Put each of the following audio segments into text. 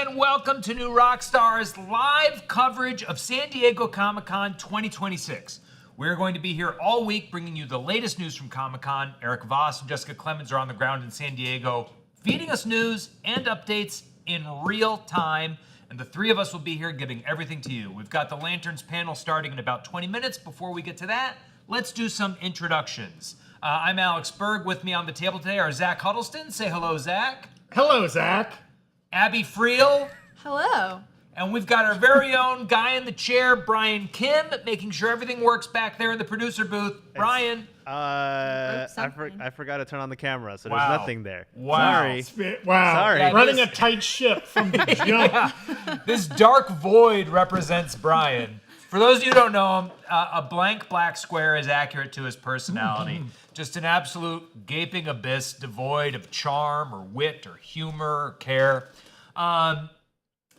and welcome to New Rockstars live coverage of San Diego Comic Con 2026. We're going to be here all week bringing you the latest news from Comic Con. Erik, Voss, and Jessica Clemons are on the ground in San Diego, feeding us news and updates in real time. And the three of us will be here giving everything to you. We've got the Lanterns panel starting in about 20 minutes. Before we get to that, let's do some introductions. I'm Alex Berg. With me on the table today are Zach Huddleston. Say hello, Zach. Hello, Zach. Abby Freel. Hello. And we've got our very own guy in the chair, Brian Kim, making sure everything works back there in the producer booth. Brian. I forgot to turn on the camera, so Wow. there's nothing there. Wow. Sorry. Wow. Sorry. Yeah, Running a tight ship from the jump. Yeah. This dark void represents Brian. For those of you who don't know him, a blank black square is accurate to his personality. Just an absolute gaping abyss devoid of charm or wit or humor or care.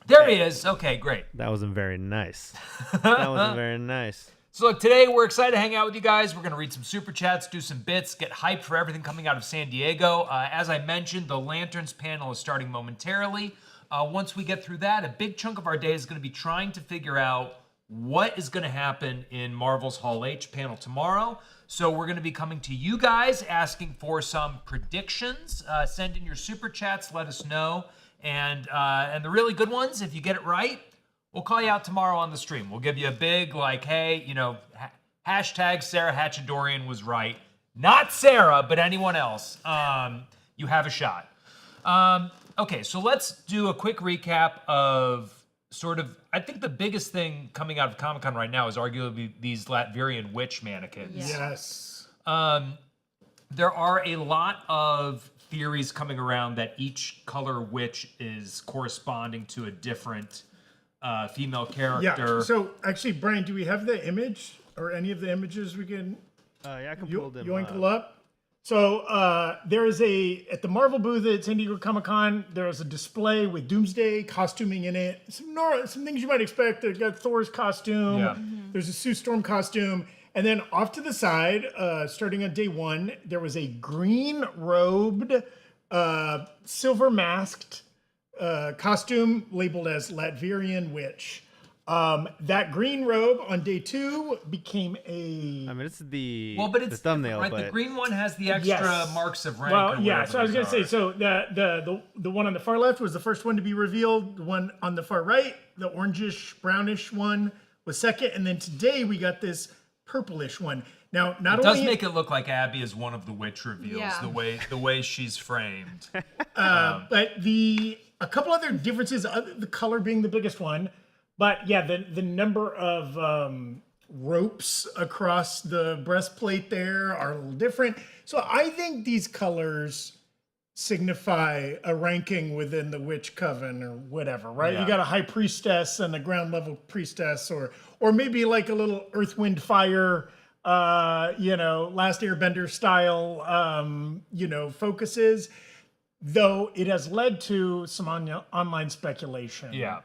There he is. Okay, great. That wasn't very nice. That wasn't very nice. So look, today we're excited to hang out with you guys. We're going to read some super chats, do some bits, get hyped for everything coming out of San Diego. As I mentioned, the Lanterns panel is starting momentarily. Once we get through that, a big chunk of our day is going to be trying to figure out what is going to happen in Marvel's Hall H panel tomorrow. So we're going to be coming to you guys asking for some predictions. Send in your super chats, let us know. And the really good ones, if you get it right, we'll call you out tomorrow on the stream. We'll give you a big, like, hey, you know, hashtag Sarah Hatchadorian was right. Not Sarah, but anyone else. You have a shot. Okay, so let's do a quick recap of sort of, I think the biggest thing coming out of Comic-Con right now is arguably these Latvian witch mannequins. Yes. There are a lot of theories coming around that each color witch is corresponding to a different female character. Yeah. So actually, Brian, do we have the image or any of the images we can Yeah, I can pull them yoinkle up? So there is at the Marvel booth at San Diego Comic Con, there is a display with Doomsday costuming in it. Some things you might expect. They've got Thor's costume. Yeah. There's a Sue Storm costume. And then off to the side, starting on day one, there was a green-robed, silver-masked costume labeled as Latvian Witch. That green robe on day two became a... I mean, it's the different, thumbnail, right? but The green one has the extra Yes. marks of rank. Well, or yeah, whatever so I was those going to say, are. so the one on the far left was the first one to be revealed. The one on the far right, the orangish, brownish one was second. And then today we got this purplish one. Now, not It only... does make it look like Abby is one of the witch reveals, Yeah. the way she's framed. But a couple other differences, the color being the biggest one. But yeah, the number of ropes across the breastplate there are a little different. So I think these colors signify a ranking within the witch coven or whatever, right? Yeah. You got a high priestess and a ground level priestess, or maybe like a little earth, wind, fire, Last Airbender style, focuses. Though it has led to some online speculation. Yeah.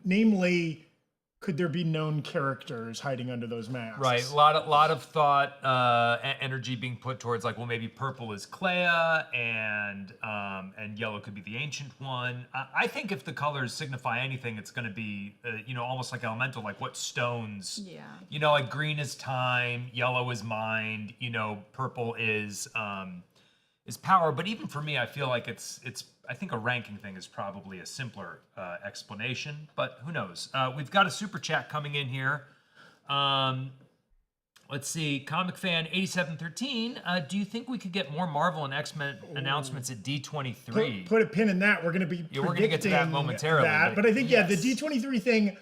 Namely, could there be known characters hiding under those masks? Right, a lot of thought, energy being put towards like, well, maybe purple is Clea, and yellow could be the Ancient One. I think if the colors signify anything, it's going to be, almost like elemental, like what stones. Yeah. Like green is time, yellow is mind. Purple is power. But even for me, I feel like it's. I think a ranking thing is probably a simpler explanation, but who knows? We've got a super chat coming in here. Let's see, Comic Fan 8713. Do you think we could get more Marvel and X-Men announcements at D23? Put a pin in that. We're going to be we're going to get to that momentarily. But I think, the D23 thing,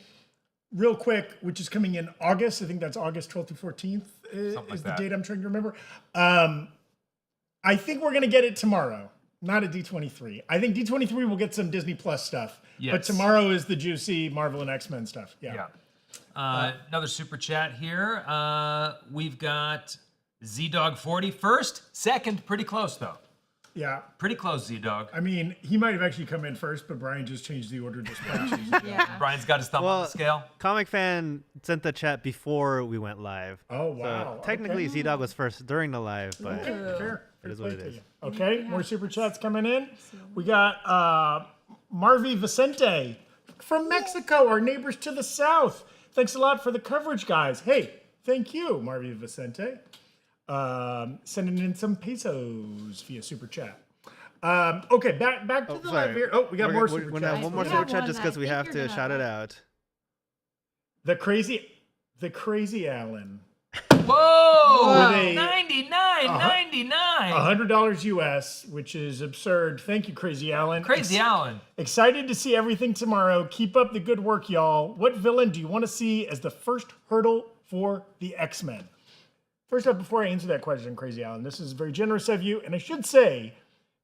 real quick, which is coming in August. I think that's August 12th to 14th is the date I'm trying to remember. I think we're going to get it tomorrow. Not a D23. I think D23 will get some Disney Plus stuff. Yes. But tomorrow is the juicy Marvel and X-Men stuff. Yeah. Another super chat here. We've got Z-Dog40 first. Second, pretty close, though. Yeah. Pretty close, Z-Dog. I mean, he might have actually come in first, but Brian just changed the order just Yeah. Brian's got his thumb on the scale. Comic Fan sent the chat before we went live. Oh, wow. So technically, Z-Dog was first during the live, but Fair. it is what it is. Okay, more super chats coming in. We got Marvi Vicente from Mexico, our neighbors to the south. Thanks a lot for the coverage, guys. Hey, thank you, Marvi Vicente. Sending in some pesos via super chat. Okay, back to the live here. Oh, we got more super One chats. more super chat just because we have to shout it out. The crazy Alan. Whoa! With a- $99.99. $100 US, which is absurd. Thank you, Crazy Alan. Crazy Alan. Excited to see everything tomorrow. Keep up the good work, y'all. What villain do you want to see as the first hurdle for the X-Men? First up, before I answer that question, Crazy Alan, this is very generous of you. And I should say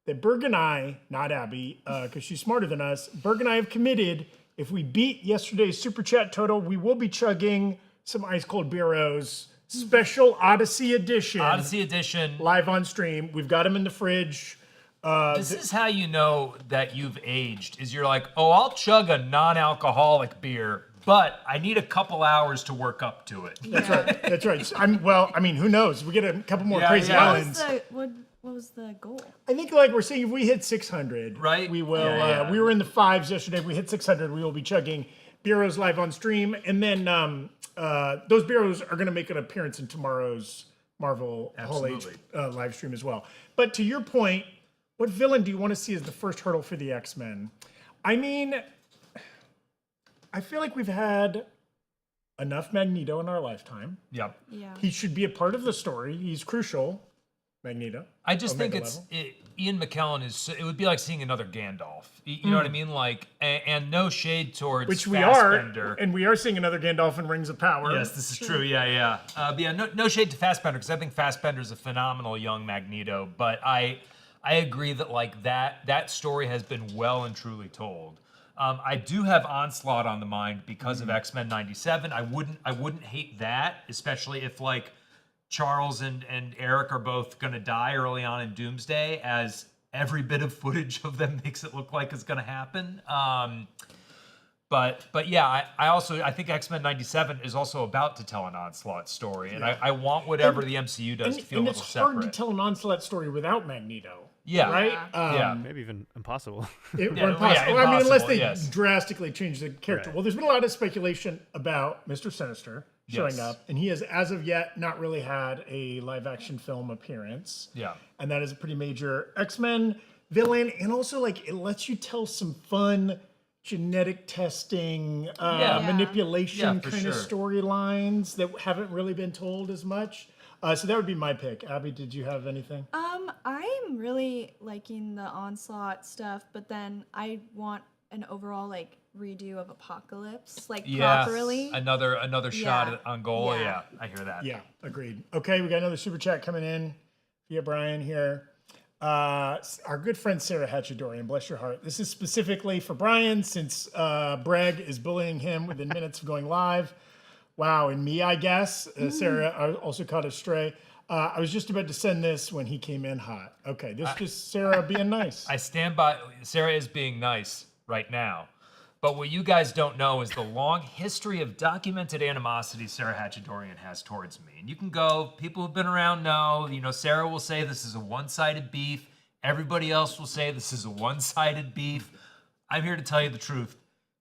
that Berg and I, not Abby, because she's smarter than us, Berg and I have committed, if we beat yesterday's Super Chat total, we will be chugging some Ice Cold Beeros. Special Odyssey Edition. Odyssey Edition. Live on stream. We've got them in the fridge. This is how you know that you've aged, is you're like, oh, I'll chug a non-alcoholic beer, but I need a couple hours to work up to it. That's right. That's right. Who knows? We get a couple more Crazy yeah. Islands. What was the goal? I think, like we're saying, if we hit 600, Right? we will. Yeah. We were in the 5s yesterday. If we hit 600, we will be chugging Beeros live on stream. And then those Beeros are going to make an appearance in tomorrow's Marvel Hall H live stream as well. But to your point, what villain do you want to see as the first hurdle for the X-Men? I mean, I feel like we've had enough Magneto in our lifetime. Yep. Yeah. He should be a part of the story. He's crucial, Magneto. I just think Omega Ian McKellen it would be like seeing another Gandalf. You know what I mean? Like, and no shade towards Which we Fassbender. are, and we are seeing another Gandalf in Rings of Power. Yes, this is true. Yeah. But yeah, no shade to Fassbender, because I think Fassbender's a phenomenal young Magneto. But I agree that like that story has been well and truly told. I do have Onslaught on the mind because of X-Men '97. I wouldn't hate that, especially if like Charles and Erik are both going to die early on in Doomsday, as every bit of footage of them makes it look like is going to happen. But yeah, I think X-Men '97 is also about to tell an Onslaught story, and I want whatever the MCU does to feel a little it's separate. hard to tell an Onslaught story without Magneto. Yeah. Right? Yeah. Maybe even impossible. Impossible. I mean, unless they yes. drastically change the character. Right. Well, there's been a lot of speculation about Mr. Sinister showing Yes. up, and he has, as of yet, not really had a live-action film appearance. Yeah. And that is a pretty major X-Men villain, and also, like, it lets you tell some fun genetic testing, manipulation Yeah, for kind of sure. storylines that haven't really been told as much. So that would be my pick. Abby, did you have anything? I'm really liking the Onslaught stuff, but then I want an overall like redo of Apocalypse, like properly. Another shot Yeah. on goal. Yeah. Yeah, I hear that. Yeah, agreed. Okay, we got another super chat coming in via Brian here. Our good friend Sarah Hatchadorian, bless your heart. This is specifically for Brian, since Berg is bullying him within minutes of going live. Wow, and me, I guess. Sarah I also caught a stray. I was just about to send this when he came in hot. Okay, this is just Sarah being nice. I stand by. Sarah is being nice right now. But what you guys don't know is the long history of documented animosity Sarah Hatchadorian has towards me. And you can go, people who've been around know, Sarah will say this is a one-sided beef. Everybody else will say this is a one-sided beef. I'm here to tell you the truth.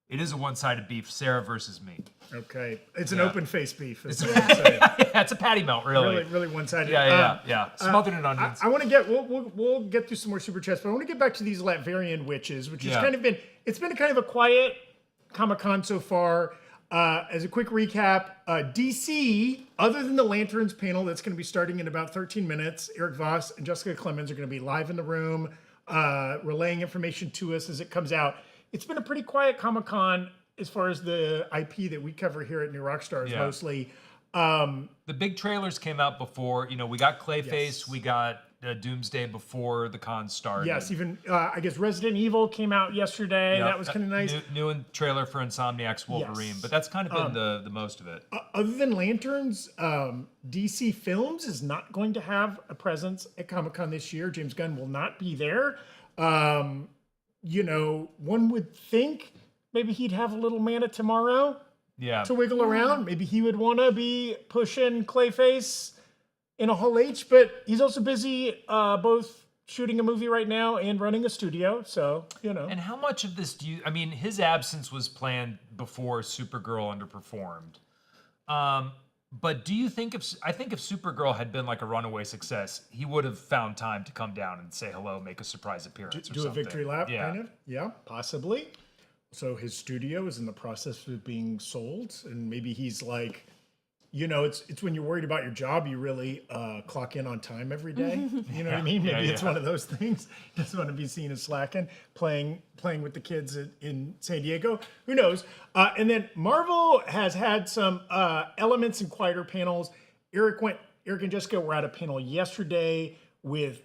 It is a one-sided beef, Sarah versus me. Okay, it's an open face beef. It's Yeah, it's a patty melt, really. really one-sided. Yeah. Smothered in onions. I want to get we'll get through some more super chats, but I want to get back to these Latverian witches, which has kind of been kind of a quiet Comic-Con so far. As a quick recap, DC, other than the Lanterns panel that's going to be starting in about 13 minutes, Erik Voss and Jessica Clemons are going to be live in the room, relaying information to us as it comes out. It's been a pretty quiet Comic-Con as far as the IP that we cover here at New Rockstars mostly. The big trailers came out before. We got Clayface, Yes. we got Doomsday before the con started. Yes, even I guess Resident Evil came out yesterday. That was kind of nice. New trailer for Insomniac's Wolverine, Yes. but that's kind of been the most of it. Other than Lanterns, DC Films is not going to have a presence at Comic-Con this year. James Gunn will not be there. One would think maybe he'd have a little mana tomorrow Yeah. to wiggle around. Maybe he would want to be pushing Clayface in a Hall H, but he's also busy both shooting a movie right now and running a studio, so, you know. And how much of this do you? I mean, his absence was planned before Supergirl underperformed. But do you think I think if Supergirl had been like a runaway success, he would have found time to come down and say hello, make a surprise appearance, or Do a something. victory lap, Yeah. kind of? Yeah, possibly. So his studio is in the process of being sold, and maybe he's like, you know, it's when you're worried about your job, you really clock in on time every day. You know what I mean? Maybe it's one of those things. Doesn't want to be seen as slacking, playing with the kids in San Diego. Who knows? And then Marvel has had some elements and quieter panels. Erik and Jessica were at a panel yesterday with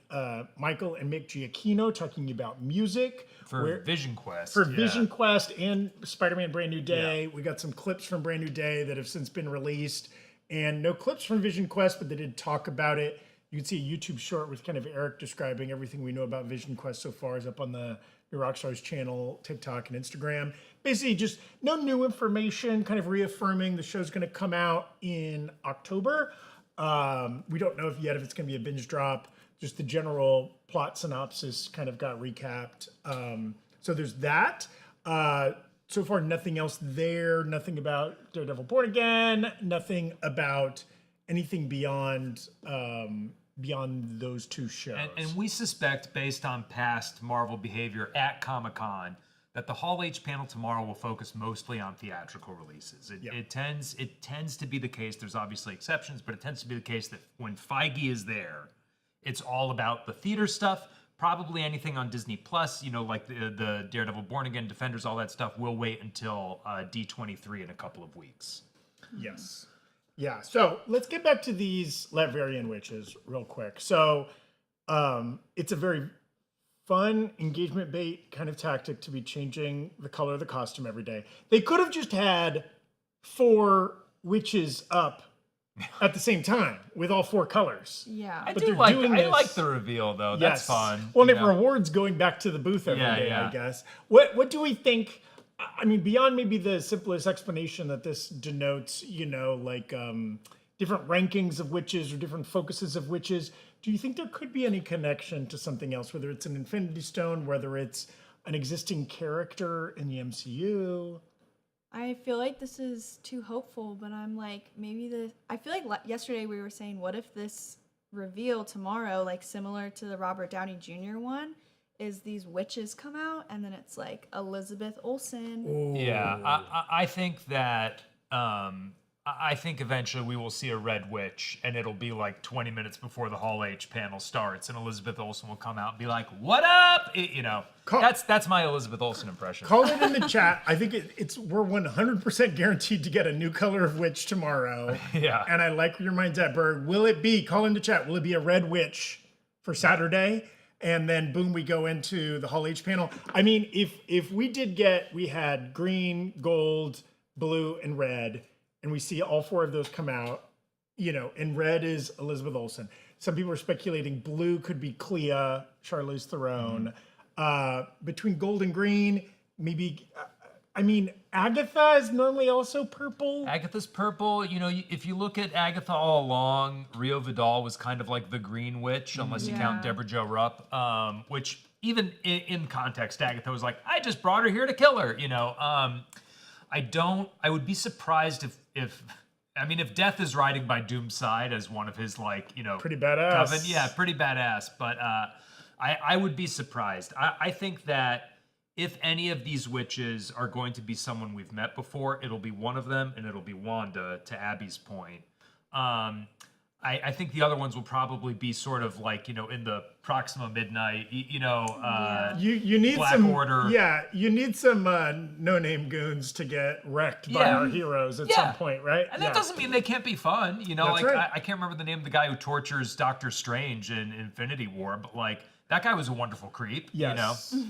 Michael and Mick Giacchino talking about music. For Vision Quest. For Vision Quest and Spider-Man Brand New Day. We got some clips from Brand New Day that have since been released. And no clips from Vision Quest, but they did talk about it. You can see a YouTube short with kind of Erik describing everything we know about Vision Quest so far is up on the Rockstars channel, TikTok, and Instagram. Basically, just no new information, kind of reaffirming the show's going to come out in October. We don't know yet if it's going to be a binge drop. Just the general plot synopsis kind of got recapped. So there's that. So far, nothing else there. Nothing about Daredevil Born Again. Nothing about anything beyond those two shows. And we suspect, based on past Marvel behavior at Comic Con, that the Hall H panel tomorrow will focus mostly on theatrical releases. It tends to be the case. There's obviously exceptions, but it tends to be the case that when Feige is there, it's all about the theater stuff. Probably anything on Disney Plus, you know, like the Daredevil Born Again, Defenders, all that stuff, will wait until D23 in a couple of weeks. Yes. Yeah. So let's get back to these Latverian witches real quick. So it's a very fun engagement bait kind of tactic to be changing the color of the costume every day. They could have just had 4 witches up at the same time with all 4 colors. Yeah. I But do they're like doing I this- like the reveal though. That's Yes. fun. Well, and you it know? rewards going back to the booth every day, Yeah. I guess. What do we think? I mean, beyond maybe the simplest explanation that this denotes, you know, like different rankings of witches or different focuses of witches, do you think there could be any connection to something else, whether it's an Infinity Stone, whether it's an existing character in the MCU? I feel like this is too hopeful, but I'm like, I feel like yesterday we were saying, what if this reveal tomorrow, like similar to the Robert Downey Jr. one, is these witches come out and then it's like Elizabeth Olsen. Yeah, I think that I think eventually we will see a red witch, and it'll be like 20 minutes before the Hall H panel starts, and Elizabeth Olsen will come out and be like, "What up?" You know, that's my Elizabeth Olsen impression. Call it in the chat. I think we're 100% guaranteed to get a new color of witch tomorrow. Yeah. And I like where your mind's at, Berg. Will it be, call in the chat, will it be a red witch for Saturday? And then boom, we go into the Hall H panel. I mean, if we had green, gold, blue, and red, and we see all 4 of those come out, you know, and red is Elizabeth Olsen. Some people are speculating blue could be Clea, Charlize Theron. Between gold and green, maybe, I mean, Agatha is normally also purple. Agatha's purple. You know, if you look at Agatha all along, Rio Vidal was kind of like the Green Witch, unless you count Deborah Jo Rupp, which even in context, Agatha was like, I just brought her here to kill her, you know. I would be surprised if Death is riding by Doom's side as one of his, like, you know, Pretty badass. yeah, pretty badass. But I would be surprised. I think that if any of these witches are going to be someone we've met before, it'll be one of them, and it'll be Wanda, to Abby's point. I think the other ones will probably be sort of like, you know, in the Proxima Midnight, you know, You need Black some Order. Yeah, you need some no-name goons to get wrecked by our heroes at some point, right? And that doesn't mean they can't be fun. You know, That's like, right. I can't remember the name of the guy who tortures Doctor Strange in Infinity War, but like, that guy was a wonderful creep, Yes. you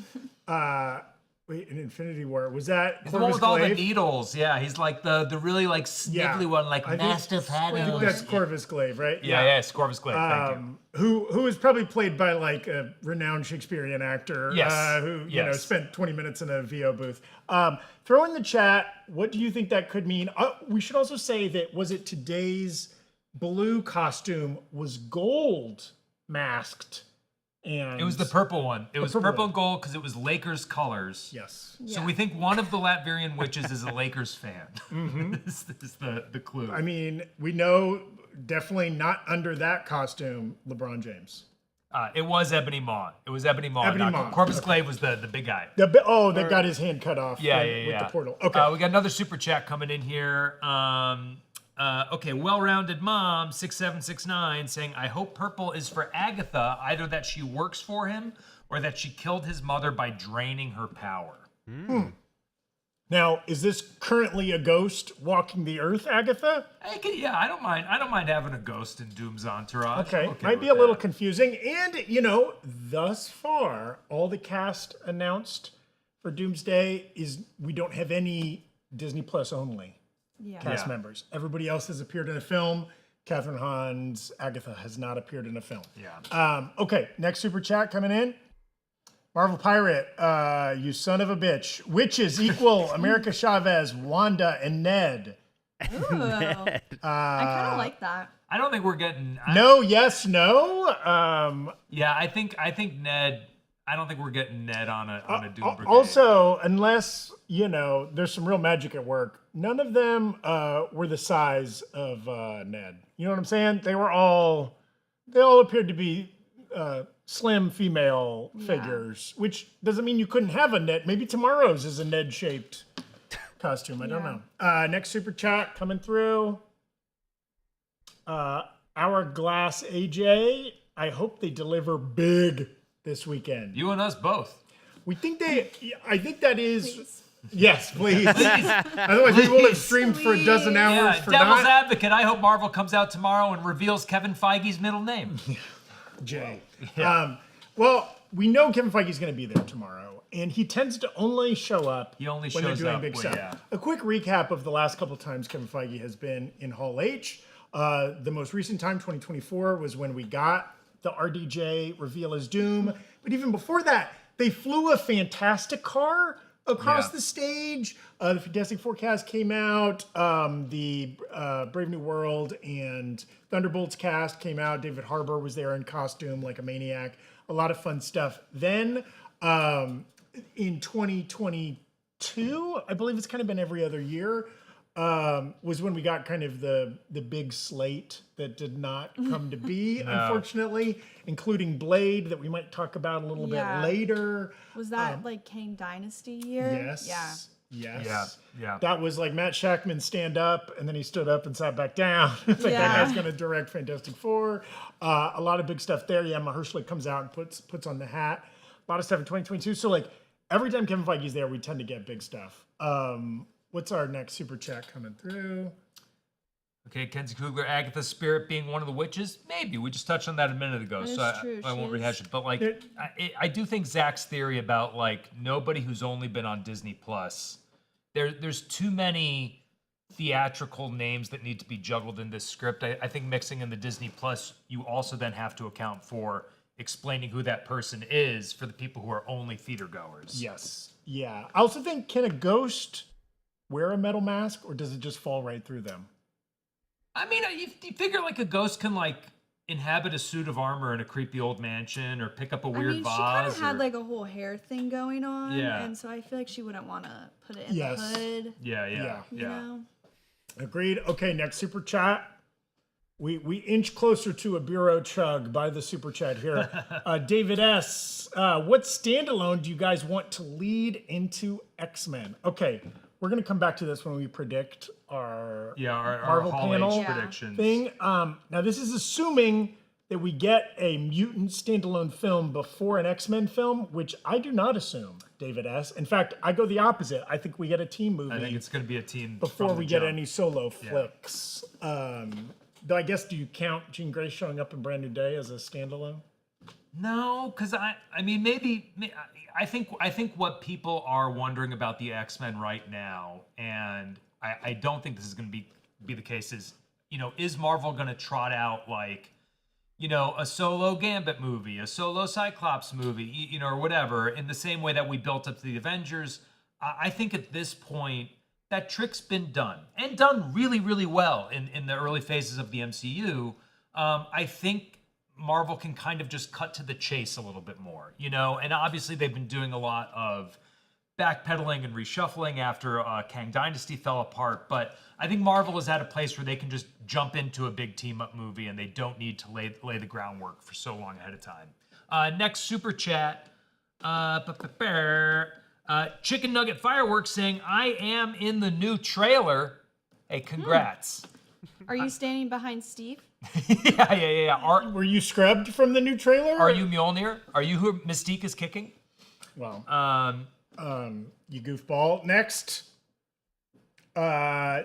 know? Wait, in Infinity War, was that The one Corvus with all the Glaive? needles, yeah. He's like the really like sniggly one, like I think- Master I think Paddle. that's Corvus Glaive, right? Yeah, Corvus Glaive, thank you. Who is probably played by like a renowned Shakespearean actor Yes. who Yes. spent 20 minutes in a VO booth. Throw in the chat, what do you think that could mean? We should also say that, was it today's blue costume was gold masked And It was the purple one. It was purple purple one. and gold because it was Lakers colors. Yes. So Yeah. we think one of the Latvian witches is a Lakers fan. This is the clue. I mean, we know definitely not under that costume, LeBron James. It was Ebony Maw. It was Ebony Maw. Ebony not Maw, Corpus Glaive was the big guy. That got his hand cut off Yeah, with the portal. Okay. We got another super chat coming in here. Okay, well-rounded mom 6769 saying, "I hope purple is for Agatha, either that she works for him or that she killed his mother by draining her power." Now, is this currently a ghost walking the earth, Agatha? Yeah, I don't mind. I don't mind having a ghost in Doom's entourage. Okay, I'm might be with a little that. confusing. And, thus far, all the cast announced for Doomsday is we don't have any Disney Plus only Yeah. cast members. Everybody else has appeared in a film. Catherine Hahn's Agatha has not appeared in a film. Yeah. Okay, next super chat coming in. Marvel Pirate, you son of a bitch. Witches equal America Chavez, Wanda, and Ned. Ooh. I kind of like that. I don't think we're getting. No, yes, no. Yeah, I think Ned. I don't think we're getting Ned on a Doom Brigade. Also, unless, there's some real magic at work, none of them were the size of Ned. You know what I'm saying? They all appeared to be slim female figures, which doesn't mean you couldn't have a Ned. Maybe tomorrow's is a Ned-shaped costume. I don't know. Next super chat coming through. Hourglass AJ, I hope they deliver big this weekend. You and us both. I think that is. Please. Yes, please. Otherwise, we will have streamed for a dozen hours Yeah, for devil's not. advocate. I hope Marvel comes out tomorrow and reveals Kevin Feige's middle name. Jay. Yeah. Well, we know Kevin Feige's going to be there tomorrow, and he tends to only show up He only when they're shows doing up big when- stuff. yeah. A quick recap of the last couple times Kevin Feige has been in Hall H. The most recent time, 2024, was when we got the RDJ reveal as Doom. But even before that, they flew a Fantastic car across Yeah. the stage. The Fantastic Forecast came out. The Brave New World and Thunderbolts cast came out. David Harbour was there in costume like a maniac. A lot of fun stuff. Then in 2022, I believe it's kind of been every other year, was when we got kind of the big slate that did not come to be, unfortunately, including Blade that we might talk about a little bit Yeah. later. Was that like Kang Dynasty year? Yes. Yeah. Yes. Yeah. That was like Matt Shackman stand up and then he stood up and sat back down. It's like that Yeah. guy's going to direct Fantastic Four. A lot of big stuff there. Yeah, Mahershala comes out and puts on the hat. A lot of stuff in 2022. So like every time Kevin Feige's there, we tend to get big stuff. What's our next super chat coming through? Okay, Kenzie Kugler, Agatha's spirit being one of the witches? Maybe. We just touched on that a minute ago, That so is true, I won't she rehash is. it. But like, I do think Zach's theory about like nobody who's only been on Disney Plus, there's too many theatrical names that need to be juggled in this script. I think mixing in the Disney Plus, you also then have to account for explaining who that person is for the people who are only theater goers. Yes. Yeah. I also think, can a ghost wear a metal mask or does it just fall right through them? I mean, you figure like a ghost can like inhabit a suit of armor in a creepy old mansion or pick up a weird she kind vase. of had or- like a whole hair thing going on. Yeah. And so I feel like she wouldn't want to put it in Yes. the hood. Yeah. You know? Agreed. Okay, next super chat. We inch closer to a bureau chug by the super chat here. David S. What standalone do you guys want to lead into X-Men? Okay, we're gonna come back to this when we predict our our Marvel Hall panel H predictions. thing. Now this is assuming that we get a mutant standalone film before an X-Men film, which I do not assume, David S. In fact, I go the opposite. I think we get a team movie I think it's going to be a team before from the we get jump. any solo flicks. Though I guess, do you count Jean Grey showing up in Brand New Day as a standalone? No, because I mean maybe I think what people are wondering about the X-Men right now, and I don't think this is going to be the case, is is Marvel going to trot out like a solo Gambit movie, a solo Cyclops movie, or whatever, in the same way that we built up to the Avengers. I think at this point that trick's been done and done really, really well in the early phases of the MCU. I think Marvel can kind of just cut to the chase a little bit more, you know? And obviously they've been doing a lot of backpedaling and reshuffling after Kang Dynasty fell apart, but I think Marvel is at a place where they can just jump into a big team-up movie and they don't need to lay the groundwork for so long ahead of time. Next super chat, Chicken Nugget Fireworks saying, I am in the new trailer. Hey, congrats. Are you standing behind Steve? Yeah. Were you scrubbed from the new trailer? Are you Mjolnir? Are you who Mystique is kicking? Well, you goofball. Next. I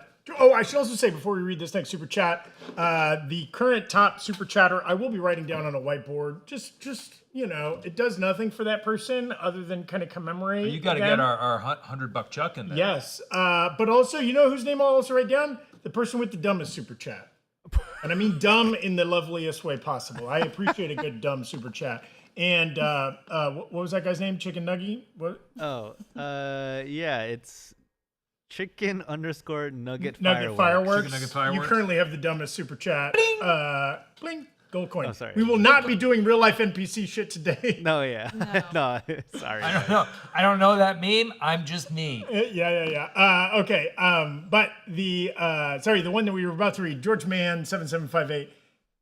should also say before we read this next super chat, the current top super chatter, I will be writing down on a whiteboard. Just it does nothing for that person other than kind of commemorate. You got to get our $100 Chuck in there. Yes, but also, you know whose name I'll also write down? The person with the dumbest super chat. And I mean dumb in the loveliest way possible. I appreciate a good dumb super chat. And what was that guy's name? Chicken Nugget? What? Oh, yeah, it's Chicken_Nugget Nugget Fireworks. Fireworks. Chicken Nugget Fireworks. You currently have the dumbest super chat. Bling. Gold coin. Oh, sorry. We will not be doing real life NPC shit today. No, yeah. No. No, sorry. I don't know. I don't know that meme. I'm just me. Yeah. Okay. But the one that we were about to read, George Mann 7758.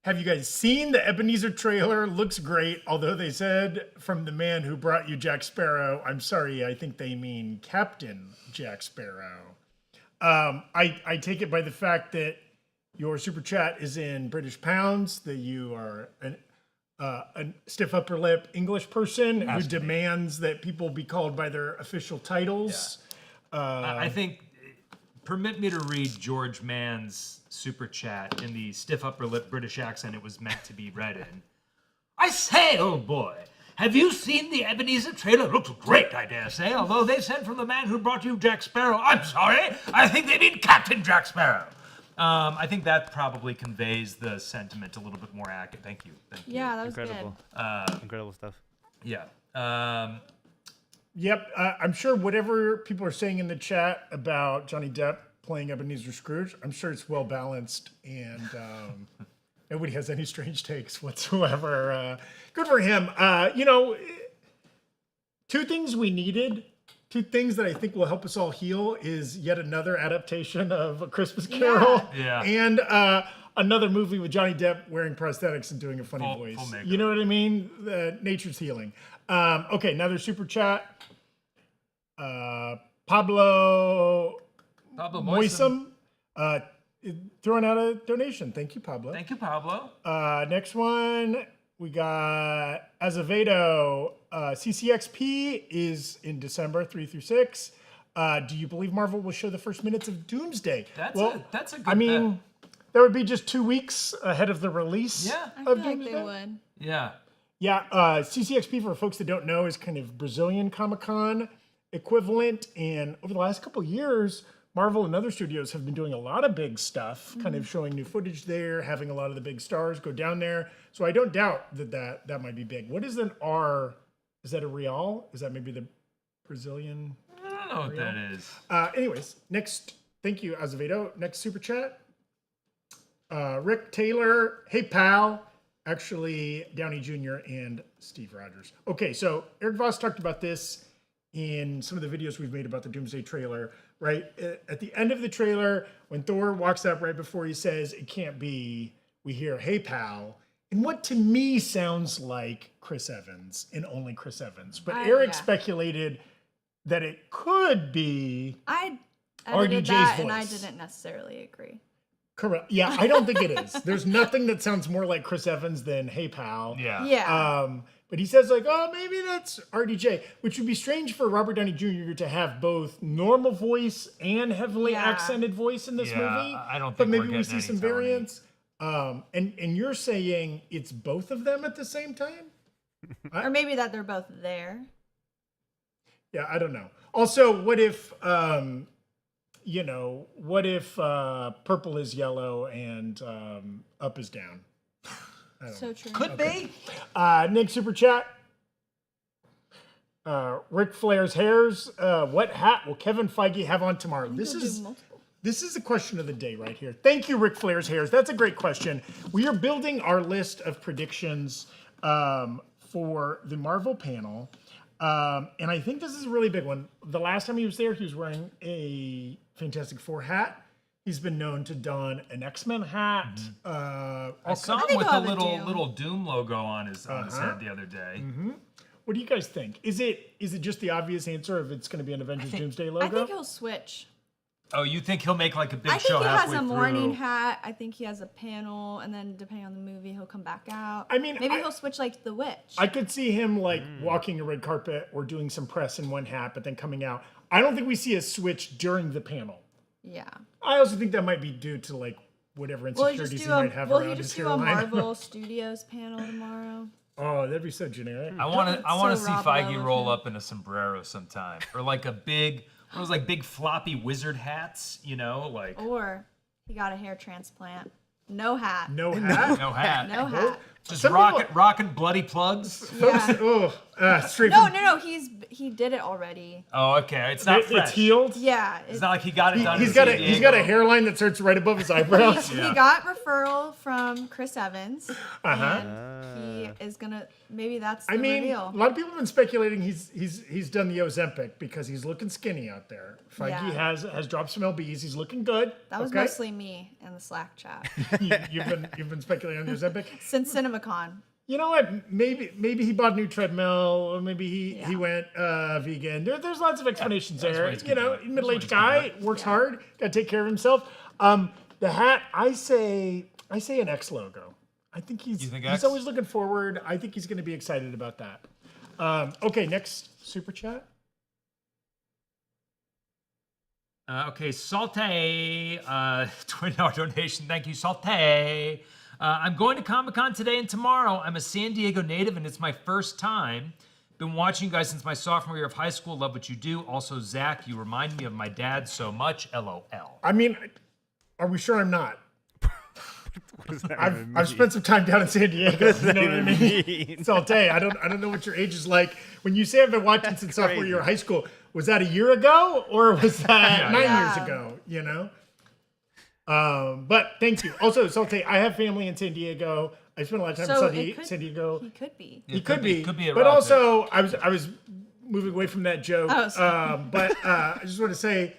Have you guys seen the Ebenezer trailer? Looks great. Although they said from the man who brought you Jack Sparrow. I'm sorry. I think they mean Captain Jack Sparrow. I take it by the fact that your super chat is in British pounds, that you are a stiff upper lip English person who demands that people be called by their official titles. Yeah. I think, permit me to read George Mann's super chat in the stiff upper lip British accent it was meant to be read in. I say, old boy, have you seen the Ebenezer trailer? Looks great, I dare say, although they said from the man who brought you Jack Sparrow. I'm sorry, I think they mean Captain Jack Sparrow. I think that probably conveys the sentiment a little bit more accurate. Thank you. Yeah, that was Incredible. good. Incredible stuff. Yeah. Yep. I'm sure whatever people are saying in the chat about Johnny Depp playing Ebenezer Scrooge, I'm sure it's well balanced and nobody has any strange takes whatsoever. Good for him. Two things we needed. Two things that I think will help us all heal is yet another adaptation of A Christmas Carol and another movie with Johnny Depp wearing prosthetics and doing a funny voice. You know what I mean? Nature's healing. Okay, another super chat. Pablo Moisum throwing out a donation. Thank you, Pablo. Thank you, Pablo. Next one, we got Azevedo. CCXP is in December 3 through 6. Do you believe Marvel will show the first minutes of Doomsday? That's a good bet. That would be just 2 weeks ahead of the release. Yeah. I feel like they would. Yeah. Yeah, CCXP, for folks that don't know, is kind of Brazilian Comic Con equivalent. And over the last couple of years, Marvel and other studios have been doing a lot of big stuff, kind of showing new footage there, having a lot of the big stars go down there. So I don't doubt that might be big. What is an R? Is that a real? Is that maybe the Brazilian? I don't know what that is. Anyways, next, thank you, Azevedo. Next super chat. Rick Taylor, hey pal. Actually, Downey Jr. and Steve Rogers. Okay, so Erik Voss talked about this in some of the videos we've made about the Doomsday trailer, right? At the end of the trailer, when Thor walks up right before he says, it can't be, we hear, hey pal. And what to me sounds like Chris Evans and only Chris Evans. But Erik speculated that it could be I RDJ's that voice. and I didn't necessarily agree. Correct. Yeah, I don't think it is. There's nothing that sounds more like Chris Evans than hey pal. Yeah. Yeah. But he says like, oh, maybe that's RDJ, which would be strange for Robert Downey Jr. to have both normal voice and heavily accented voice in this movie. I don't think but maybe we're we getting see some any Tony. variants. And you're saying it's both of them at the same time? Or maybe that they're both there. Yeah, I don't know. Also, what if purple is yellow and up is down? So true. Could be. Nick super chat. Ric Flair's hairs. What hat will Kevin Feige have on tomorrow? This This is the question of the day right here. Thank you, Ric Flair's hairs. That's a great question. We are building our list of predictions for the Marvel panel. And I think this is a really big one. The last time he was there, he was wearing a Fantastic Four hat. He's been known to don an X-Men hat. I saw him think with he'll a have a little Doom logo on his head the other day. What do you guys think? Is it just the obvious answer if it's going to be an Avengers Doomsday logo? I think he'll switch. Oh, you think he'll make like a big I show think he has halfway a morning through? hat. I think he has a panel, and then depending on the movie, he'll come back out. I mean, maybe he'll switch like the witch. I could see him like walking a red carpet or doing some press in one hat, but then coming out. I don't think we see a switch during the panel. Yeah. I also think that might be due to like whatever insecurities he might have around his do a hairline. Marvel Studios panel tomorrow? Oh, that'd be so generic. I want to So see Rob Feige Lowe roll thing. up in a sombrero sometime, or like a big, one of those like big floppy wizard hats, you know, like Or he got a hair transplant. No hat. No hat. no hat, No hat. just Some rocking bloody plugs. Yeah. Straight No, from, no. He did it already. Oh, okay, it's not fresh. it's healed. Yeah. It's not like he got it done. He's in got San he's got a Diego. hairline that starts right above his eyebrows. Yeah. He got referral from Chris Evans, and he is gonna. Maybe that's the I mean, reveal. a lot of people have been speculating he's done the Ozempic because he's looking skinny out there. Feige Yeah. has dropped some lbs. He's looking good. That was okay? mostly me in the Slack chat you've been speculating on the Ozempic. since CinemaCon. You know what? Maybe he bought a new treadmill, or maybe he Yeah. went vegan. There's lots of explanations that's there. what he's You know, gonna do. middle-aged That's what he's guy gonna works Yeah. hard, got to take care of himself. The hat, I say an X logo. I think You think he's X? always looking forward. I think he's going to be excited about that. Okay, next super chat. Okay, Salte, $20 donation. Thank you, Salte. I'm going to Comic-Con today and tomorrow. I'm a San Diego native, and it's my first time. Been watching you guys since my sophomore year of high school. Love what you do. Also, Zach, you remind me of my dad so much. LOL. I mean, are we sure I'm not? What does that I've even I've mean? spent some time down in San Diego. You know what I even mean? mean? So I'll tell you, I don't know what your age is like. When you say I've been watching since sophomore crazy. year of high school, was that a year ago or was that 9 Yeah. years ago? You know. But thank you. Also, Salte, I have family in San Diego. I spent a lot of time So in San Diego. He could be. He could be. Could be a but relative. also, I was moving away from that joke. Oh, sorry. But I just want to say,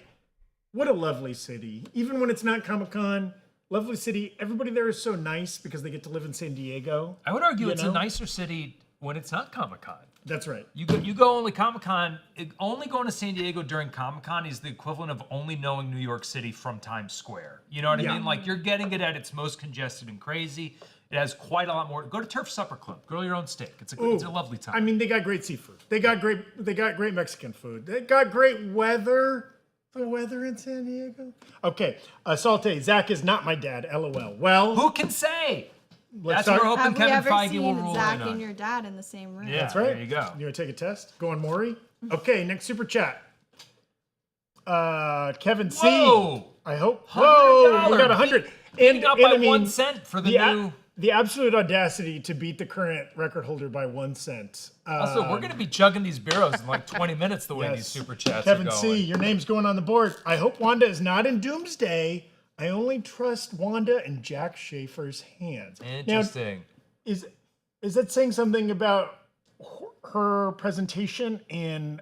what a lovely city. Even when it's not Comic-Con, lovely city. Everybody there is so nice because they get to live in San Diego. I would argue You it's know? a nicer city when it's not Comic-Con. That's right. You go only Comic-Con. Only going to San Diego during Comic-Con is the equivalent of only knowing New York City from Times Square. You know what I Yeah. mean? Like, you're getting it at its most congested and crazy. It has quite a lot more. Go to Turf Supper Club. Grill your own steak. It's a lovely time. I mean, they got great seafood. They got great Mexican food. They got great weather. The weather in San Diego. Okay, Salte. Zach is not my dad. LOL. Well, who can say? let's That's what we're talk. hoping Have we Kevin ever Feige will seen rule Zach in on. and your dad in the same room? Yeah, That's right. there you go. You want to take a test? Go on, Maury. Okay, next super chat. Kevin C. Whoa! I hope. Whoa, we got 100. Beating up by I mean, 1 cent for the new. the absolute audacity to beat the current record holder by 1 cent. Also, we're going to be chugging these bureaus in like 20 minutes the way Yes. these super chats Kevin are going. C., your name's going on the board. I hope Wanda is not in Doomsday. I only trust Wanda in Jack Schaefer's hands. Interesting. Now, is that saying something about her presentation in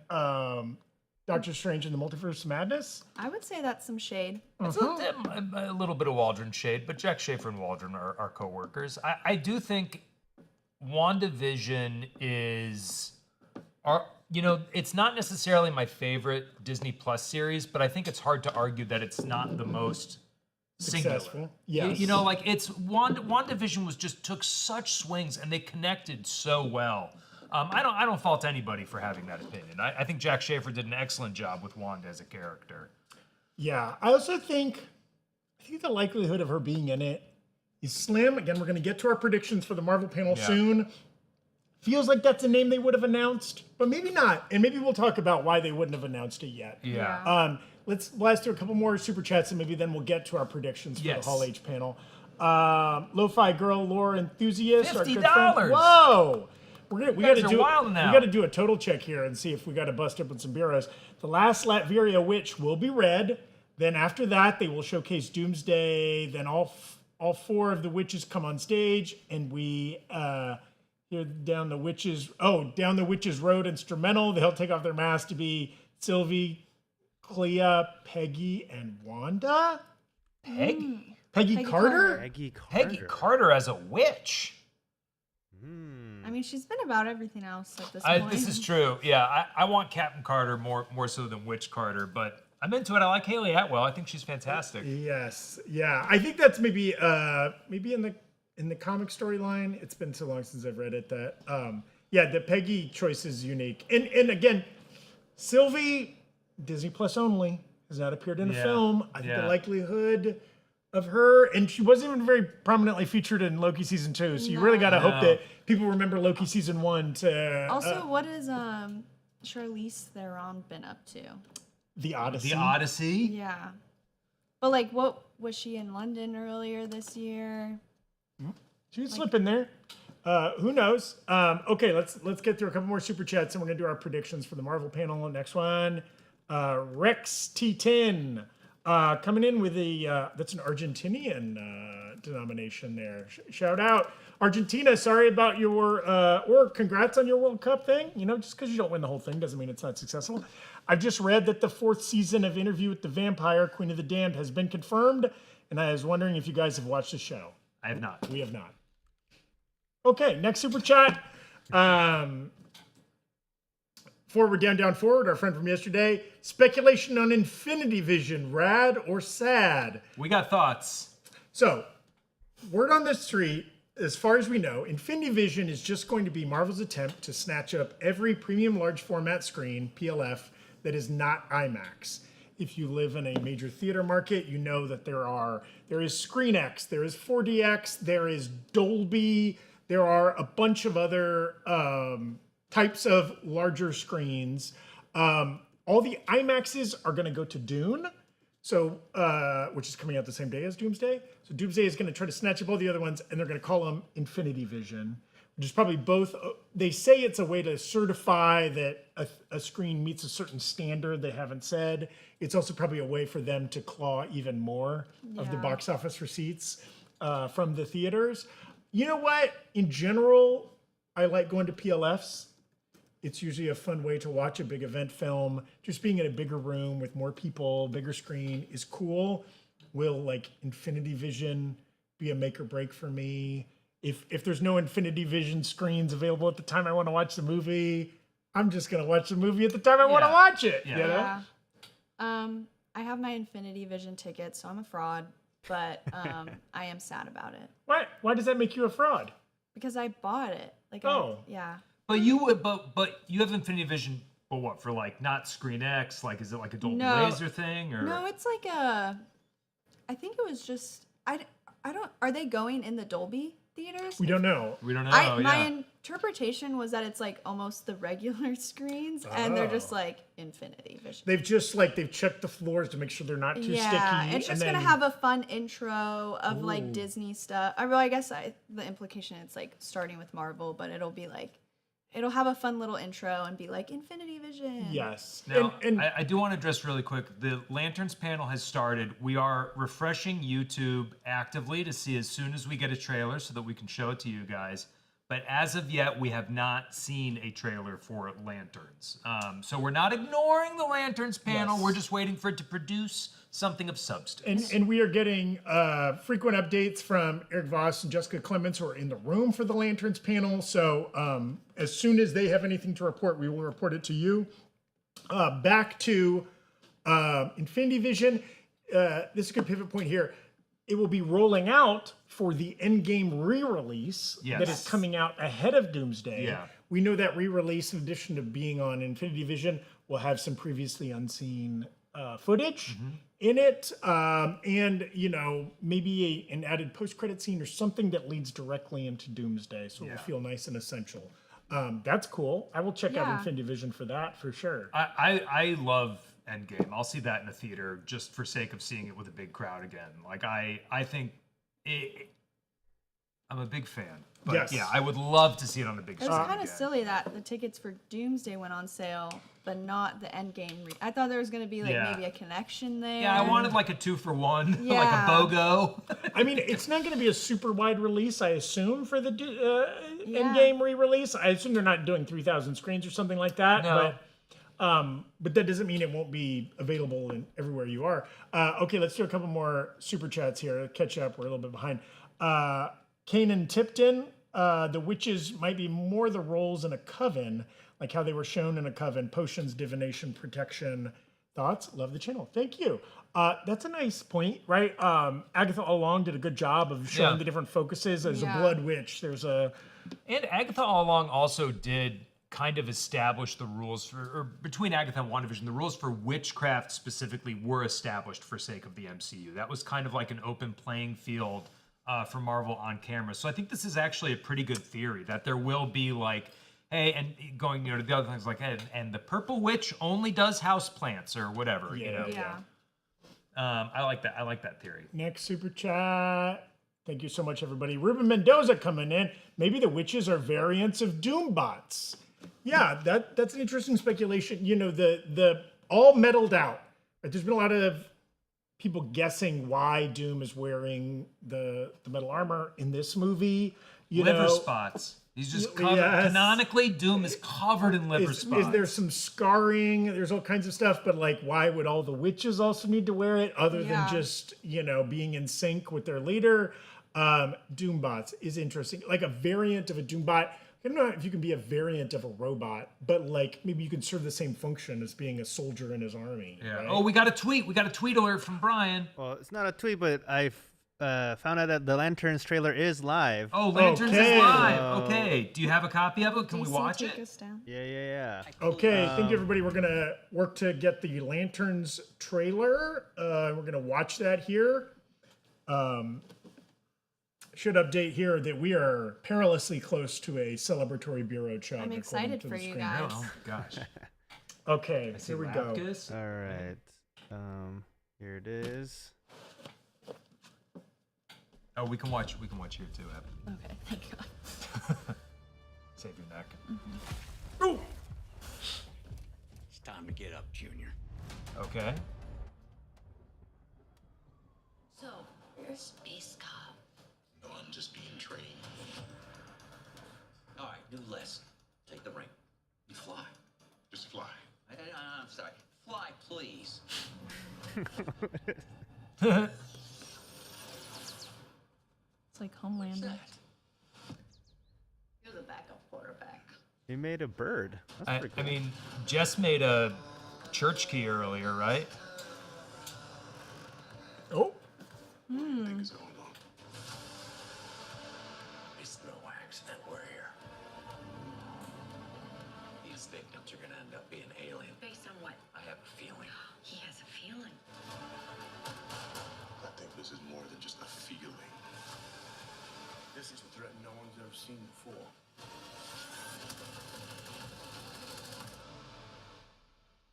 Doctor Strange and the Multiverse of Madness? I would say that's some shade. It's a little bit of Waldron shade, but Jack Schaefer and Waldron are co-workers. I do think WandaVision is, it's not necessarily my favorite Disney Plus series, but I think it's hard to argue that it's not the most singular. Successful. Yes. You know, like it's WandaVision was just took such swings and they connected so well. I don't fault anybody for having that opinion. I think Jack Schaefer did an excellent job with Wanda as a character. Yeah, I also think the likelihood of her being in it is slim. Again, we're going to get to our predictions for the Marvel panel Yeah. soon. Feels like that's a name they would have announced, but maybe not. And maybe we'll talk about why they wouldn't have announced it yet. Yeah. Let's blast through a couple more super chats, and maybe then we'll get to our predictions for Yes. the Hall H panel. Lo-fi girl lore enthusiast, our good friend. $50. Whoa! We got guys to are do wild now. we got to do a total check here and see if we got to bust open some bureaus. The last Latveria Witch will be read. Then after that, they will showcase Doomsday. Then all four of the witches come on stage, and we hear down the witches road instrumental. They'll take off their masks to be Sylvie, Clea, Peggy, and Wanda. Peggy? Peggy Carter? Peggy Carter as a witch. I mean, she's been about everything else at this point. This is true. Yeah, I want Captain Carter more so than Witch Carter, but I'm into it. I like Haley Atwell. I think she's fantastic. Yes, yeah. I think that's maybe in the comic storyline. It's been so long since I've read it that the Peggy choice is unique. And again, Sylvie, Disney Plus only, has not appeared in a film. I think the likelihood of her, and she wasn't even very prominently featured in Loki season 2, so you really got to hope that people remember Loki season 1 to... Also, what has Charlize Theron been up to? The Odyssey. The Odyssey? Yeah. But like, what was she in London earlier this year? She'd slip in there. Who knows? Okay, let's get through a couple more super chats, and we're gonna do our predictions for the Marvel panel. Next one, Rex T10 coming in with that's an Argentinian denomination there. Shout out Argentina. Sorry about your or congrats on your World Cup thing. You know, just because you don't win the whole thing doesn't mean it's not successful. I've just read that the 4th season of Interview with the Vampire, Queen of the Damned, has been confirmed, and I was wondering if you guys have watched the show. I have not. We have not. Okay, next super chat. Forward, down, forward. Our friend from yesterday. Speculation on Infinity Vision, rad or sad? We got thoughts. So, word on the street, as far as we know, Infinity Vision is just going to be Marvel's attempt to snatch up every premium large format screen, PLF, that is not IMAX. If you live in a major theater market, you know that there is ScreenX, there is 4DX, there is Dolby, there are a bunch of other types of larger screens. All the IMAXs are going to go to Dune, so which is coming out the same day as Doomsday. So Doomsday is going to try to snatch up all the other ones, and they're going to call them Infinity Vision, which is probably both. They say it's a way to certify that a screen meets a certain standard. They haven't said. It's also probably a way for them to claw even more of the box office receipts from the theaters. You know what? In general, I like going to PLFs. It's usually a fun way to watch a big event film. Just being in a bigger room with more people, bigger screen is cool. Will like Infinity Vision be a make or break for me? If there's no Infinity Vision screens available at the time I want to watch the movie, I'm just gonna watch the movie at the time I want to watch it. Yeah. You know? I have my Infinity Vision ticket, so I'm a fraud, but I am sad about it. Why does that make you a fraud? Because I bought it. Like, yeah. But you have Infinity Vision, but what, for like not ScreenX? Like, is it like a Dolby Laser thing, or no? It's like I think it was just I don't. Are they going in the Dolby theaters? We don't know. We don't know. My interpretation was that it's like almost the regular screens, and they're just like Infinity Vision. They've checked the floors to make sure they're not too sticky. Yeah, it's just gonna have a fun intro of like Disney stuff. I guess the implication it's like starting with Marvel, but it'll be like. It'll have a fun little intro and be like Infinity Vision. Yes. Now, I do want to address really quick. The Lanterns panel has started. We are refreshing YouTube actively to see as soon as we get a trailer so that we can show it to you guys. But as of yet, we have not seen a trailer for Lanterns. So we're not ignoring the Lanterns panel. Yes. We're just waiting for it to produce something of substance. And we are getting frequent updates from Erik Voss and Jessica Clemons, who are in the room for the Lanterns panel. So as soon as they have anything to report, we will report it to you. Back to Infinity Vision. This is a good pivot point here. It will be rolling out for the Endgame re-release that is coming out ahead of Doomsday. Yeah. We know that re-release, in addition to being on Infinity Vision, will have some previously unseen footage in it, and maybe an added post-credit scene or something that leads directly into Doomsday, so it'll feel nice and essential. That's cool. I will check out Infinity Vision for that for sure. I love Endgame. I'll see that in a theater just for sake of seeing it with a big crowd again. Like I think I'm a big fan. But Yes. yeah, I would love to see it on the big It screen. was kind of again. silly that the tickets for Doomsday went on sale, but not the Endgame. I thought there was going to be like Yeah. maybe a connection there. Yeah, I wanted like a 2-for-1, like a Yeah. BOGO. I mean, it's not going to be a super wide release, I assume, for the Yeah. Endgame re-release. I assume they're not doing 3,000 screens or something like that. No. But that doesn't mean it won't be available in everywhere you are. Okay, let's do a couple more super chats here. Catch up. We're a little bit behind. Kanan Tipton. The witches might be more the roles in a coven, like how they were shown in a coven. Potions, divination, protection. Thoughts? Love the channel. Thank you. That's a nice point, right? Agatha all along did a good job of showing Yeah. the different focuses. As a Yeah. blood witch, there's a... And Agatha all along also did kind of establish the rules for, or between Agatha and WandaVision, the rules for witchcraft specifically were established for sake of the MCU. That was kind of like an open playing field for Marvel on camera. So I think this is actually a pretty good theory that there will be like, hey, and going to the other things like, hey, and the Purple Witch only does house plants or whatever. You know. Yeah. I like that. I like that theory. Next super chat. Thank you so much, everybody. Ruben Mendoza coming in. Maybe the witches are variants of Doombots. Yeah, that's an interesting speculation. You know, the all metaled out. Right? There's been a lot of people guessing why Doom is wearing the metal armor in this movie. You Liver know, spots. He's just covered. Yes. Canonically, Doom is covered in liver spots. is there some scarring? There's all kinds of stuff, but like, why would all the witches also need to wear it other than Yeah. just, you know, being in sync with their leader? Doombots is interesting. Like a variant of a Doombot. I don't know if you can be a variant of a robot, but like maybe you can serve the same function as being a soldier in his army. Yeah. Right? Oh, we got a tweet. We got a tweet alert from Brian. Well, it's not a tweet, but I found out that the Lanterns trailer is live. Oh, Lanterns Okay. is live. Okay. Do you have a copy of it? Can we DC, watch take it? us down. Yeah. Okay, thank you everybody. We're gonna work to get the Lanterns trailer. We're gonna watch that here. Should update here that we are perilously close to a celebratory bureau chug. I'm according excited to for the you screen. guys. Oh, gosh. Okay, here we go. Lapkus. All right. Here it is. Oh, we can watch. We can watch here too. Evan. Okay, thank God. Save your neck. Ooh. It's time to get up, Junior. Okay. So, you're a space cop. No, I'm just being trained. All right, new lesson. Take the ring. You fly. Just fly. I'm sorry. Fly, please. It's like Homelander. That. You're the backup quarterback. He made a bird. That's I pretty cool. mean, Jess made a church key earlier, right? Oh, Things going on. It's no accident we're here. These victims are gonna end up being alien. Based on what? I have a feeling. He has a feeling. I think this is more than just a feeling. This is a threat no one's ever seen before.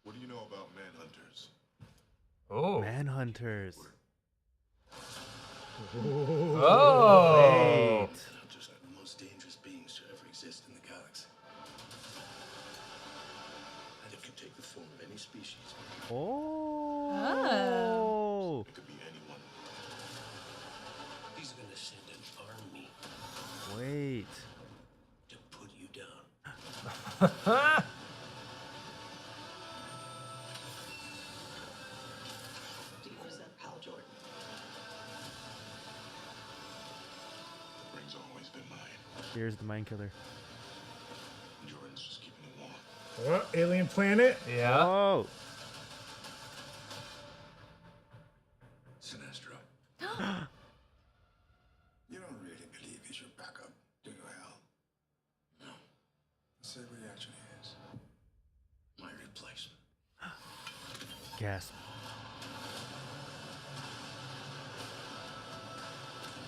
What do you know about manhunters? Oh. Manhunters. Oh. Manhunters are the most dangerous beings to ever exist in the galaxy. And it can take the form of any species. Oh. It could be anyone. He's gonna send an army Wait. to put you down. Do you resent Hal Jordan? The ring's always been mine. Here's the mind killer. Jordan's just keeping it warm. alien planet. Yeah. Oh. Sinestro. You don't really believe he's your backup, do you, Hal? No. Let's say what he actually is. My replacement. Gasp.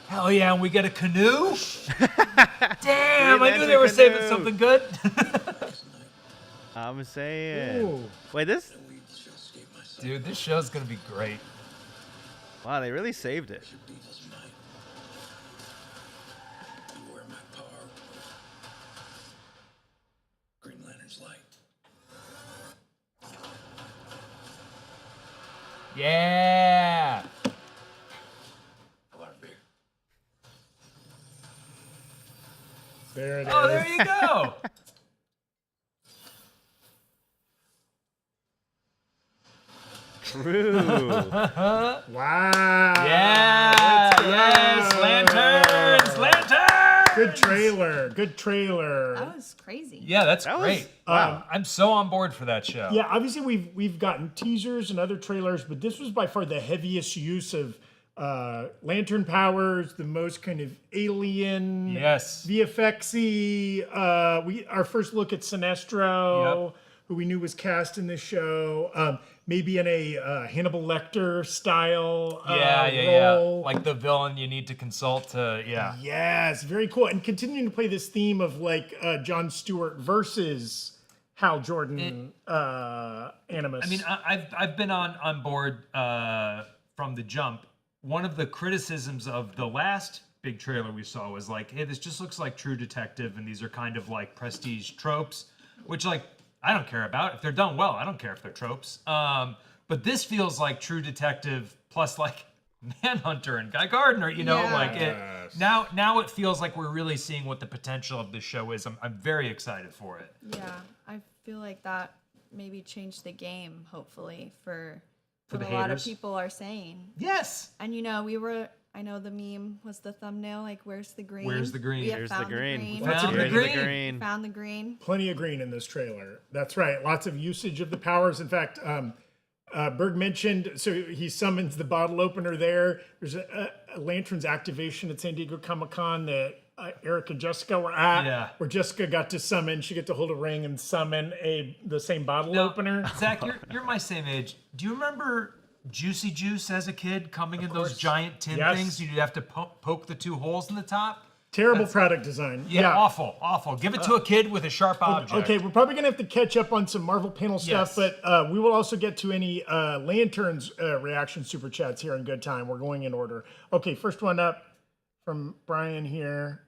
Hell yeah, and we get a canoe? Damn, We I knew landed they were a saving canoe. something good. I'm saying. Ooh. Wait, this? And we shall escape myself. Dude, this show's gonna be great. Wow, they really saved it. Your beat is mine. Yeah. I want a beer. There it is. Oh, there you go. True. Wow. Yeah. Let's go. Yes. Lanterns. Lanterns. Good trailer. Good trailer. That was crazy. Yeah, that's That was- great. wow. I'm so on board for that show. Yeah, obviously we've gotten teasers and other trailers, but this was by far the heaviest use of lantern powers, the most kind of alien, Yes. VFX-y. Our first look at Sinestro, Yep. who we knew was cast in this show. Maybe in a Hannibal Lecter style Yeah. role. Like the villain you need to consult to, yeah. Yes, very cool. And continuing to play this theme of like Jon Stewart versus Hal Jordan animus. I mean, I've been on board from the jump. One of the criticisms of the last big trailer we saw was like, hey, this just looks like True Detective, and these are kind of like prestige tropes, which like I don't care about. If they're done well, I don't care if they're tropes. But this feels like True Detective plus like Manhunter and Guy Gardner, you know, Yeah. like it. Now it feels like we're really seeing what the potential of this show is. I'm very excited for it. Yeah, I feel like that maybe changed the game, hopefully, for For what the a lot of haters? people are saying. Yes. And I know the meme was the thumbnail, like, where's the green? Where's the green? We have Here's the found green. Found the Here's green. the green. Found the green. plenty of green in this trailer. That's right. Lots of usage of the powers. In fact, Berg mentioned, so he summons the bottle opener there. There's a Lanterns activation at San Diego Comic Con that Erik and Jessica were at, Yeah. where Jessica got to summon, she got to hold a ring and summon the same bottle Now, opener. Zach, you're my same age. Do you remember Juicy Juice as a kid coming in those giant tin Yes. things? You'd have to poke the two holes in the top. Terrible product design. Yeah, awful. Give it to a kid with a sharp object. Okay, we're probably gonna have to catch up on some Marvel panel stuff, Yes. but we will also get to any Lanterns reaction super chats here in good time. We're going in order. Okay, first one up from Brian here,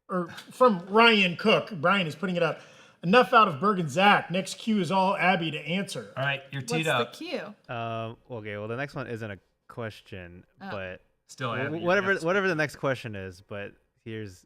or from Ryan Cook. Brian is putting it up. Enough out of Berg and Zach. Next cue is all Abby to answer. All right, you're What's teed the up. cue? Okay, well, the next one isn't a question, but Still, Abby, whatever the next question is, but here's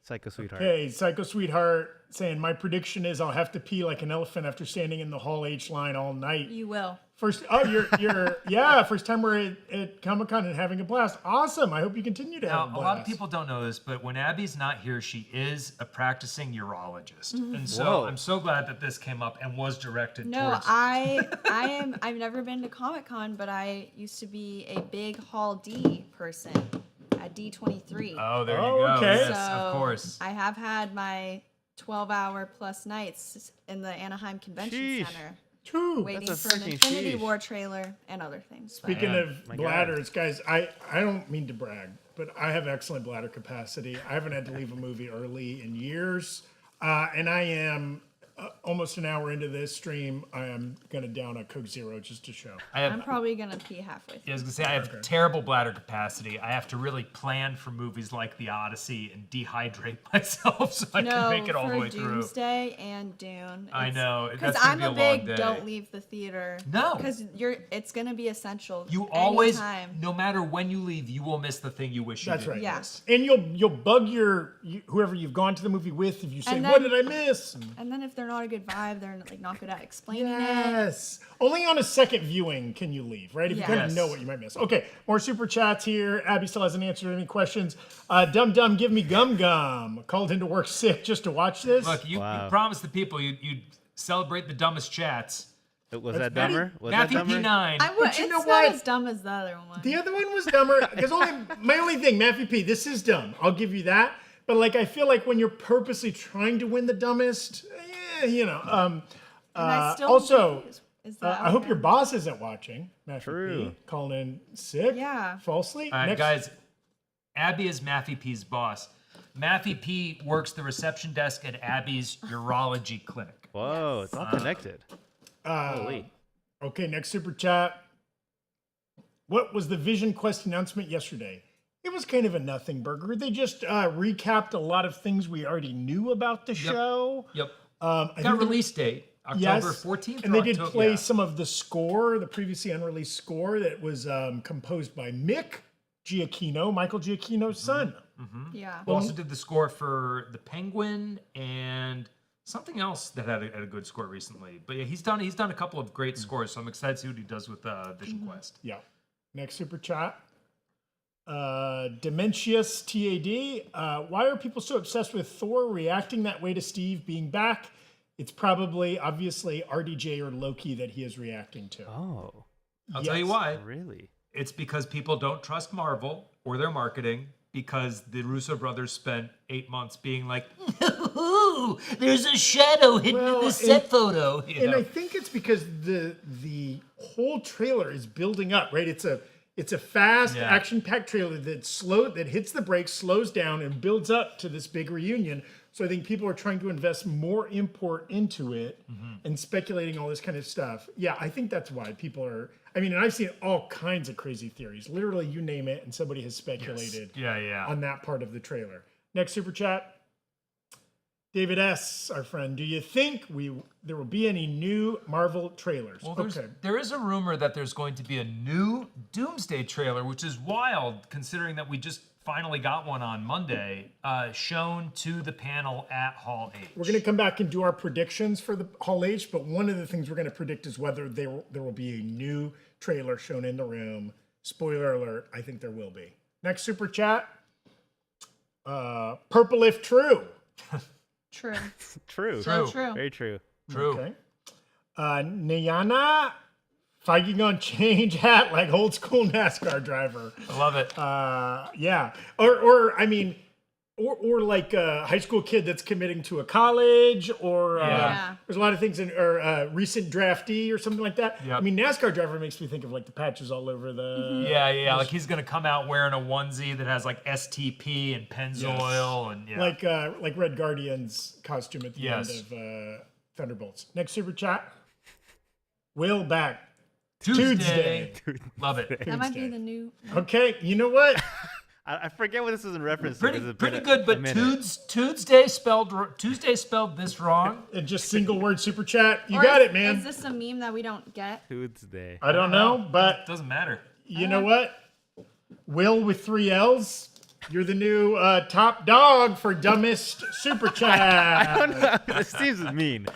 Psycho Sweetheart. Okay, Psycho Sweetheart saying, my prediction is I'll have to pee like an elephant after standing in the Hall H line all night. You will. First time we're at Comic Con and having a blast. Awesome. I hope you continue to have Now, a a blast. lot of people don't know this, but when Abby's not here, she is a practicing urologist, and so Whoa. I'm so glad that this came up and was directed No, towards. I've never been to Comic Con, but I used to be a big Hall D person at D23. Oh, there Oh, you go. okay. Yes, So of course. I have had my 12-hour plus nights in the Anaheim Convention Sheesh. Center, True. waiting That's a for an freaking Infinity sheesh. War trailer and other things. But Speaking Yeah. of My God. bladders, guys, I don't mean to brag, but I have excellent bladder capacity. I haven't had to leave a movie early in years. And I am almost an hour into this stream. I am going to down a Coke Zero just to show. I'm probably gonna pee halfway I through. was gonna say I have terrible bladder capacity. I have to really plan for movies like The Odyssey and dehydrate myself so I can make it all the way through. Doomsday and Dune. I know, because that's gonna I'm be a a long big day. don't leave the theater. No. because it's gonna be essential. You always, anytime. no matter when you leave, you will miss the thing you wish you That's didn't right. Yeah. miss. And you'll bug whoever you've gone to the movie with if you say, And what then- did I miss? And then if they're not a good vibe, they're like not good at explaining it. Yes. Only on a second viewing can you leave, right? If you kind of Yes. know what you might miss. Okay, more super chats here. Abby still hasn't answered any questions. Dum Dum, give me gum gum. Called into work sick just to watch this. Look, you promised the people you'd celebrate the dumbest chats. Was that dumber? Was Matthew that dumber? P9. It's you know not what? as dumb as the other one. The other one was dumber. Because my only thing, Matthew P, this is dumb. I'll give you that. But like, I feel like when you're purposely trying to win the dumbest, you know. And I still Also, confused. Is that I hope okay? your boss isn't watching. Matthew True. P, calling in sick. Yeah. Falsely. All right, Next- guys. Abby is Matthew P's boss. Matthew P works the reception desk at Abby's urology clinic. Whoa, it's all connected. Holy. Okay, next super chat. What was the Vision Quest announcement yesterday? It was kind of a nothing burger. They just recapped a lot of things we already knew about the show. Yep. I Got think release date. October 14th. And or they did Octo- play yeah. some of the score, the previously unreleased score that was composed by Michael Giacchino's son. Yeah. Who also did the score for The Penguin and something else that had a good score recently. But yeah, he's done a couple of great scores, so I'm excited to see what he does with Vision Quest. Yeah. Next super chat. Dementious TAD. Why are people so obsessed with Thor reacting that way to Steve being back? It's probably, obviously, RDJ or Loki that he is reacting to. Oh, I'll tell you Yes. why. really? It's because people don't trust Marvel or their marketing because the Russo brothers spent 8 months being like, "Ooh, there's a shadow hidden in Well, the set photo." You And know? I think it's because the whole trailer is building up, right? It's a fast, Yeah. action-packed trailer that hits the brakes, slows down, and builds up to this big reunion. So I think people are trying to invest more import into it and speculating all this kind of stuff. Yeah, I think that's why people are. I mean, and I've seen all kinds of crazy theories. Literally, you name it, and somebody has speculated Yeah. on that part of the trailer. Next super chat. David S., our friend, do you think there will be any new Marvel trailers? Well, there is a rumor that there's going to be a new Doomsday trailer, which is wild considering that we just finally got one on Monday, shown to the panel at Hall H. We're going to come back and do our predictions for the Hall H, but one of the things we're going to predict is whether there will be a new trailer shown in the room. Spoiler alert, I think there will be. Next super chat. Purple if true. True. True. So true. Very true. True. Okay. Nayana, Feige gonna change hat like old school NASCAR driver. I love it. Yeah. Or I mean, or like a high school kid that's committing to a college, or Yeah. there's a lot of things or recent draftee or something like that. Yep. I mean, NASCAR driver makes me think of like the patches all over the. Yeah. Like he's gonna come out wearing a onesie that has like STP and Pennzoil and yeah. Like Red Guardian's costume at the Yes. end of Thunderbolts. Next super chat. Will back. Tuesday. Love it. That might be the new. Okay, you know what? I forget what this is in reference to. Pretty, 'cause it's pretty been good, a but minute. Tuesday spelled this wrong. And just single word super chat. You Or got is- it, man. Is this a meme that we don't get? Tuesday. I don't know, but Doesn't matter. you know what? Will with 3 L's. You're the new top dog for dumbest super chat. This seems mean.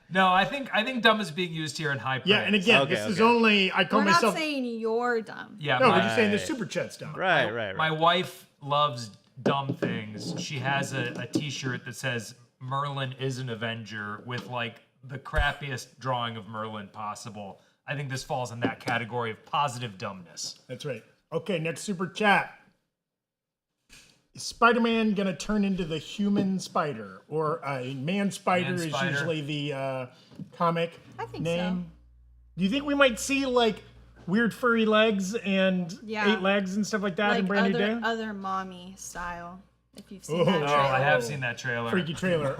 No, I think dumb is being used here in high praise. Yeah, and again, Okay, this is okay. only I call We're myself. not saying you're dumb. Yeah, No, my, we're just saying the super chat's dumb. Right. my wife loves dumb things. She has a T-shirt that says Merlin is an Avenger with like the crappiest drawing of Merlin possible. I think this falls in that category of positive dumbness. That's right. Okay, next super chat. Is Spider-Man gonna turn into the human spider, or a man spider Man is spider. usually the comic I think name? Do you think we might see like weird furry legs and Yeah. 8 legs and stuff like that in Like Brand New Day? other mommy style. If you've seen Oh. that Oh, trailer. I have seen that trailer. Freaky trailer.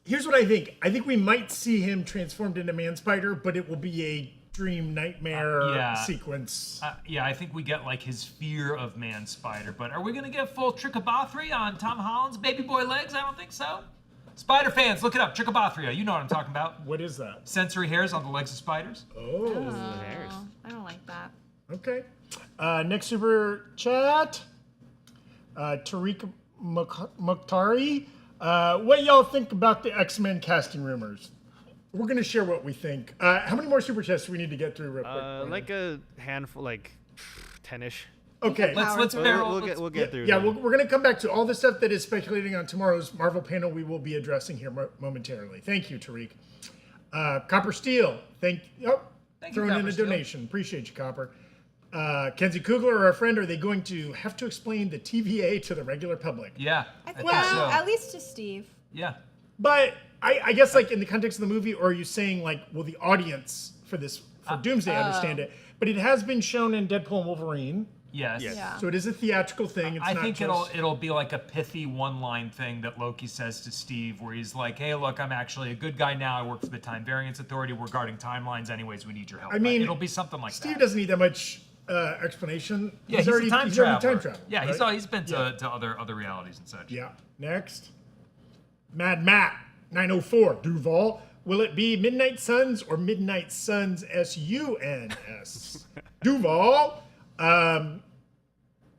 Here's what I think. I think we might see him transformed into Man Spider, but it will be a dream nightmare yeah. sequence. Yeah, I think we get like his fear of Man Spider, but are we gonna get full Trichobothria on Tom Holland's baby boy legs? I don't think so. Spider fans, look it up. Trichobothria, you know what I'm talking about. What is that? Sensory hairs on the legs of spiders. Oh, Oh, I don't like that. okay. Next super chat. Tariq Mukhtari. What y'all think about the X-Men casting rumors? We're gonna share what we think. How many more super chats do we need to get through real quick? Like a handful, like 10-ish. Okay. Let's We'll, barrel. we'll get through. Yeah, them. we're going to come back to all the stuff that is speculating on tomorrow's Marvel panel. We will be addressing here momentarily. Thank you, Tariq. Copper Steel, Thank you, throwing in Copper a Steel. donation. Appreciate you, Copper. Kenzie Kugler, our friend, are they going to have to explain the TVA to the regular public? Yeah, I think think so. at least to Steve. Yeah. But I guess, like, in the context of the movie, or are you saying, like, will the audience for Doomsday understand it? But it has been shown in Deadpool and Wolverine, Yes. Yeah. so it is a theatrical thing. It's I not think just... it'll be like a pithy one-line thing that Loki says to Steve, where he's like, "Hey, look, I'm actually a good guy now. I work for the Time Variance Authority. We're guarding timelines. Anyways, we need your help." I mean, it'll be something like Steve that. doesn't need that much explanation. Yeah, he's already a time he's traveler. already time traveler. Yeah, right? he's been to other realities and such. Yeah. Next. Mad Matt. 904, Duval. Will it be Midnight Suns or Midnight Suns, S-U-N-S? Duval,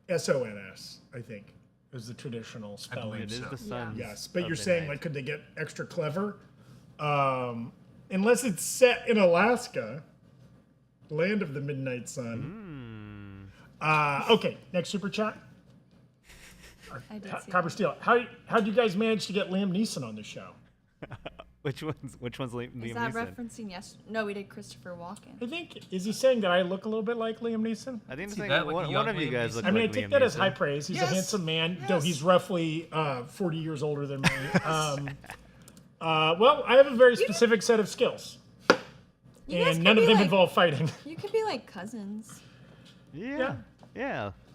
S-O-N-S, I think, is the traditional spelling. believe It is so. the sun. Yes, but you're saying, like, could they get extra clever? Unless it's set in Alaska, land of the midnight sun. Okay, next super chat. I did see Copper that. Steel. How'd you guys manage to get Liam Neeson on the show? Which one's Liam Is that Neeson? referencing yes? No, we did Christopher Walken. I think, is he saying that I look a little bit like Liam Neeson? I think it's See like that, like a one young of you Liam guys Neeson? look I mean, like I take Liam that as Neeson. high praise. He's Yes. a handsome man, though Yes. he's roughly 40 years older than me. Well, I have a very specific set of skills, You guys and could none of be them like- involve fighting. You could be like cousins. Yeah.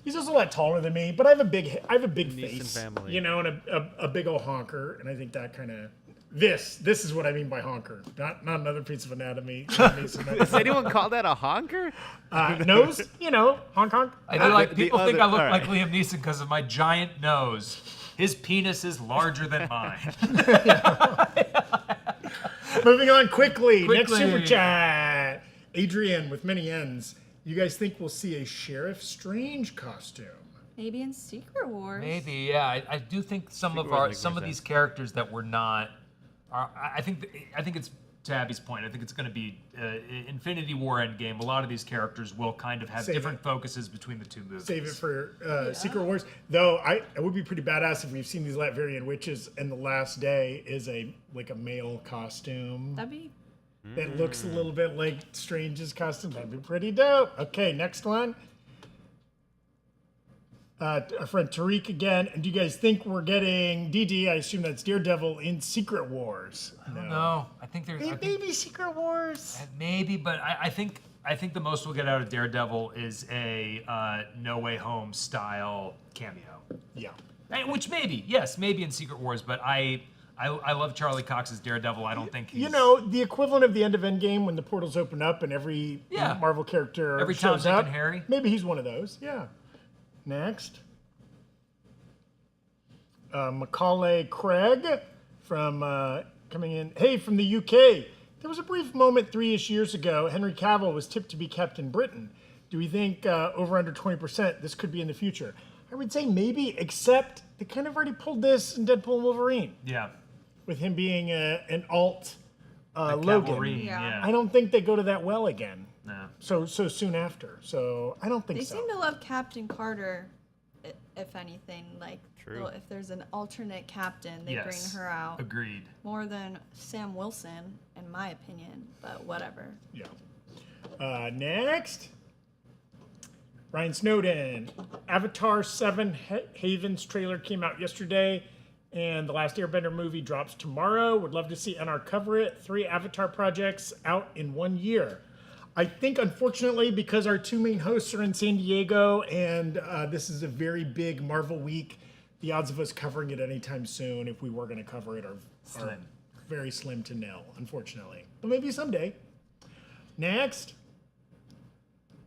He's also a lot taller than me, but I have a big Neeson face, family. you know, and a big old honker, and I think that kind of this is what I mean by honker, not another piece of anatomy. Does anyone call that a honker? Nose, you know, honk honk. I do like the people think other- I look all like right. Liam Neeson because of my giant nose. His penis is larger than mine. Moving on quickly. Next Quickly. super chat. Adrian with many N's. You guys think we'll see a Sheriff Strange costume? Maybe in Secret Wars. Maybe, yeah. I do think some Secret of Wars our makes some more of these sense. characters that were not. I think it's to Abby's point. I think it's going to be Infinity War Endgame. A lot of these characters will kind of have Save different it. focuses between the two movies. Save it for Secret Wars. Though it would be pretty badass if we've seen these Latvian witches and the last day is a male costume That'd be that looks a little bit like Strange's costume. That'd be pretty dope. Okay, next one. Our friend Tariq again. And do you guys think we're getting DD? I assume that's Daredevil in Secret Wars. No, I think there's Maybe Secret Wars. maybe, but I think the most we'll get out of Daredevil is a No Way Home style cameo. Yeah. Which maybe in Secret Wars, but I love Charlie Cox's Daredevil. I don't think he's... You know, the equivalent of the end of Endgame when the portals open up and every Yeah. Marvel character Every Tom, shows Dick, up. and Harry. Maybe he's one of those. Yeah. Next. Macaulay Craig from coming in. Hey, from the UK. There was a brief moment 3-ish years ago. Henry Cavill was tipped to be Captain Britain. Do we think over under 20% this could be in the future? I would say maybe, except they kind of already pulled this in Deadpool and Wolverine Yeah. with him being an alt Logan. Cavalry, Yeah. I don't think they go to that well again. No. So soon after. So I don't think They so. seem to love Captain Carter, if anything. Like, True. if there's an alternate captain, they Yes. bring her out Agreed. more than Sam Wilson, in my opinion. But whatever. Yeah. Next. Ryan Snowden. Avatar 7 Havens trailer came out yesterday, and The Last Airbender movie drops tomorrow. Would love to see NR cover it. 3 Avatar projects out in 1 year. I think, unfortunately, because our 2 main hosts are in San Diego, and this is a very big Marvel week, the odds of us covering it anytime soon, if we were going to cover it, are Slim. very slim to nil, unfortunately. But maybe someday. Next.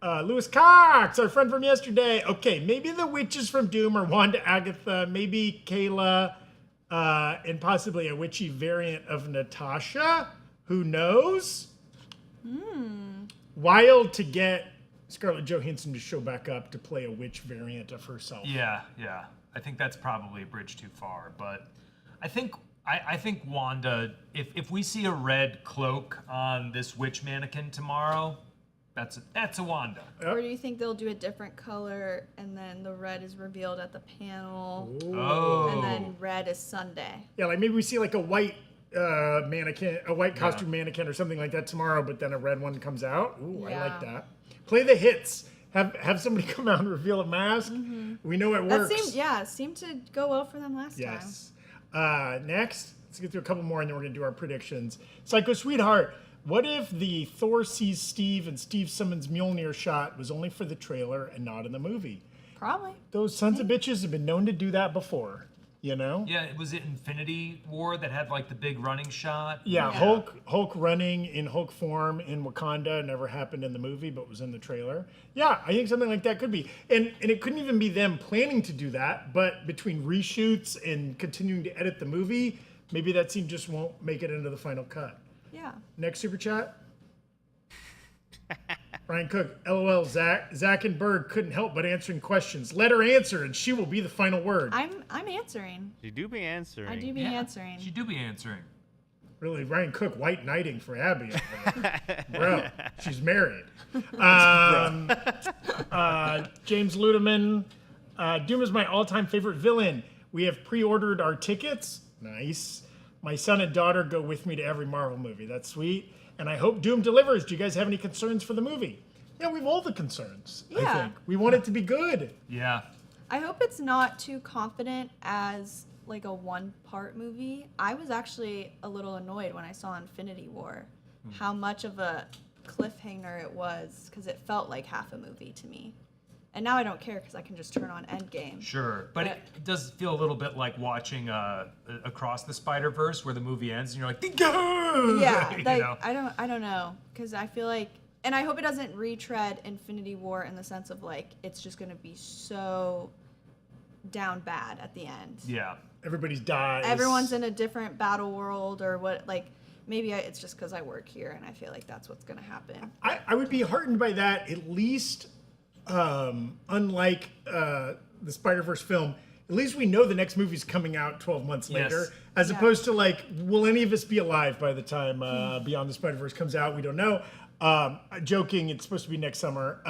Lewis Cox, our friend from yesterday. Okay, maybe the witches from Doom are Wanda Agatha, maybe Kayla, and possibly a witchy variant of Natasha. Who knows? Wild to get Scarlett Johansson to show back up to play a witch variant of herself. Yeah. I think that's probably a bridge too far, but I think Wanda, if we see a red cloak on this witch mannequin tomorrow, that's a Wanda. Or do you think they'll do a different color and then the red is revealed at the panel Oh. and then red is Sunday? Yeah, like maybe we see like a white mannequin, a white costume mannequin or something like that tomorrow, but then a red one comes out. Ooh, I like Yeah. that. Play the hits. Have somebody come out and reveal a mask. We know it That works. seemed to go well for them last time. Yes. Next, let's get through a couple more and then we're gonna do our predictions. Psycho Sweetheart. What if the Thor sees Steve and Steve summons Mjolnir shot was only for the trailer and not in the movie? Probably. Those sons of bitches have been known to do that before, you know? Yeah, was it Infinity War that had like the big running shot? Yeah, Hulk running in Hulk form in Wakanda never happened in the movie, but was in the trailer. Yeah, I think something like that could be. And it couldn't even be them planning to do that, but between reshoots and continuing to edit the movie, maybe that scene just won't make it into the final cut. Yeah. Next super chat. Ryan Cook, LOL, Zach and Berg couldn't help but answering questions. Let her answer, and she will be the final word. I'm answering. You do be answering. I do be answering. She do be answering. Really, Ryan Cook, white knighting for Abby. Bro, she's married. James Ludeman, Doom is my all-time favorite villain. We have pre-ordered our tickets. Nice. My son and daughter go with me to every Marvel movie. That's sweet. And I hope Doom delivers. Do you guys have any concerns for the movie? Yeah, we have all the concerns, I Yeah. think. We want it to be good. Yeah. I hope it's not too confident as like a one-part movie. I was actually a little annoyed when I saw Infinity War, how much of a cliffhanger it was, because it felt like half a movie to me. And now I don't care because I can just turn on Endgame. Sure, but it does feel a little bit like watching Across the Spider-Verse, where the movie ends and you're like, Yeah, you like, know? I don't know, because I feel like, and I hope it doesn't retread Infinity War in the sense of like it's just gonna be so down bad at the end. Yeah. Everybody's dies. Everyone's in a different battle world or what, like maybe it's just because I work here and I feel like that's what's gonna happen. I would be heartened by that, at least, unlike the Spider-Verse film, at least we know the next movie's coming out 12 months later, as opposed to like, will any of us be alive by the time Beyond the Spider-Verse comes out? We don't know. Joking, it's supposed to be next summer.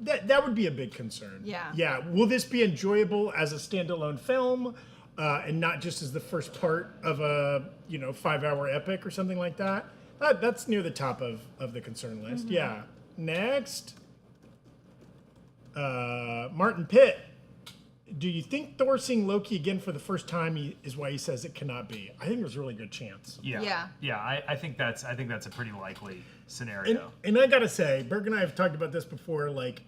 That would be a big concern. Yeah. Yeah. Will this be enjoyable as a standalone film, and not just as the first part of a 5-hour epic or something like that? That's near the top of the concern list. Mm-hmm. Yeah. Next, Martin Pitt. Do you think Thor seeing Loki again for the first time is why he says it cannot be? I think there's a really good chance. Yeah. I think that's a pretty likely scenario. And I gotta say, Berg and I have talked about this before. Like,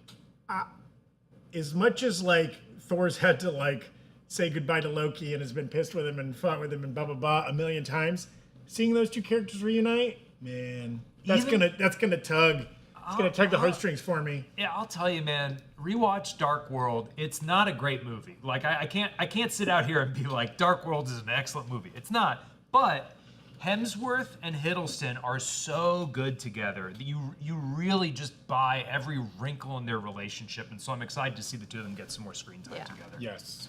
as much as like Thor's had to like say goodbye to Loki and has been pissed with him and fought with him and blah blah blah a million times, seeing those two characters reunite, man, that's gonna tug. It's gonna tug the heartstrings for me. Yeah, I'll tell you, man. Rewatch Dark World. It's not a great movie. Like I can't sit out here and be like Dark World is an excellent movie. It's not. But Hemsworth and Hiddleston are so good together that you really just buy every wrinkle in their relationship, and so I'm excited to see the two of them get some more screen time together. Yes.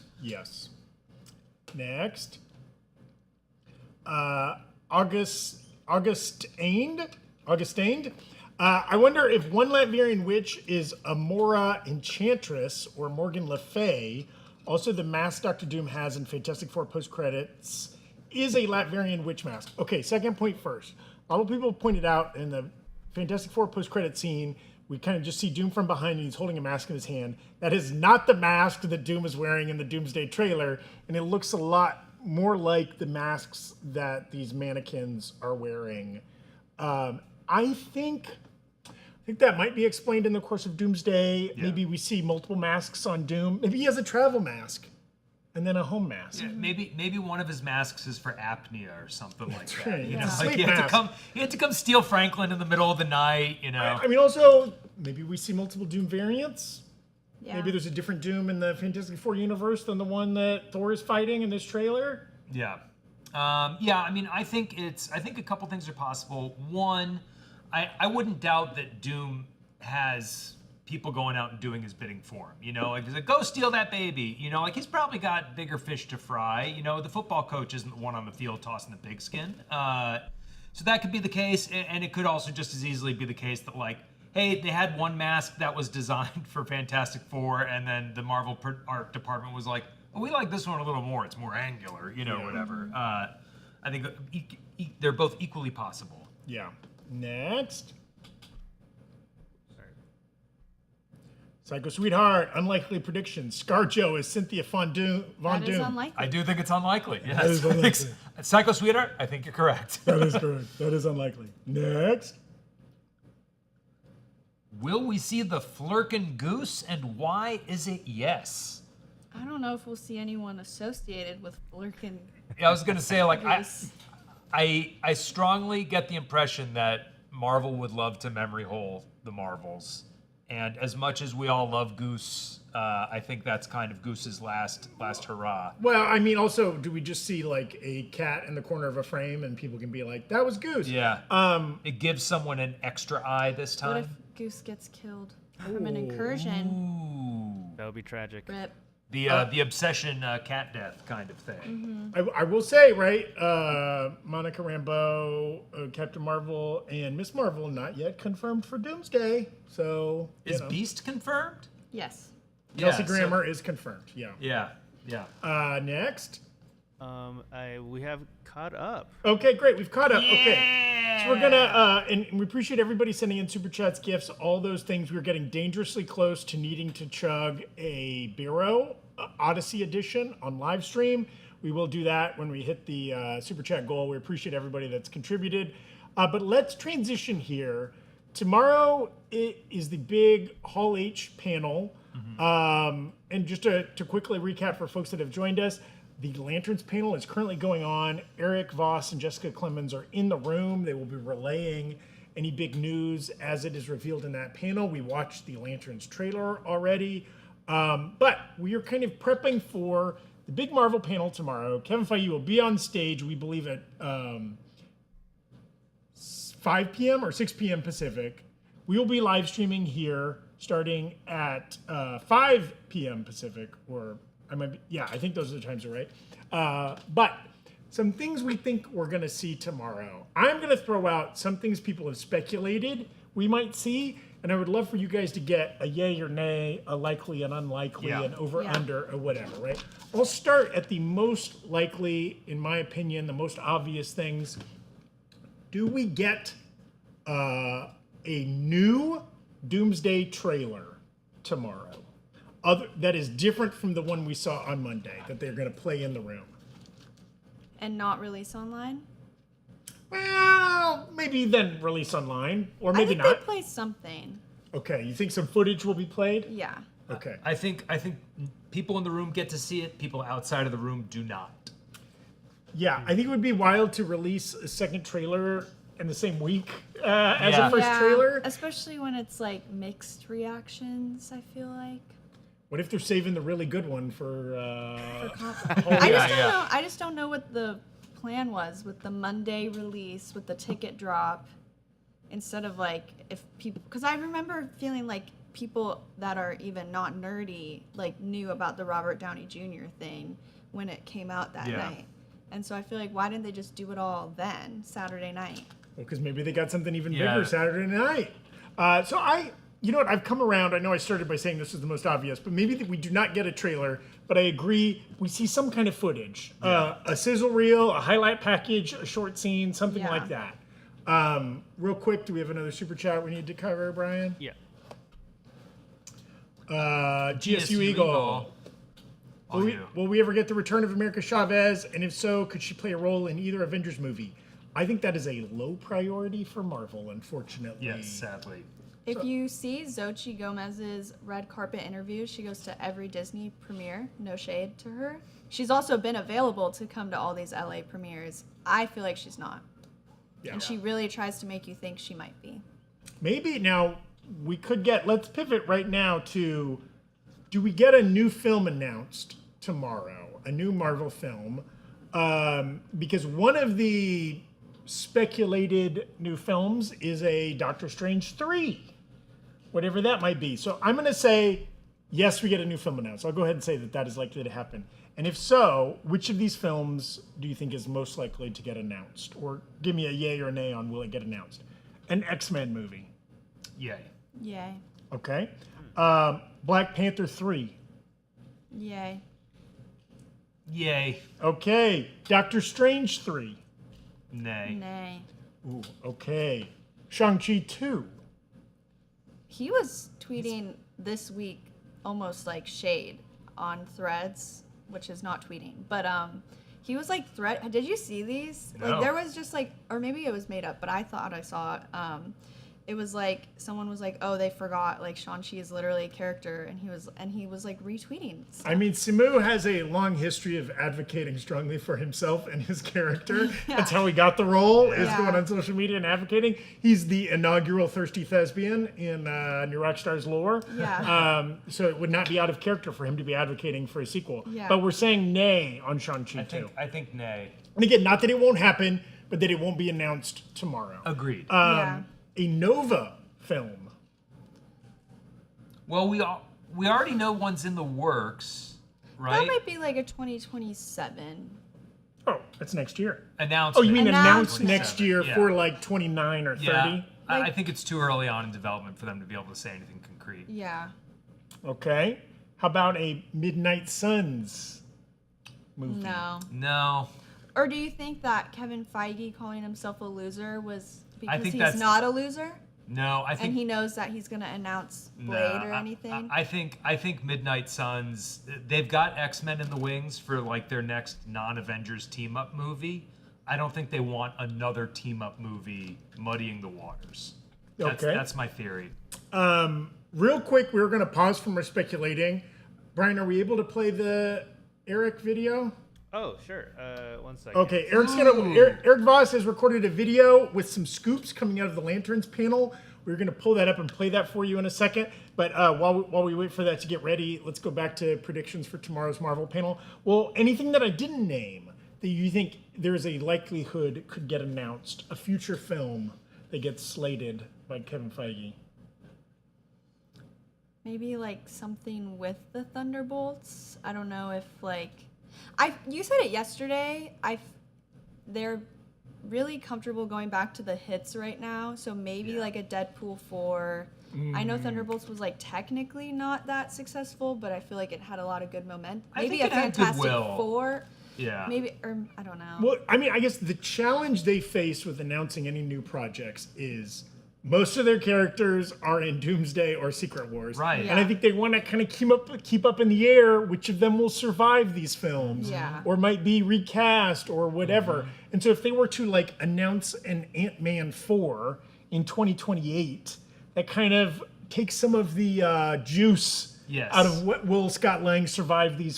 Next, Augustine. I wonder if one Latvian witch is Amora Enchantress or Morgan Le Fay. Also, the mask Dr. Doom has in Fantastic Four post-credits is a Latvian witch mask. Okay, second point first. A lot of people pointed out in the Fantastic Four post-credit scene, we kind of just see Doom from behind and he's holding a mask in his hand. That is not the mask that Doom is wearing in the Doomsday trailer, and it looks a lot more like the masks that these mannequins are wearing. I think that might be explained in the course of Doomsday. Yeah. Maybe we see multiple masks on Doom. Maybe he has a travel mask and then a home mask. Yeah, maybe one of his masks is for apnea or something like that. Right. You Yeah. know, like he had to come steal Franklin in the middle of the night. You know. I mean, also maybe we see multiple Doom variants. Yeah. Maybe there's a different Doom in the Fantastic Four universe than the one that Thor is fighting in this trailer. Yeah. I mean, I think a couple things are possible. One, I wouldn't doubt that Doom has people going out and doing his bidding for him. You know, like he's like, go steal that baby. You know, like he's probably got bigger fish to fry. You know, the football coach isn't the one on the field tossing the pigskin. So that could be the case, and it could also just as easily be the case that like, hey, they had one mask that was designed for Fantastic Four, and then the Marvel art department was like, oh, we like this one a little more. It's more angular, you know, whatever. I think they're both equally possible. Yeah. Next. Psycho Sweetheart, unlikely prediction. ScarJo is Cynthia Von Doom. That is unlikely. I do think it's unlikely. Yes. That is unlikely. Psycho Sweetheart, I think you're correct. That is correct. That is unlikely. Next. Will we see the Flurkin Goose, and why is it yes? I don't know if we'll see anyone associated with Flurkin. Yeah, I was gonna say like Goose. I strongly get the impression that Marvel would love to memory hole the Marvels, And as much as we all love Goose, I think that's kind of Goose's last hurrah. Well, I mean, also, do we just see like a cat in the corner of a frame and people can be like, that was Goose? Yeah. It gives someone an extra eye this What time. if Goose gets killed from an incursion? Ooh. That would be tragic. Rip. The obsession cat death kind of thing. I will say, right, Monica Rambeau, Captain Marvel, and Miss Marvel not yet confirmed for Doomsday. So, you Is know. Beast confirmed? Yes. Kelsey Yeah, Grammer is confirmed, yeah. Yeah. Next. We have caught up. Okay, great. We've caught up. Okay. So we're going to, and we appreciate everybody sending in Super Chats, gifts, all those things. We're getting dangerously close to needing to chug a Bureau Odyssey edition on live stream. We will do that when we hit the Super Chat goal. We appreciate everybody that's contributed. But let's transition here. Tomorrow is the big Hall H panel. And just to quickly recap for folks that have joined us, the Lanterns panel is currently going on. Erik, Voss, and Jessica Clemons are in the room. They will be relaying any big news as it is revealed in that panel. We watched the Lanterns trailer already. But we are kind of prepping for the big Marvel panel tomorrow. Kevin Feige will be on stage, we believe, at 5 p.m. or 6 p.m. Pacific. We will be live streaming here starting at 5 p.m. Pacific, or I think those are the times are right. But some things we think we're going to see tomorrow. I'm going to throw out some things people have speculated we might see, and I would love for you guys to get a yay or nay, a likely and unlikely, an over under or whatever, right? I'll start at the most likely, in my opinion, the most obvious things. Do we get a new Doomsday trailer tomorrow? That is different from the one we saw on Monday that they're going to play in the room. And not release online? Well, maybe then release online, or maybe I think not. they play something. Okay, you think some footage will be played? Yeah. Okay. I think people in the room get to see it. People outside of the room do not. Yeah, I think it would be wild to release a second trailer in the same week as a first trailer. Especially when it's like mixed reactions, I feel like. What if they're saving the really good one for I just don't know what the plan was with the Monday release, with the ticket drop, instead of like if people, because I remember feeling like people that are even not nerdy like knew about the Robert Downey Jr. thing when it came out that night. And so I feel like, why didn't they just do it all then, Saturday night? Well, because maybe they got something even bigger Saturday night. You know what, I've come around. I know I started by saying this is the most obvious, but maybe that we do not get a trailer, but I agree, we see some kind of footage. A sizzle reel, a highlight package, a short scene, something like that. Real quick, do we have another super chat we need to cover, Brian? Yeah. GSU Eagle. Will we ever get the return of America Chavez? And if so, could she play a role in either Avengers movie? I think that is a low priority for Marvel, unfortunately. Yes, sadly. If you see Xochitl Gomez's red carpet interview, she goes to every Disney premiere. No shade to her. She's also been available to come to all these LA premieres. I feel like she's not. Yeah. And she really tries to make you think she might be. Maybe now we could get, let's pivot right now to, do we get a new film announced tomorrow? A new Marvel film? Because one of the speculated new films is a Doctor Strange 3. Whatever that might be. So I'm going to say, yes, we get a new film announced. I'll go ahead and say that that is likely to happen. And if so, which of these films do you think is most likely to get announced? Or give me a yay or a nay on will it get announced? An X-Men movie. Yay. Yay. Okay. Black Panther 3. Yay. Yay. Okay. Doctor Strange 3. Nay. Nay. Ooh, okay. Shang-Chi 2. He was tweeting this week almost like shade on Threads, which is not tweeting, but he was like did you see these? No. Like there was just like, or maybe it was made up, but I thought I saw it. it was like someone was like, "Oh, they forgot like Shang-Chi is literally a character," and he was like retweeting stuff. I mean, Simu has a long history of advocating strongly for himself and his character. That's how he got the role, is going on social media and advocating. He's the inaugural thirsty thespian in New Rockstars lore. Yeah. So it would not be out of character for him to be advocating for a sequel. Yeah. But we're saying nay on Shang-Chi too. I think nay. And again, not that it won't happen, but that it won't be announced tomorrow. Agreed. Yeah. A Nova film. Well, we already know one's in the works, right? That might be like a 2027. Oh, that's next year. Announced. Oh, you mean announced Announcement. next year Yeah. for like 29 or 30? Yeah. I Like- think it's too early on in development for them to be able to say anything concrete. Yeah. Okay. How about a Midnight Suns movie? No. No. Or do you think that Kevin Feige calling himself a loser was because think he's that's- not a loser No, I think and he knows that he's going to announce Blade no, or anything? I think Midnight Suns. They've got X-Men in the wings for like their next non-Avengers team-up movie. I don't think they want another team-up movie muddying the waters. Okay. That's my theory. Real quick, we were going to pause from our speculating. Brian, are we able to play the Erik video? Oh, sure. 1 second. Okay, Erik Voss has recorded a video with some scoops coming out of the Lanterns panel. We're going to pull that up and play that for you in a second. But while we wait for that to get ready, let's go back to predictions for tomorrow's Marvel panel. Well, anything that I didn't name that you think there's a likelihood could get announced, a future film that gets slated by Kevin Feige? Maybe like something with the Thunderbolts. I don't know if like you said it yesterday. They're really comfortable going back to the hits right now. So maybe like a Deadpool 4. I know Thunderbolts was like technically not that successful, but I feel like it had a lot of good momentum. I Maybe think a it had Fantastic goodwill. 4. Yeah. Maybe, or I don't know. Well, I mean, I guess the challenge they face with announcing any new projects is most of their characters are in Doomsday or Secret Wars. Right. And I think they want to kind of keep up in the air which of them will survive these films. Yeah. Or might be recast or whatever. And so if they were to like announce an Ant-Man 4 in 2028, that kind of takes some of the juice out of what will Scott Lang survive these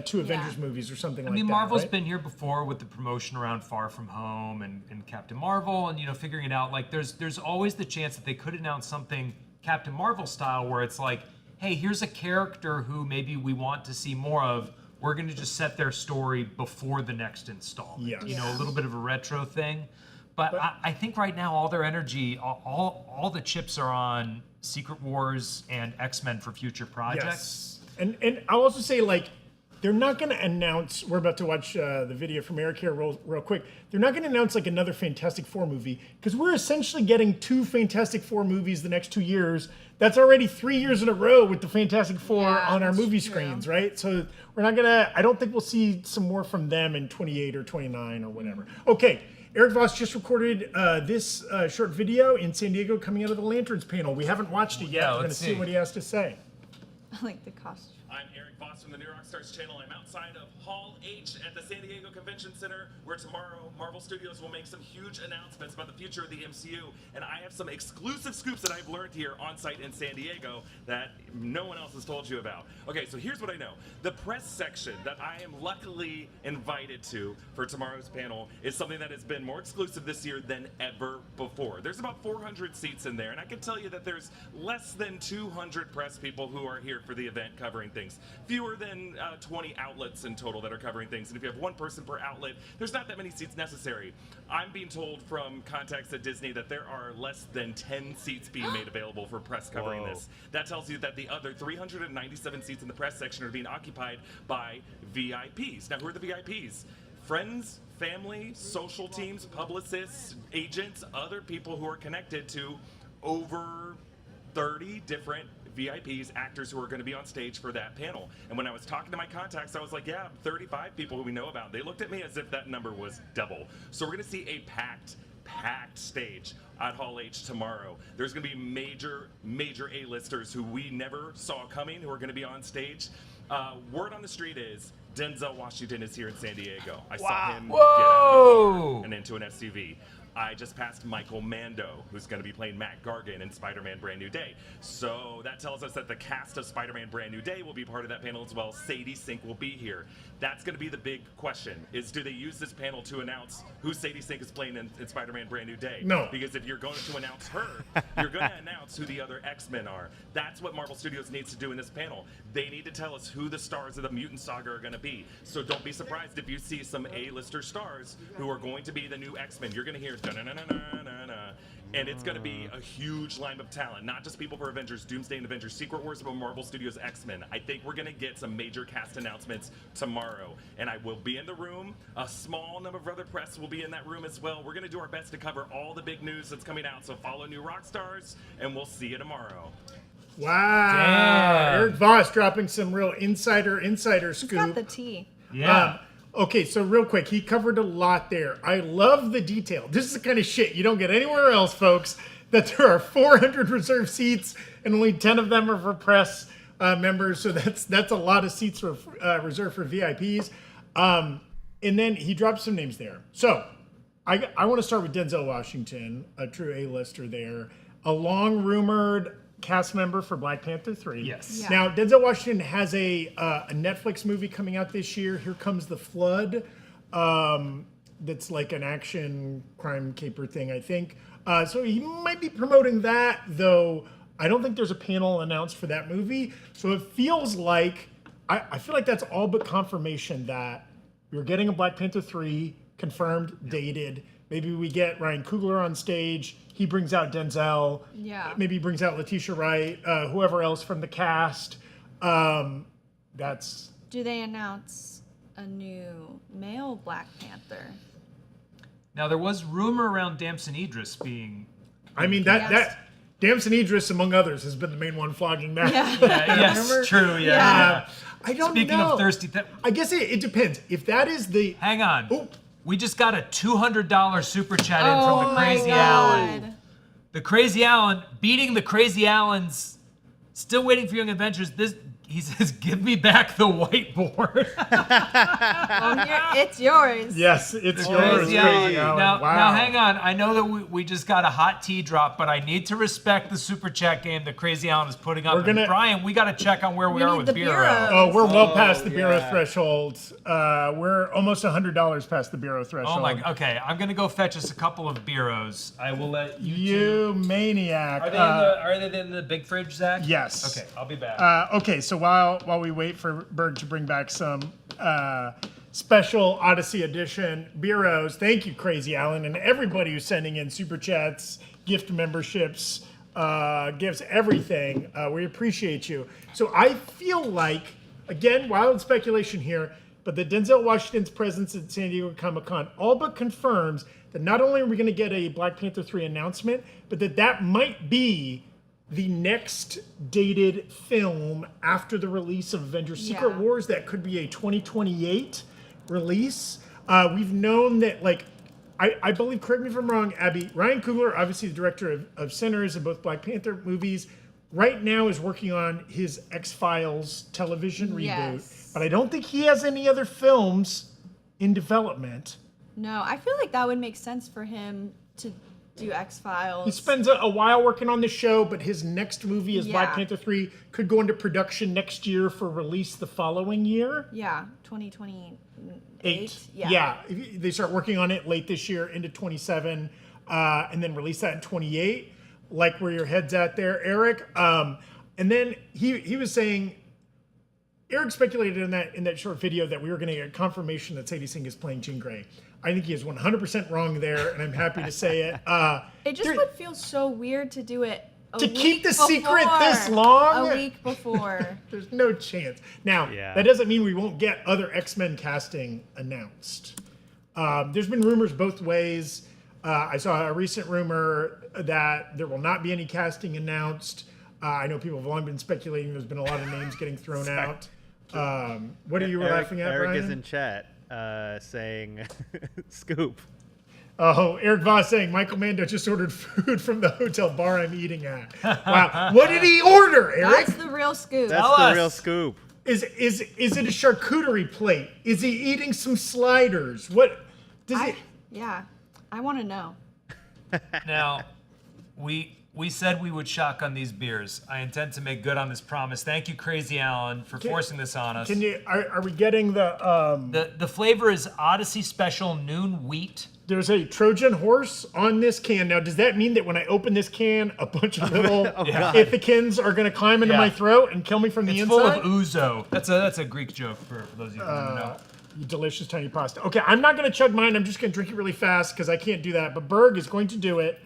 two Avengers movies or something like that. I mean, Marvel's right? been here before with the promotion around Far From Home and Captain Marvel, and figuring it out. Like, there's always the chance that they could announce something Captain Marvel style, where it's like, hey, here's a character who maybe we want to see more of. We're going to just set their story before the next installment. Yes. A little bit of a retro thing. But I think right now all their energy, all the chips are on Secret Wars and X-Men for future projects. Yes. And I'll also say, like, they're not going to announce, we're about to watch the video from Erik here real quick. They're not going to announce like another Fantastic Four movie because we're essentially getting 2 Fantastic Four movies the next 2 years. That's already 3 years in a row with the Fantastic Four on our movie screens, right? So we're not going to, I don't think we'll see some more from them in 28 or 29 or whatever. Okay. Erik Voss just recorded this short video in San Diego coming out of the Lanterns panel. We haven't watched it yet. Yeah, We're going to let's see see. what he has to say. I like the costume. I'm Erik Voss from the New Rockstars channel. I'm outside of Hall H at the San Diego Convention Center, where tomorrow Marvel Studios will make some huge announcements about the future of the MCU. And I have some exclusive scoops that I've learned here on site in San Diego that no one else has told you about. Okay, so here's what I know. The press section that I am luckily invited to for tomorrow's panel is something that has been more exclusive this year than ever before. There's about 400 seats in there, and I can tell you that there's less than 200 press people who are here for the event covering things. Fewer than 20 outlets in total that are covering things, and if you have one person per outlet, there's not that many seats necessary. I'm being told from contacts at Disney that there are less than 10 seats being made available for press covering this. That tells you that the other 397 seats in the press section are being occupied by VIPs. Now, who are the VIPs? Friends, family, social teams, publicists, agents, other people who are connected to over 30 different VIPs, actors who are going to be on stage for that panel. And when I was talking to my contacts, I was like, yeah, 35 people who we know about. They looked at me as if that number was double. So we're going to see a packed stage at Hall H tomorrow. There's going to be major A-listers who we never saw coming who are going to be on stage. Word on the street is Denzel Washington is here in San Diego. I saw him get out of the car and into an SUV. I just passed Michael Mando, who's going to be playing Matt Gargan in Spider-Man Brand New Day. So that tells us that the cast of Spider-Man Brand New Day will be part of that panel as well. Sadie Sink will be here. That's going to be the big question, is do they use this panel to announce who Sadie Sink is playing in Spider-Man Brand New Day? No. Because if you're going to announce her, you're going to announce who the other X-Men are. That's what Marvel Studios needs to do in this panel. They need to tell us who the stars of the Mutant Saga are going to be. So don't be surprised if you see some A-lister stars who are going to be the new X-Men. You're going to hear da-na-na-na-na-na-na. And it's going to be a huge line of talent, not just people for Avengers Doomsday and Avengers Secret Wars, but Marvel Studios X-Men. I think we're going to get some major cast announcements tomorrow, and I will be in the room. A small number of other press will be in that room as well. We're going to do our best to cover all the big news that's coming out, so follow New Rockstars, and we'll see you tomorrow. Wow. Damn. Eric Voss dropping some real insider He's scoop. got the tea. Yeah. Okay, so real quick, he covered a lot there. I love the detail. This is the kind of shit you don't get anywhere else, folks. That there are 400 reserved seats and only 10 of them are for press members. So that's a lot of seats for, reserved for VIPs. And then he dropped some names there. So I want to start with Denzel Washington, a true A-lister there, a long rumored cast member for Black Panther 3. Yes. Yeah. Now, Denzel Washington has a Netflix movie coming out this year, Here Comes the Flood. That's like an action crime caper thing, I think. So he might be promoting that, though I don't think there's a panel announced for that movie. So it feels like, I feel like that's all but confirmation that we're getting a Black Panther 3 confirmed, dated. Maybe we get Ryan Coogler on stage. He brings out Denzel. Yeah. Maybe he brings out Letitia Wright, whoever else from the cast. That's Do they announce a new male Black Panther? Now, there was rumor around Damson Idris being... I mean, Yes. that Damson Idris, among others, has been the main one flogging that. Yeah. yes, true, yeah. I don't Speaking know. of thirsty... I guess it depends. If that is the... Hang on. Oh. We just got a $200 super chat in Oh from the my Crazy God. Allen. The Crazy Allen, beating the Crazy Allens, still waiting for Young Adventures. He says, give me back the whiteboard. It's yours. Yes, it's yours, Crazy Crazy Allen. Allen. Now, hang on. I know that we just got a hot tea drop, but I need to respect the super chat game that Crazy Allen is putting up. We're gonna- And Brian, we got to check on where we are need with the Bureau. bureau. Oh, we're well past the bureau yeah. threshold. We're almost $100 past the bureau threshold. Oh my. Okay, I'm gonna go fetch us a couple of bureaus. I will let you. You maniac. Are they in the big fridge, Zach? Yes. Okay, I'll be back. Okay, so while we wait for Berg to bring back some special Odyssey edition bureaus, thank you, Crazy Allen, and everybody who's sending in super chats, gift memberships, gifts, everything. We appreciate you. So I feel like, again, wild speculation here, but that Denzel Washington's presence at San Diego Comic Con all but confirms that not only are we going to get a Black Panther 3 announcement, but that might be the next dated film after the release of Avengers Secret Yeah. Wars. That could be a 2028 release. We've known that, like, I believe, correct me if I'm wrong, Abby, Ryan Coogler, obviously the director of Sinners and both Black Panther movies, right now is working on his X-Files television reboot. Yes. But I don't think he has any other films in development. No, I feel like that would make sense for him to do X-Files. He spends a while working on the show, but his next movie is Black Yeah. Panther 3, could go into production next year for release the following year. Yeah, 2028. Yeah. They start working on it late this year into 27, and then release that in 28. Like where your head's at there, Eric. And then he was saying, Erik speculated in that short video that we were going to get confirmation that Sadie Sink is playing Jean Grey. I think he is 100% wrong there, and I'm happy to say it. It just would feel so weird to do it To keep the before, secret this long? A week before. There's no chance. Now, Yeah. that doesn't mean we won't get other X-Men casting announced. There's been rumors both ways. I saw a recent rumor that there will not be any casting announced. I know people have long been speculating. There's been a lot of names getting thrown out. What are you laughing at, Erik Brian? is in chat saying, scoop. Oh, Erik Voss saying Michael Mando just ordered food from the hotel bar I'm eating at. Wow. What did he order, Erik? That's the real scoop. That's Tell the us. real scoop. Is it a charcuterie plate? Is he eating some sliders? What does it? Yeah, I want to know. Now, we said we would shotgun these beers. I intend to make good on this promise. Thank you, Crazy Alan, for forcing this on us. Are we getting The flavor is Odyssey Special Noon Wheat. There's a Trojan horse on this can. Now, does that mean that when I open this can, a bunch of little Ithacans are going to climb into my throat and kill me from the It's inside? full of ouzo. That's a Greek joke for those of you who don't know. You delicious tiny pasta. Okay, I'm not going to chug mine. I'm just going to drink it really fast because I can't do that. But Berg is going to do it.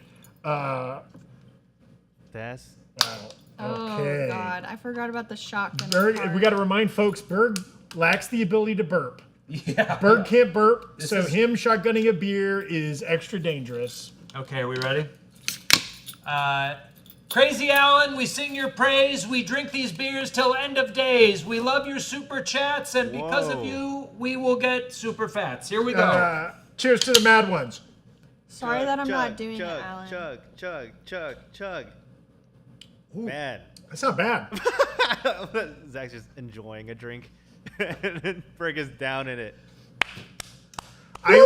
That's Oh God, I forgot about the shotgun. Berg, part. we got to remind folks, Berg lacks the ability to burp. Yeah. Berg can't burp, This so is- him shotgunning a beer is extra dangerous. Okay, are we ready? Crazy Alan, we sing your praise. We drink these beers till end of days. We love your super chats, and because of Whoa. you, we will get super fats. Here we go. Cheers to the mad ones. Sorry that I'm chug, not doing chug, it, Alan. Chug. Ooh, Man. that's not bad. Zach's just enjoying a drink. And Berg is down in it. I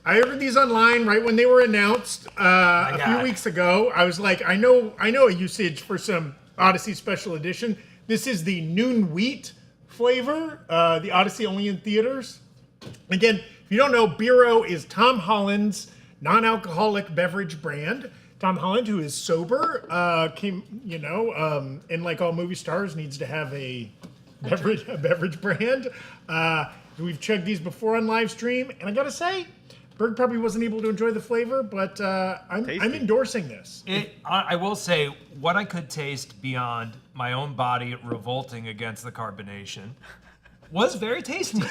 ordered these online right when they were announced a few weeks ago. I was like, I know a usage for some Odyssey Special Edition. This is the Noon Wheat flavor, the Odyssey only in theaters. Again, if you don't know, Biro is Tom Holland's non-alcoholic beverage brand. Tom Holland, who is sober, and like all movie stars, needs to have a beverage brand. We've chugged these before on live stream, and I gotta say, Berg probably wasn't able to enjoy the flavor, but I'm endorsing this. I will say, what I could taste beyond my own body revolting against the carbonation was very tasty.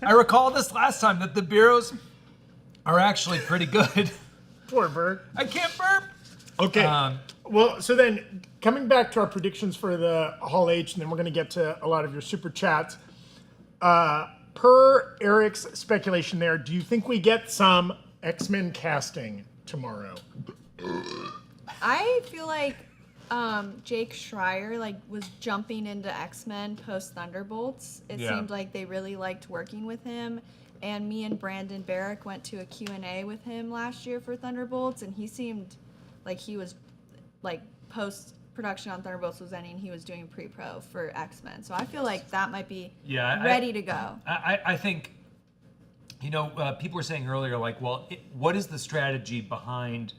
I recall this last time that the Biros are actually pretty good. Poor Berg. I can't burp. Okay. Well, so then coming back to our predictions for the Hall H, and then we're going to get to a lot of your super chats. Per Erik's speculation there, do you think we get some X-Men casting tomorrow? I feel like Jake Schreier was jumping into X-Men post Thunderbolts. It seemed like they really liked working with him. And me and Brandon Barrick went to a Q&A with him last year for Thunderbolts, and he seemed like he was post-production on Thunderbolts was ending, he was doing pre-pro for X-Men. So I feel like that might be ready to go. I think, people were saying earlier, what is the strategy behind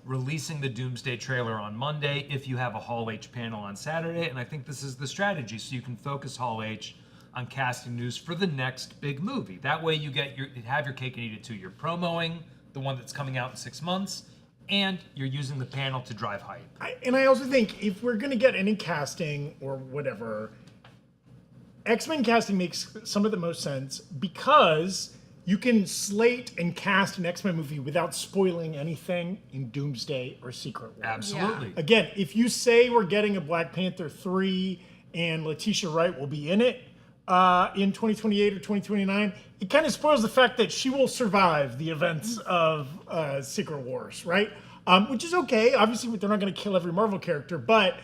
releasing the Doomsday trailer on Monday if you have a Hall H panel on Saturday? And I think this is the strategy, so you can focus Hall H on casting news for the next big movie. That way you have your cake and eat it too. You're promoting the one that's coming out in 6 months, and you're using the panel to drive hype. I also think if we're going to get any casting or whatever, X-Men casting makes some of the most sense because you can slate and cast an X-Men movie without spoiling anything in Doomsday or Secret Wars. Absolutely. Yeah. Again, if you say we're getting a Black Panther 3 and Letitia Wright will be in it, in 2028 or 2029, it kind of spoils the fact that she will survive the events of Secret Wars, right? Which is okay. Obviously, they're not going to kill every Marvel character, but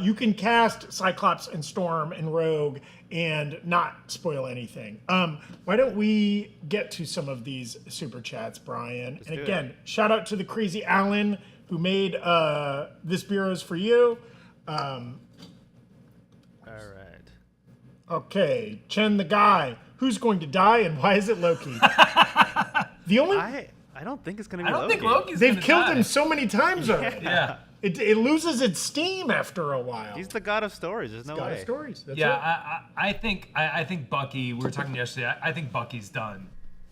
you can cast Cyclops and Storm and Rogue and not spoil anything. Why don't we get to some of these super chats, Brian? And again, shout out to the Crazy Alan who made this Bureau's for you. Okay, Chen the guy. Who's going to die and why is it Loki? The only I don't think it's gonna be I don't Loki. think Loki's they've gonna killed die. him so many times already. Yeah. It loses its steam after a while. He's the god of stories. There's no God way. of stories. That's Yeah, I think Bucky. We were talking yesterday. I think Bucky's done.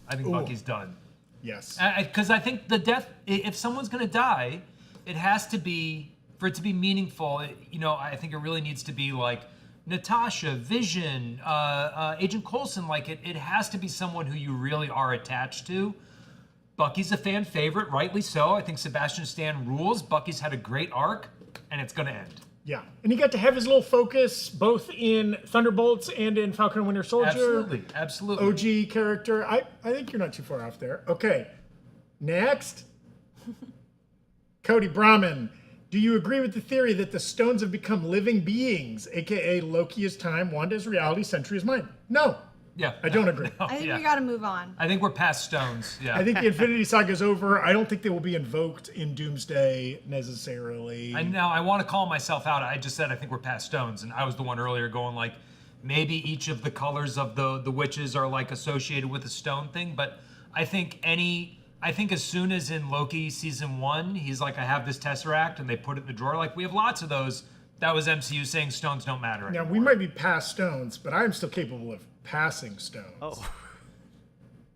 I think Bucky's done. Yes. Because I think the death. If someone's gonna die, it has to be for it to be meaningful. I think it really needs to be like Natasha, Vision, Agent Coulson. It has to be someone who you really are attached to. Bucky's a fan favorite, rightly so. I think Sebastian Stan rules. Bucky's had a great arc, and it's gonna end. Yeah. And he got to have his little focus both in Thunderbolts and in Falcon and Winter Soldier. Absolutely. OG character. I think you're not too far off there. Okay. Next. Cody Brahman. Do you agree with the theory that the stones have become living beings, aka Loki is time, Wanda is reality, Sentry is mind? No. Yeah. I don't agree. I think yeah. we got to move on. I think we're past Stones. Yeah. I think the Infinity Saga is over. I don't think they will be invoked in Doomsday necessarily. I want to call myself out. I just said I think we're past Stones, and I was the one earlier going like, maybe each of the colors of the witches are like associated with a stone thing, but I think as soon as in Loki season 1, he's like, I have this Tesseract, and they put it in the drawer. Like, we have lots of those. That was MCU saying stones don't matter anymore. Now, we might be past Stones, but I'm still capable of passing Stones. Oh.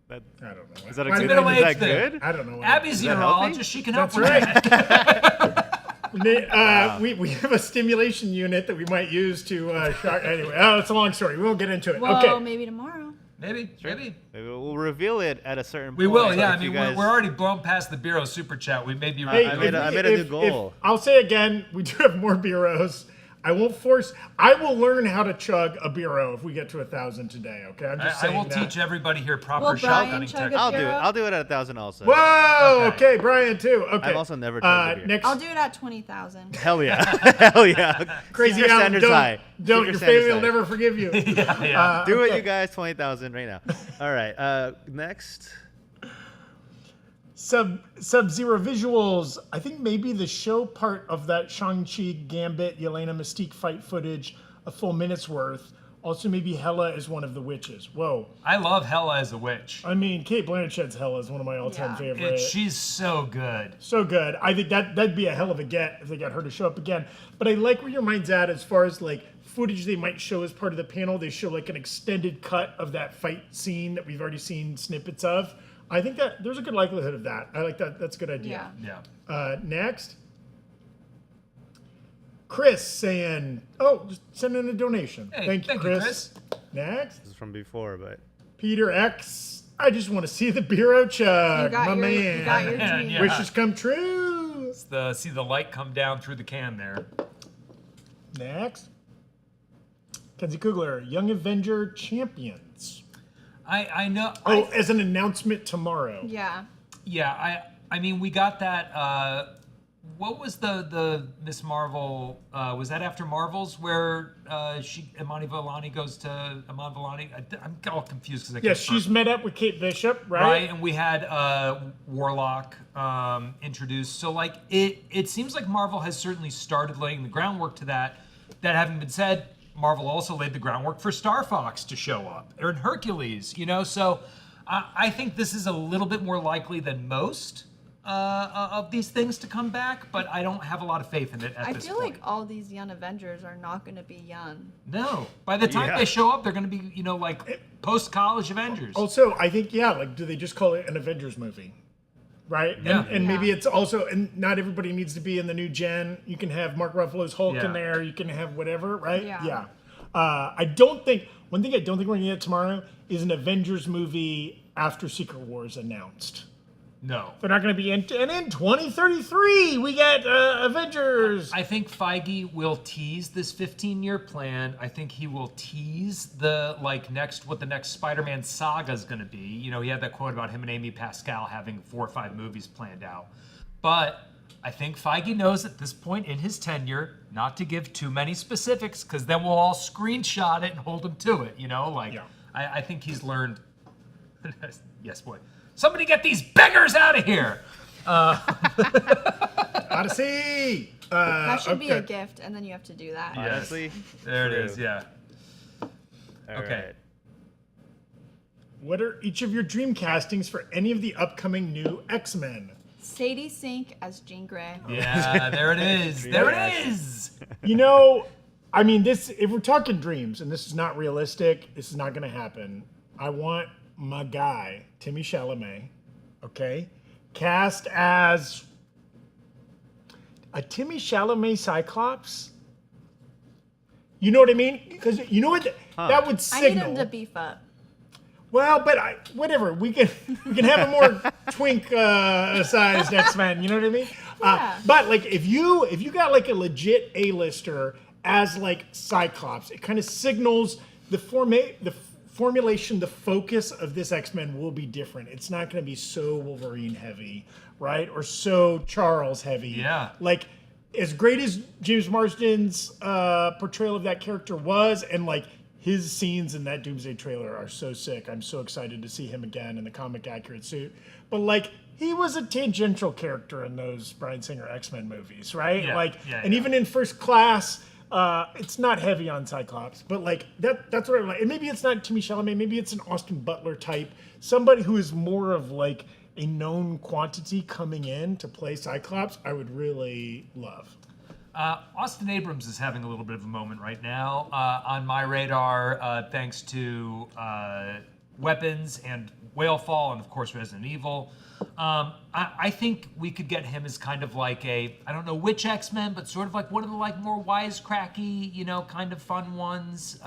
That, I don't know. is that a It's a good? middle Is age that thing. good? I don't know. What Abby's a that healthy? urologist. She can help That's with right. that. We have a stimulation unit that we might use to shock. Anyway, it's a long story. We won't get into it. Well, Okay. maybe tomorrow. Maybe. Maybe we'll reveal it at a certain point. We will, so yeah. I if you mean, guys- we're already blown past the Bureau Super Chat. We may be Hey, I made a new goal. I'll say again, we do have more bureaus. I will learn how to chug a bureau if we get to 1,000 today. Okay, I'm just I saying will that. teach everybody here proper Will Brian shotgunning chug a techniques. I'll do it. Bureau? I'll do it at 1,000 also. Whoa! Okay, Brian too. Okay. I've also never chugged a beer. Next, I'll do it at 20,000. Hell yeah. Hell yeah. crazy Keep your Alan, standards don't, high. don't. Keep Your standards family will high. never forgive you. Yeah. Do it, you guys. 20,000 right now. All right. Next. Sub-Zero visuals. I think maybe the show part of that Shang-Chi Gambit Yelena Mystique fight footage, a full minute's worth. Also, maybe Hela is one of the witches. Whoa. I love Hela as a witch. I mean, Kate Blanchett's Hela is one of my all-time Yeah. favorites. She's so good. So good. I think that'd be a hell of a get if they got her to show up again. But I like where your mind's at as far as like footage they might show as part of the panel. They show like an extended cut of that fight scene that we've already seen snippets of. I think that there's a good likelihood of that. I like that. That's a good idea. Yeah. Next. Chris saying, just send in a donation. Hey, thank you, thank you, Chris. Next. This is from before, but Peter X. I just want to see the bureau chug. You got My your- man. you got your Man, dream. yeah. Wishes come true. See the light come down through the can there. Next. Kenzie Kugler, Young Avenger Champions. I know. As an announcement tomorrow. Yeah. Yeah, I mean, we got that. What was the Miss Marvel? Was that after Marvels where Imani Vellani goes to Iman Vellani? I'm all confused because I Yeah, can't she's met up with Kate Bishop, right? right, and we had Warlock introduced. So like it seems like Marvel has certainly started laying the groundwork to that. That having been said, Marvel also laid the groundwork for Star Fox to show up, or Hercules, so I think this is a little bit more likely than most of these things to come back, but I don't have a lot of faith in it at I this feel point. like all these young Avengers are not going to be young. No. By the time they show up, they're going to be, like post-college Avengers. Also, I think, do they just call it an Avengers movie? Right? Yeah. And maybe it's also, and not everybody needs to be in the new gen. You can have Mark Ruffalo's Hulk in there. You can have whatever, right? Yeah. One thing I don't think we're going to get tomorrow is an Avengers movie after Secret Wars announced. No. They're not going to be in 2033, we get Avengers. I think Feige will tease this 15-year plan. I think he will tease what the next Spider-Man saga is going to be. He had that quote about him and Amy Pascal having 4 or 5 movies planned out. But I think Feige knows at this point in his tenure not to give too many specifics, because then we'll all screenshot it and hold him to it. I think he's learned. Yes, boy. Somebody get these beggars out of here. Odyssey. That should be a gift, and then you have to do that. Yes. honestly, There it is. Yeah. all Okay. right. What are each of your dream castings for any of the upcoming new X-Men? Sadie Sink as Jean Grey. Yeah, there it is. There it is. If we're talking dreams, and this is not realistic, this is not going to happen. I want my guy, Timmy Chalamet, okay, cast as a Timmy Chalamet Cyclops. You know what I mean? Because you know what? That would I need signal. him to beef up. Well, but whatever. We can have a more twink sized X-Men. You know what I mean? Yeah. But like if you got like a legit A-lister as like Cyclops, it kind of signals the formulation, the focus of this X-Men will be different. It's not going to be so Wolverine heavy, right? Or so Charles heavy. Yeah. Like as great as James Marsden's portrayal of that character was, and like his scenes in that Doomsday trailer are so sick. I'm so excited to see him again in the comic accurate suit. But like, he was a tangential character in those Bryan Singer X-Men movies, right? And even in First Class, it's not heavy on Cyclops, but like that's what I like. And maybe it's not Timothée Chalamet, maybe it's an Austin Butler type, somebody who is more of like a known quantity coming in to play Cyclops. I would really love. Austin Abrams is having a little bit of a moment right now on my radar, thanks to Weapons and Whalefall, and of course Resident Evil. I think we could get him as kind of like I don't know which X-Men, but sort of like one of the like more wisecracky, kind of fun ones.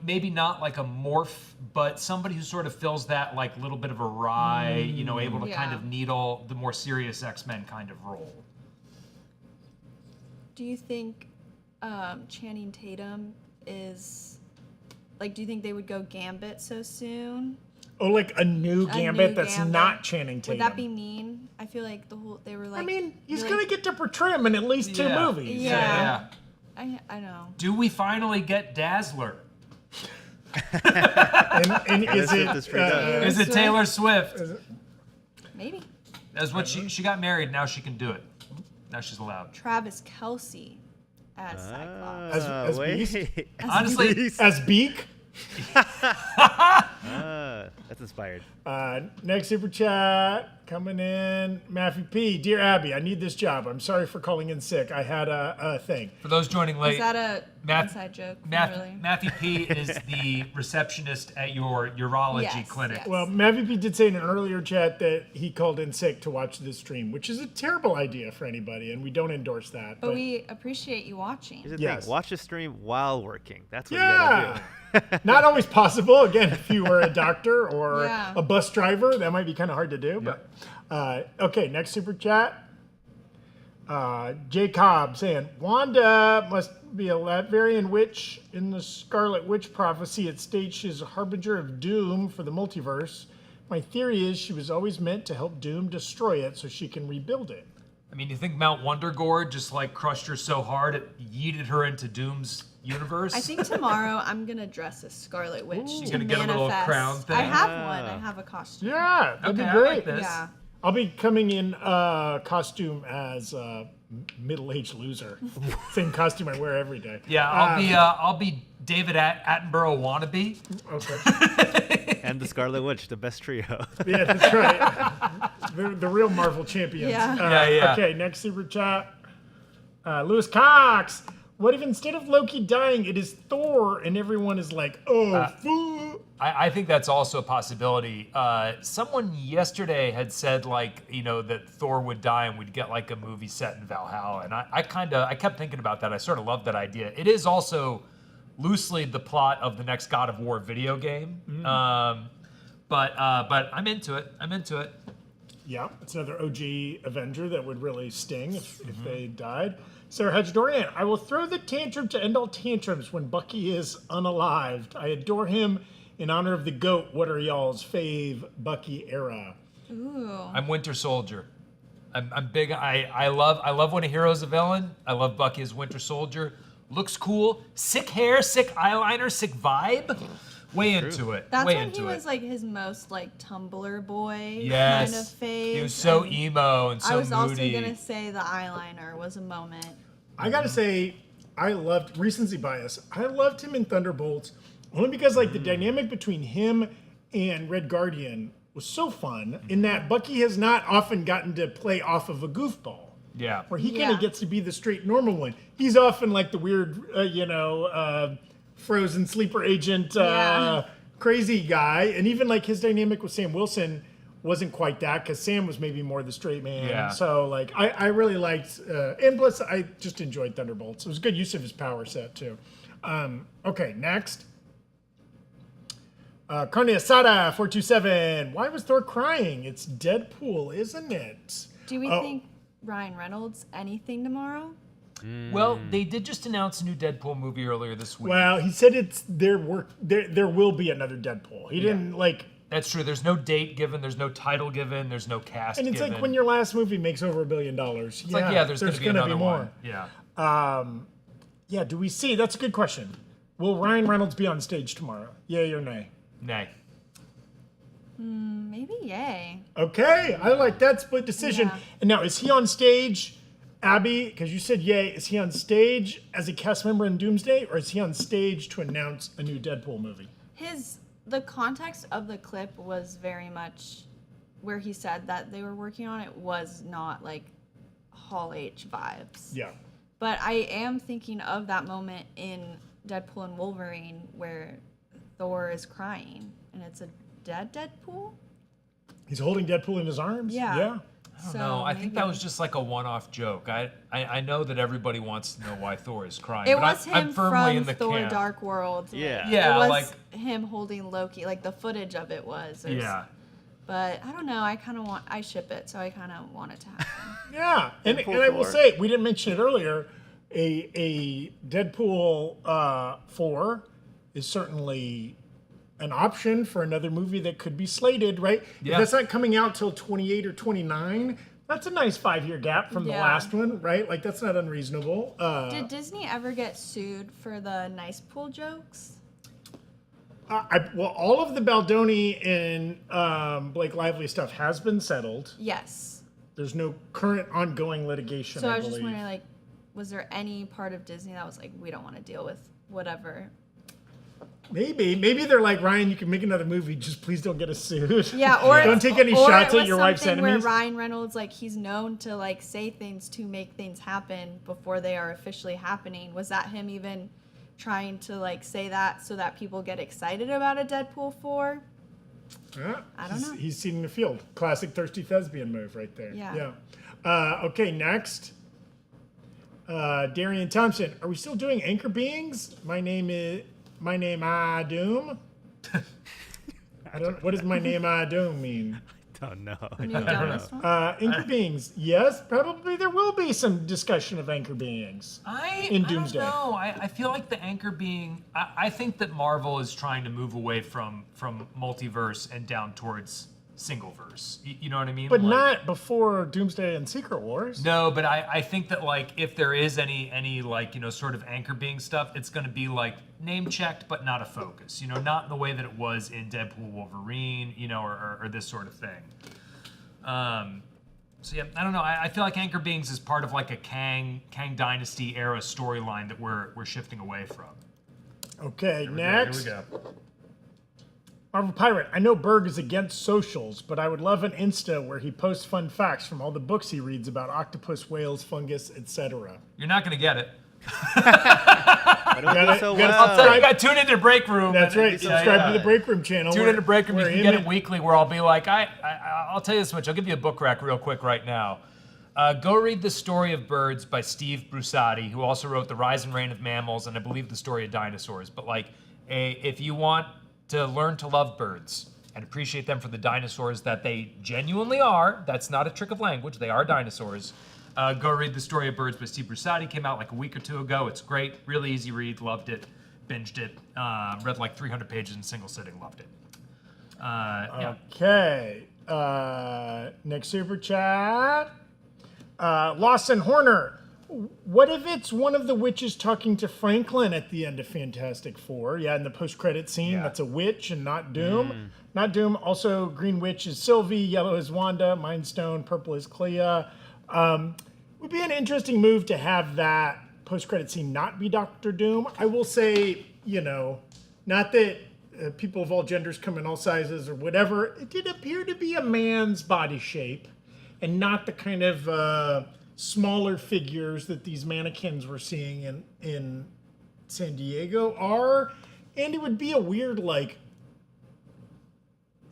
Maybe not like a morph, but somebody who sort of fills that like little bit of a wry, able to kind of needle the more serious X-Men kind of role. Do you think Channing Tatum is like? Do you think they would go Gambit so soon? Oh, like a new Gambit that's not Channing Tatum. Would that be mean? I feel like they were like. I mean, he's gonna get to portray him in at least 2 movies. Yeah. I know. Do we finally get Dazzler? and is it Taylor Swift? Maybe. That's what she got married. Now she can do it. Now she's allowed. Travis Kelce as Cyclops. As Beast? Honestly, as Beak? That's inspired. Next super chat coming in. Matthew P. Dear Abby, I need this job. I'm sorry for calling in sick. I had a thing. For those joining late, Is that a inside joke? Really? Matthew P. is the receptionist at your urology clinic. Yes. Well, Matthew P. did say in an earlier chat that he called in sick to watch this stream, which is a terrible idea for anybody, and we don't endorse that. But we appreciate you watching. Here's the Yes. thing. Watch the stream while working. That's what you gotta do. Not always possible. Again, if you were a doctor or Yeah. a bus driver, that might be kind of hard to do. But okay, next super chat. Jay Cobb saying, Wanda must be a Latvian witch. In the Scarlet Witch prophecy, it states she's a harbinger of doom for the multiverse. My theory is she was always meant to help Doom destroy it so she can rebuild it. I mean, you think Mount Wondergore just like crushed her so hard it yeeted her into Doom's universe? I think tomorrow I'm gonna dress as Scarlet Witch to gonna get a little manifest. crown thing? I have one. I have a costume. Yeah, that'd be Okay, I great. like this. Yeah. I'll be coming in costume as a middle-aged loser. Same costume I wear every day. Yeah, I'll be David Attenborough wannabe. Okay. And the Scarlet Witch, the best trio. Yeah, that's right. the real Marvel champions. Yeah. Yeah. Okay, next super chat. Lewis Cox. What if instead of Loki dying, it is Thor, and everyone is like, oh, I think that's also a possibility. Someone yesterday had said that Thor would die and we'd get like a movie set in Valhalla, and I kept thinking about that. I sort of love that idea. It is also loosely the plot of the next God of War video game, but I'm into it. Yeah, it's another OG Avenger that would really sting if they died. Sarah Hedge-Dorian, I will throw the tantrum to end all tantrums when Bucky is unalived. I adore him in honor of the GOAT. What are y'all's fave Bucky era? Ooh. I'm Winter Soldier. I'm big. I love when a hero's a villain. I love Bucky as Winter Soldier. Looks cool. Sick hair, sick eyeliner, sick vibe. Way into it. That's Way when into he it. was like his most like Tumblr boy Yes. kind of phase. He was so and emo and so I was moody. also gonna say the eyeliner was a moment. I gotta say, I loved recency bias. I loved him in Thunderbolts only because like the dynamic between him and Red Guardian was so fun in that Bucky has not often gotten to play off of a goofball. Yeah. Where he kind of gets to be the straight normal one. He's often like the weird, frozen sleeper agent, crazy guy. And even like his dynamic with Sam Wilson wasn't quite that because Sam was maybe more the straight man. Yeah. So like I really liked, and plus I just enjoyed Thunderbolts. It was a good use of his power set too. Okay, next. Carne Asada 427. Why was Thor crying? It's Deadpool, isn't it? Do we think Ryan Reynolds anything tomorrow? Well, they did just announce a new Deadpool movie earlier this week. Well, he said it's their work. There will be another Deadpool. He didn't like. That's true. There's no date given. There's no title given. There's no cast And it's given. like when your last movie makes over $1 billion. It's like, there's going to be another more. one. Yeah. Yeah. Do we see? That's a good question. Will Ryan Reynolds be on stage tomorrow? Yay or nay? Nay. Maybe yay. Okay, I like that split decision. Yeah. And now, is he on stage, Abby, because you said yay, is he on stage as a cast member in Doomsday, or is he on stage to announce a new Deadpool movie? The context of the clip was very much where he said that they were working on it was not like Hall H vibes. Yeah. But I am thinking of that moment in Deadpool and Wolverine where Thor is crying and it's a dead Deadpool. He's holding Deadpool in his arms? Yeah. Yeah. I don't know. I think that was just like a one-off joke. I know that everybody wants to know why Thor is crying. It but was I'm him firmly from in the Thor camp. Dark World. Yeah. Yeah, It was like- him holding Loki. Like the footage of it was. Yeah. But I don't know. I ship it, so I kind of want it to happen. Yeah. And I will say, we didn't mention it earlier, a Deadpool 4 is certainly an option for another movie that could be slated, right? Yeah. If that's not coming out till 28 or 29, that's a nice 5-year gap from the Yeah. last one, right? Like, that's not unreasonable. Did Disney ever get sued for the nice pool jokes? Well, all of the Baldoni and Blake Lively stuff has been settled. Yes. There's no current ongoing litigation, So I was believe. just wondering, like, was there any part of Disney that was like, we don't want to deal with whatever? Maybe they're like, Ryan, you can make another movie, just please don't get us sued. Yeah, or don't take any or shots it at was your wife's something enemies. Where Ryan Reynolds, like, he's known to like say things to make things happen before they are officially happening. Was that him even trying to like say that so that people get excited about a Deadpool 4? I don't know. He's seeding the field. Classic thirsty thespian move right there. Yeah. Okay, next. Darian Thompson. Are we still doing Anchor Beings? My name Doom. I don't. What does my name Doom mean? Don't know. Can you down this one? Anchor Beings. Yes, probably there will be some discussion of Anchor Beings. In Doomsday. I don't know. I feel like the anchor being. I think that Marvel is trying to move away from multiverse and down towards single verse. You know what I mean? But Like- not before Doomsday and Secret Wars. No, but I think that like if there is any like sort of anchor being stuff, it's going to be like name checked but not a focus. Not in the way that it was in Deadpool Wolverine, or this sort of thing. So yeah, I don't know. I feel like Anchor Beings is part of like a Kang Dynasty era storyline that we're shifting away from. Okay, Here we next. go. Marvel Pirate, I know Berg is against socials, but I would love an Insta where he posts fun facts from all the books he reads about octopus, whales, fungus, etc. You're not going to get it. Why don't we do so well? So you got to tune into Break Room. That's and- right. yeah, Subscribe yeah. to the Break Room channel. Tune into Break Room. You We're can in get it weekly where I'll be like, I'll tell you this much. I'll give you a book rack real quick right now. Go read The Story of Birds by Steve Brusatte, who also wrote The Rise and Reign of Mammals and I believe The Story of Dinosaurs. But like, if you want to learn to love birds and appreciate them for the dinosaurs that they genuinely are, that's not a trick of language, they are dinosaurs, go read The Story of Birds by Steve Brusatte. Came out like a week or two ago. It's great, really easy read, loved it, binged it, read like 300 pages in a single sitting, loved it. Yeah. Okay. Next super chat. Lawson Horner. What if it's one of the witches talking to Franklin at the end of Fantastic Four? Yeah, in the post-credit scene, Yeah. that's a witch and not Doom. Not Doom. Also, Green Witch is Sylvie, Yellow is Wanda, Mind Stone, Purple is Clea. Would be an interesting move to have that post-credit scene not be Doctor Doom. I will say, not that people of all genders come in all sizes or whatever. It did appear to be a man's body shape and not the kind of smaller figures that these mannequins we're seeing in San Diego are. And it would be a weird, like,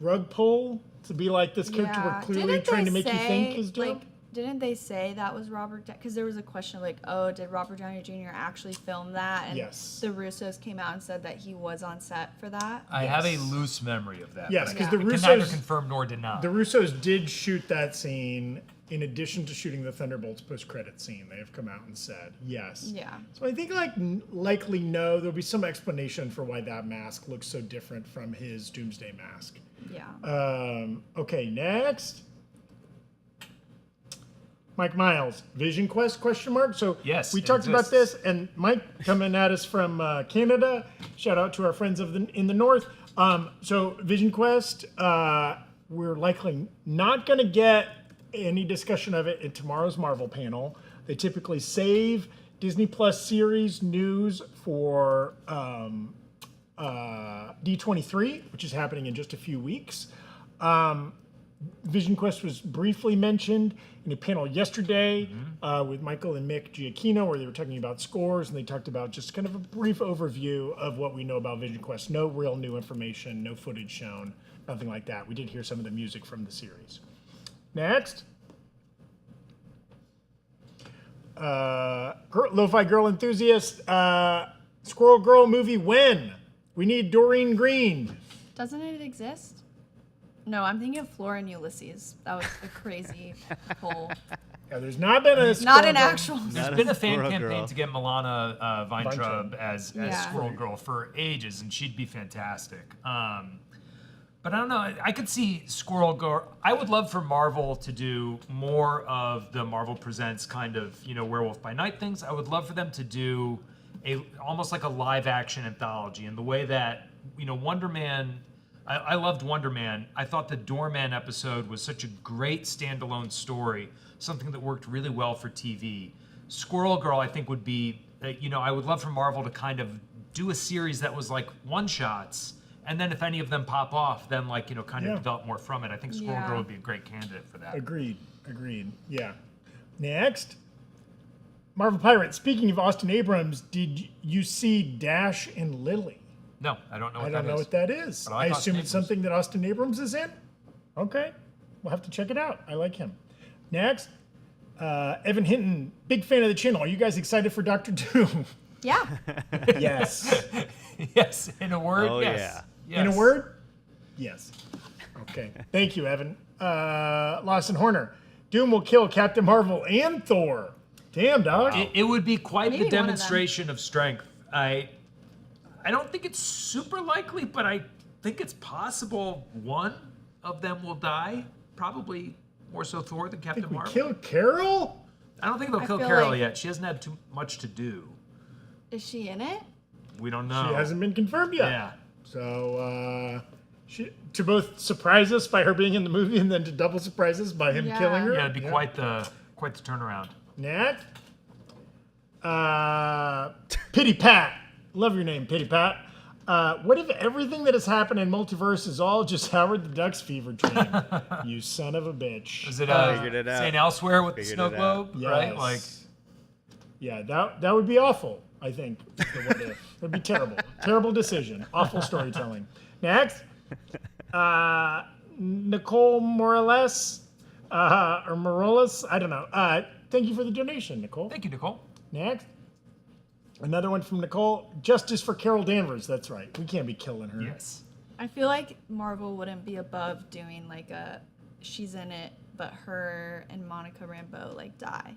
rug pull to be like this character we're clearly Didn't trying they to make you think is Doom. like, didn't they say that was Robert? Because there was a question of like, oh, did Robert Downey Jr. actually film that? And Yes. the Russos came out and said that he was on set for that. I have a loose memory of that. Yes, but because Yeah. the I can neither Russos confirm nor deny. The Russos did shoot that scene in addition to shooting the Thunderbolts post-credit scene. They have come out and said yes. Yeah. So I think likely no. There'll be some explanation for why that mask looks so different from his Doomsday mask. Yeah. Okay, next. Mike Miles, Vision Quest, question mark. So Yes, we it talked about exists. this, and Mike coming at us from Canada. Shout out to our friends in the north. So Vision Quest, we're likely not going to get any discussion of it in tomorrow's Marvel panel. They typically save Disney Plus series news for D23, which is happening in just a few weeks. Vision Quest was briefly mentioned in a panel yesterday with Michael and Mick Giacchino, where they were talking about scores, and they talked about just kind of a brief overview of what we know about Vision Quest. No real new information, no footage shown, nothing like that. We did hear some of the music from the series. Next. Lo-Fi Girl Enthusiast, Squirrel Girl movie when? We need Doreen Green. Doesn't it exist? No, I'm thinking of Flora and Ulysses. That was a crazy whole. Yeah, there's not been a Not Squirrel an Girl- actual. There's been a fan Squirrel campaign Girl. to get Milana Weintraub Weintraub. as Yeah. Squirrel Girl for ages, and she'd be fantastic. But I don't know. I could see Squirrel Girl. I would love for Marvel to do more of the Marvel Presents kind of, Werewolf by Night things. I would love for them to do almost like a live action anthology in the way that, Wonder Man. I loved Wonder Man. I thought the Doorman episode was such a great standalone story, something that worked really well for TV. Squirrel Girl, I think, would be, I would love for Marvel to kind of do a series that was like one-shots, and then if any of them pop off, then kind of develop more from it. I think Squirrel Yeah. Girl would be a great candidate for that. Agreed. Yeah. Next. Marvel Pirates. Speaking of Austin Abrams, did you see Dash and Lily? No, I don't know I what don't that know is. what that is. But I I like assume Austin it's something that Austin Abrams is in. Okay. We'll have to check it out. I like him. Next. Evan Hinton, big fan of the channel. Are you guys excited for Doctor Doom? Yeah. Yes. Yes, in a word, Oh, yes. In a Yes. word? Yes. Okay. Thank you, Evan. Lawson Horner. Doom will kill Captain Marvel and Thor. Damn, dog. It would be quite Maybe the one of them. demonstration of strength. I don't think it's super likely, but I think it's possible one of them will die. Probably more so Thor than Captain We Marvel. killed Carol? I don't think they'll I kill feel Carol like- yet. She hasn't had too much to do. Is she in it? We don't know. She hasn't been confirmed yet. Yeah. So, to both surprise us by her being in the movie and then to double surprise us by him Yeah. killing her. Yeah, it'd be quite the turnaround. Next. Pity Pat. Love your name, Pity Pat. What if everything that has happened in Multiverse is all just Howard the Duck's fever dream? You son of a bitch. Is it Figured it out. St. Elsewhere with Figured the snow it out. globe? Right? Yes. Like, Yeah, that would be awful, I think. The what if. That'd be terrible. Terrible decision. Awful storytelling. Next. Nicole Morales, or Morales, I don't know. Thank you for the donation, Nicole. thank you, Nicole. Next. Another one from Nicole. Justice for Carol Danvers. That's right. We can't be killing her. Yes. I feel like Marvel wouldn't be above doing like she's in it, but her and Monica Rambeau die.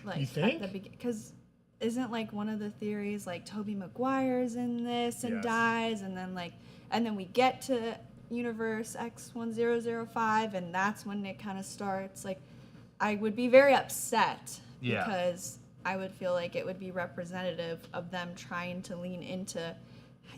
Like You think? Because isn't like one of the theories like Tobey Maguire's in this and Yes. dies, and then we get to Universe X1005, and that's when it kind of starts. Like, I would be very upset Yeah. because I would feel like it would be representative of them trying to lean into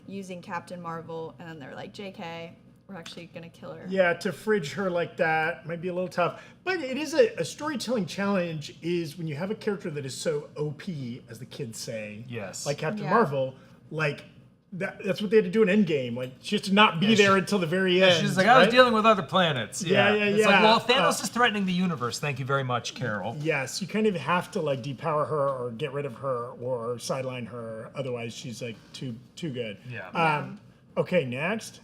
using Captain Marvel, and then they're like, JK, we're actually gonna kill her. Yeah, to fridge her like that might be a little tough. But it is a storytelling challenge is when you have a character that is so OP, as the kids say. Yes. Like Captain Yeah. Marvel, like that's what they had to do in Endgame. Like she has to not be Yeah, there until the very end. She's like, I was right? dealing with other planets. Yeah, It's like, yeah. well, Thanos is threatening the universe. Thank you very much, Carol. Yes, you kind of have to like depower her or get rid of her or sideline her. Otherwise, she's like too good. Yeah. Okay, next.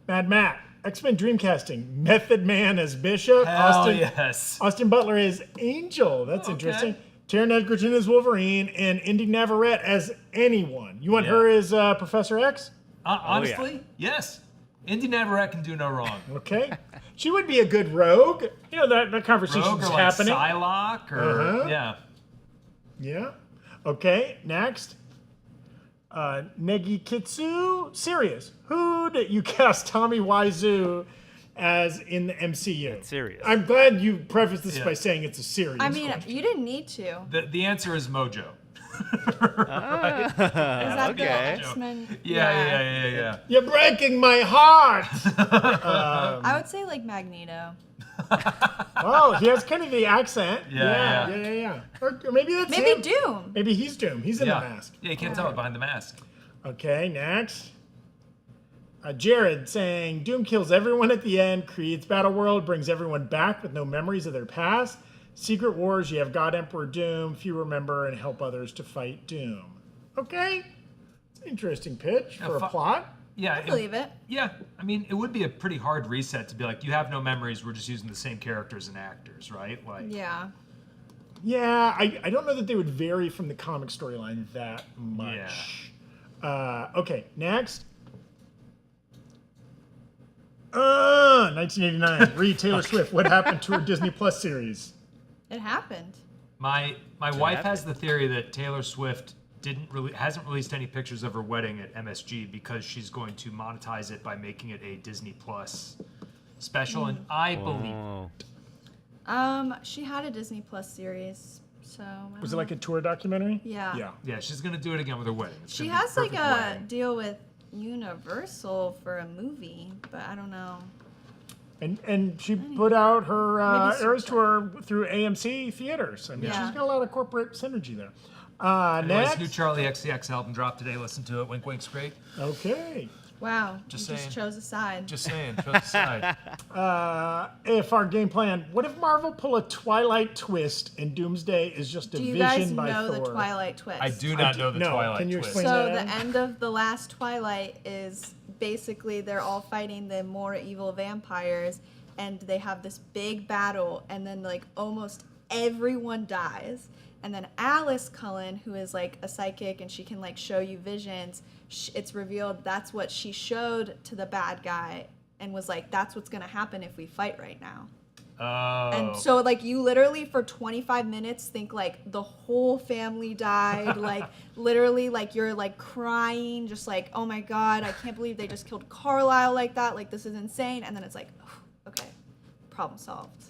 Mad Matt, X-Men Dreamcasting, Method Man as Bishop, Hell yes. Austin Butler as Angel. That's Okay. interesting. Taron Egerton as Wolverine and Indy Navarrete as anyone. You want Yeah. her as Professor X? Honestly, yes. Indy Navarrete can do no wrong. Okay. She would be a good rogue. You know, that conversation's Rogue or like happening. Psylocke or Uh-huh. yeah. Yeah. Okay, next. Negi Kitsu, serious. Who'd you cast Tommy Wiseau as in the MCU? It's serious. I'm glad you prefaced this Yeah. by saying it's a serious I mean, question. you didn't need to. The answer is Mojo. Is that the Okay. X-Men? Yeah. You're breaking my heart! I would say like Magneto. Oh, he has kind of the accent. Yeah. Yeah. Or maybe that's Maybe him. Doom. Maybe he's Doom. He's in Yeah. the mask. Yeah, you can't tell it behind the mask. Okay, next. Jared saying, Doom kills everyone at the end, creates Battle World, brings everyone back with no memories of their past. Secret Wars, you have God Emperor Doom, few remember, and help others to fight Doom. Okay. It's an interesting pitch for a plot. Yeah, I believe it. Yeah, I mean, it would be a pretty hard reset to be like, you have no memories, we're just using the same characters and actors, right? Like, Yeah. Yeah, I don't know that they would vary from the comic storyline that much. Okay, next. 1989. Read Taylor Swift. What happened to her Disney Plus series? It happened. My wife has the theory that Taylor Swift hasn't released any pictures of her wedding at MSG because she's going to monetize it by making it a Disney Plus special, and I believe. She had a Disney Plus series, so. Was it like a tour documentary? Yeah. Yeah, she's gonna do it again with her wedding. It's She gonna be has like perfect a wedding. deal with Universal for a movie, but I don't know. And she put out her Maybe Eras tour through AMC theaters. I mean, Yeah. she's got a lot of corporate synergy there. Anyways, Next. new Charlie XCX album dropped today. Listen to it. Wink, wink's great. Okay. Wow. Just you saying. just chose a side. Just saying. Chose the side. If our game plan, what if Marvel pull a Twilight twist and Doomsday is just a Do you vision guys by know Thor? the Twilight twist? I do not know the no, Twilight can you twist. explain So that? the end of the last Twilight is basically they're all fighting the more evil vampires, and they have this big battle, and then like almost everyone dies, and then Alice Cullen, who is like a psychic and she can like show you visions, it's revealed that's what she showed to the bad guy and was like, that's what's gonna happen if we fight right now. Oh. And so, like, you literally for 25 minutes think, like, the whole family died. Like, literally, like, you're, like, crying, just like, oh my God, I can't believe they just killed Carlisle like that. Like, this is insane. And then it's like, okay, problem solved.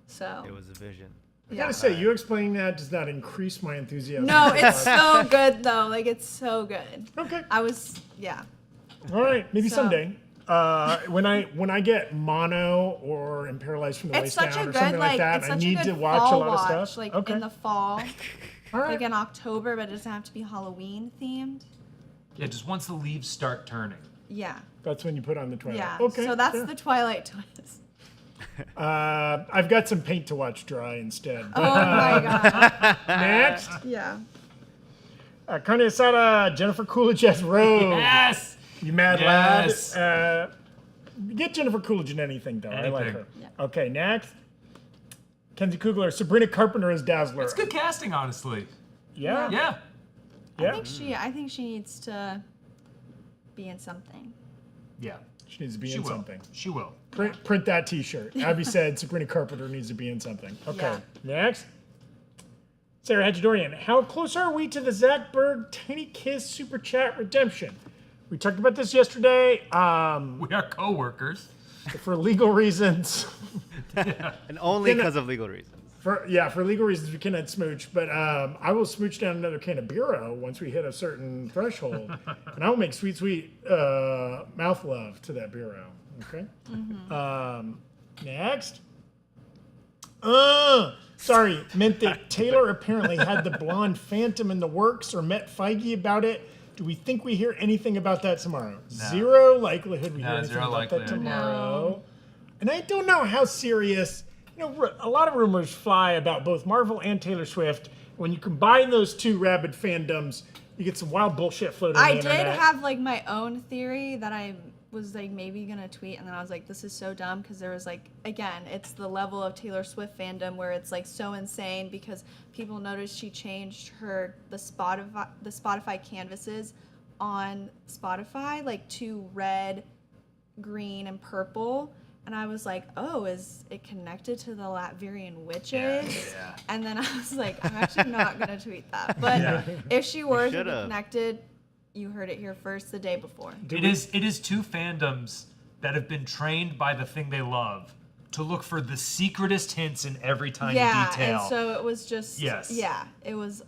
So. It was a vision. I gotta say, you explaining that does not increase my enthusiasm. No, it's so good, though. Like, it's so good. Okay. Yeah. All right, maybe So- someday. When I get mono or am paralyzed from the It's waist such down a or good, something like that, it's I such need a to good watch a fall lot watch, of stuff. like, Okay. in the fall. All right. Like in October, but it doesn't have to be Halloween themed. Yeah, just once the leaves start turning. Yeah. That's when you put on the Twilight. Yeah. Okay. So that's fair. the Twilight twist. I've got some paint to watch dry instead. Oh my God. Next, Yeah. Carne Asada, Jennifer Coolidge as Rogue. Yes! You mad Yes. lad. Get Jennifer Coolidge in anything, though. I like Anything. her. Yeah. Okay, next. Kenzie Kugler, Sabrina Carpenter as Dazzler. It's good casting, honestly. Yeah. Yeah. Yeah. I think she needs to be in something. Yeah. She needs to be She in will. something. She will. Print that T-shirt. Abby said Sabrina Carpenter needs to be in something. Okay. Yeah. Next. Sarah Hadjidorian, how close are we to the Zach Berg Tiny Kiss Super Chat redemption? We talked about this yesterday. We are co-workers. For legal reasons. And only because of legal reasons. For legal reasons, we cannot smooch. But I will smooch down another can of Bureau once we hit a certain threshold, and I will make sweet mouth love to that Bureau. Okay. Next. Sorry, meant that Taylor apparently had the blonde Phantom in the works or met Feige about it. Do we think we hear anything about that tomorrow? Zero likelihood we hear anything zero about that likelihood. tomorrow. No. And I don't know how serious. You know, a lot of rumors fly about both Marvel and Taylor Swift. When you combine those two rabid fandoms, you get some wild bullshit floating on I the did internet. have like my own theory that I was like maybe gonna tweet, and then I was like, this is so dumb because there was like, again, it's the level of Taylor Swift fandom where it's like so insane because people noticed she changed the Spotify canvases on Spotify like to red, green, and purple. And I was like, oh, is it connected to the Latvian witches? Yeah. And then I was like, I'm actually not going to tweet that. But if she were to be should've. connected, you heard it here first the day before. It is two fandoms that have been trained by the thing they love to look for the secretest hints in every tiny Yeah, detail. and so it was just Yes. yeah, it was.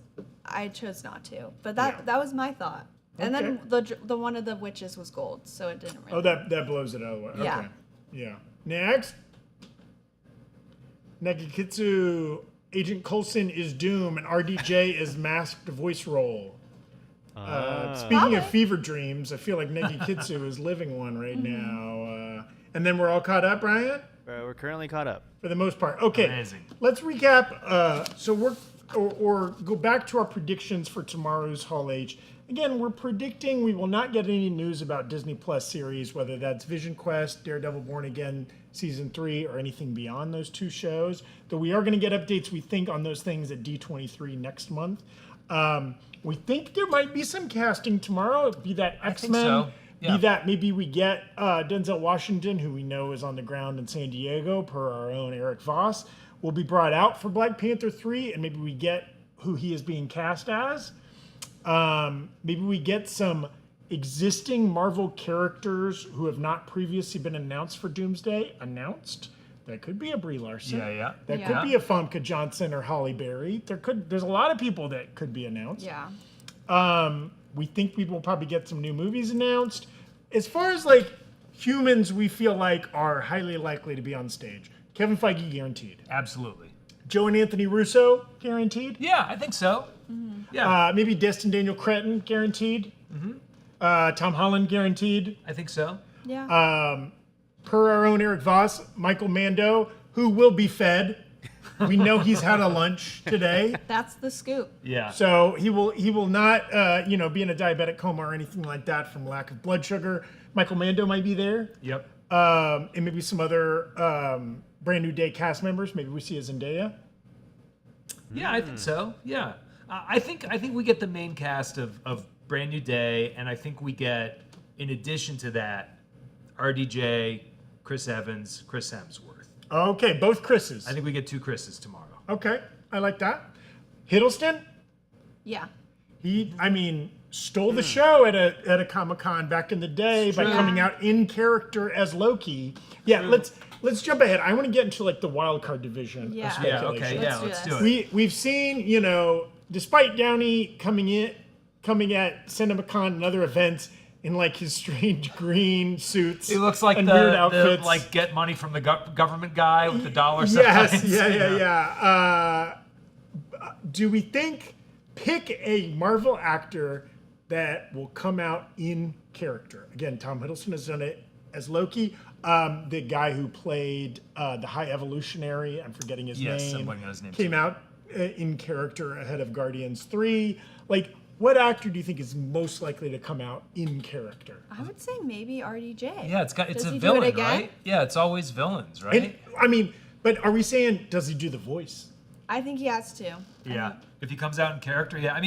I chose not to, but that was my thought. And then the one of the witches was gold, so it didn't really. Oh, that blows it out of the way. Okay. Yeah. Yeah. Next. Negikitsu, Agent Coulson is Doom, and RDJ is masked voice role. Speaking of fever dreams, I feel like Negikitsu is living one right now. And then we're all caught up, Ryan? We're currently caught up. For the most part. Okay. Amazing. Let's recap. So we're or go back to our predictions for tomorrow's Hall H. Again, we're predicting we will not get any news about Disney Plus series, whether that's Vision Quest, Daredevil Born Again Season 3, or anything beyond those two shows. Though we are going to get updates, we think, on those things at D23 next month. We think there might be some casting tomorrow, be that X-Men, so. Yeah. be that maybe we get Denzel Washington, who we know is on the ground in San Diego, per our own Erik Voss, will be brought out for Black Panther 3, and maybe we get who he is being cast as. Maybe we get some existing Marvel characters who have not previously been announced for Doomsday announced. That could be a Brie Larson. Yeah. That could be a Famke Johnson or Halle Berry. There's a lot of people that could be announced. Yeah. We think we will probably get some new movies announced. As far as like humans we feel like are highly likely to be on stage. Kevin Feige guaranteed. Absolutely. Joe and Anthony Russo guaranteed. Yeah, I think so. Yeah. Maybe Destin Daniel Cretton guaranteed. Tom Holland guaranteed. I think so. Yeah. Per our own Erik Voss, Michael Mando, who will be fed. We know he's had a lunch today, That's the scoop. Yeah. so he will not be in a diabetic coma or anything like that from lack of blood sugar. Michael Mando might be there, Yep. and maybe some other Brand New Day cast members. Maybe we see a Zendaya. Yeah, I think so. Yeah. I think we get the main cast of Brand New Day, and I think we get, in addition to that, RDJ, Chris Evans, Chris Hemsworth. Okay, both Chris's. I think we get 2 Chris's tomorrow. Okay, I like that. Hiddleston. Yeah. He, stole the show at a Comic Con back in the day by coming out in character as Loki. Yeah, let's jump ahead. I want to get into like the wild card division. Yeah. Of Yeah, speculation. okay, yeah, Let's let's do do this. it. We've seen, despite Downey coming at CinemaCon and other events in like his strange green suits. He looks like and the weird outfits. like get money from the government guy with the dollar signs. Yes, you know? yeah. Do we think pick a Marvel actor that will come out in character? Again, Tom Hiddleston has done it as Loki. The guy who played the High Evolutionary, I'm forgetting his Yes, I'm name, blanking on his name came too. out in character ahead of Guardians 3. Like, what actor do you think is most likely to come out in character? I would say maybe RDJ. Yeah, it's Does a he do it villain, again? right? Yeah, it's always villains, right? And, but are we saying, does he do the voice? I think he has to. Yeah, if he comes out in character, yeah.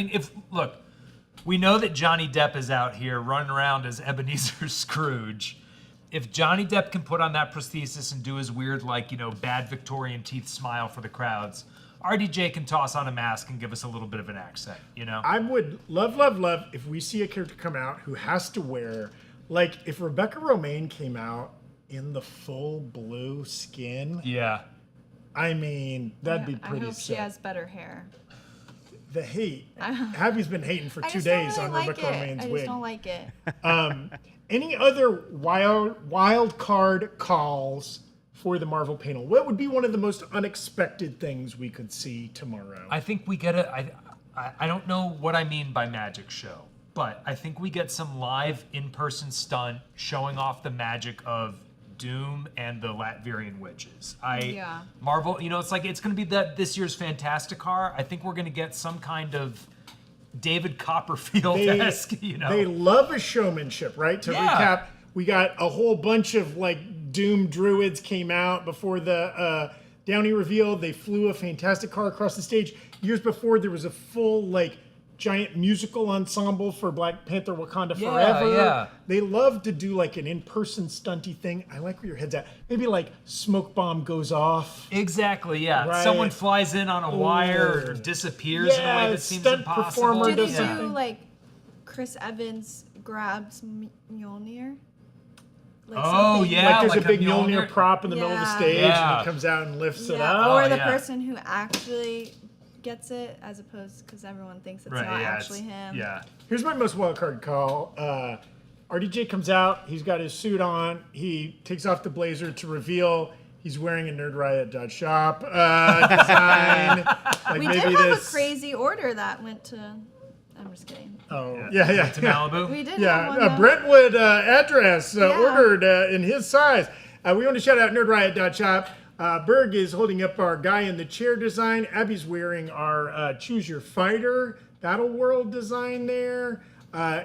We know that Johnny Depp is out here running around as Ebenezer Scrooge. If Johnny Depp can put on that prosthesis and do his weird, bad Victorian teeth smile for the crowds, RDJ can toss on a mask and give us a little bit of an accent, I would love if we see a character come out who has to wear, like, if Rebecca Romaine came out in the full blue skin, Yeah. that'd be pretty I hope she sick. has better hair. The hate. Abby's been hating for I 2 just days don't on really like Rebecca it. Romaine's I wig. just don't like it. Any other wild card calls for the Marvel panel? What would be one of the most unexpected things we could see tomorrow? I think we get I don't know what I mean by magic show, but I think we get some live in-person stunt showing off the magic of Doom and the Latvian witches. Yeah. Marvel, it's like it's going to be this year's Fantasticar. I think we're going to get some kind of David Copperfield-esque, They love a showmanship, right? To Yeah. recap, we got a whole bunch of like Doom druids came out before the Downey reveal. They flew a fantastic car across the stage. Years before, there was a full like giant musical ensemble for Black Panther Wakanda Yeah, Forever. yeah. They love to do like an in-person stunty thing. I like where your head's at. Maybe like smoke bomb goes off. Exactly, yeah. Right. Someone flies in on a wire or Ooh. disappears in a way Yeah, that seems stunt impossible. performer Do they does something. do like Chris Evans grabs Mjolnir? Like Oh, something. yeah. Like there's a big Mjolnir Mjolnir prop in the middle of the Yeah. stage, and Yeah. he comes out and lifts it Yeah, up. or the yeah. person who actually gets it, as opposed because everyone thinks it's Right, not yeah, actually him. Yeah. Here's my most wild card call. RDJ comes out. He's got his suit on. He takes off the blazer to reveal he's wearing a Nerd Riot Shop design. Like We maybe did have this. a crazy order that went to. I'm just kidding. Oh yeah. To Malibu. We did have Yeah, one. a though. Brentwood address Yeah. ordered in his size. We want to shout out NerdRiot.shop. Berg is holding up our guy in the chair design. Abby's wearing our Choose Your Fighter Battle World design there.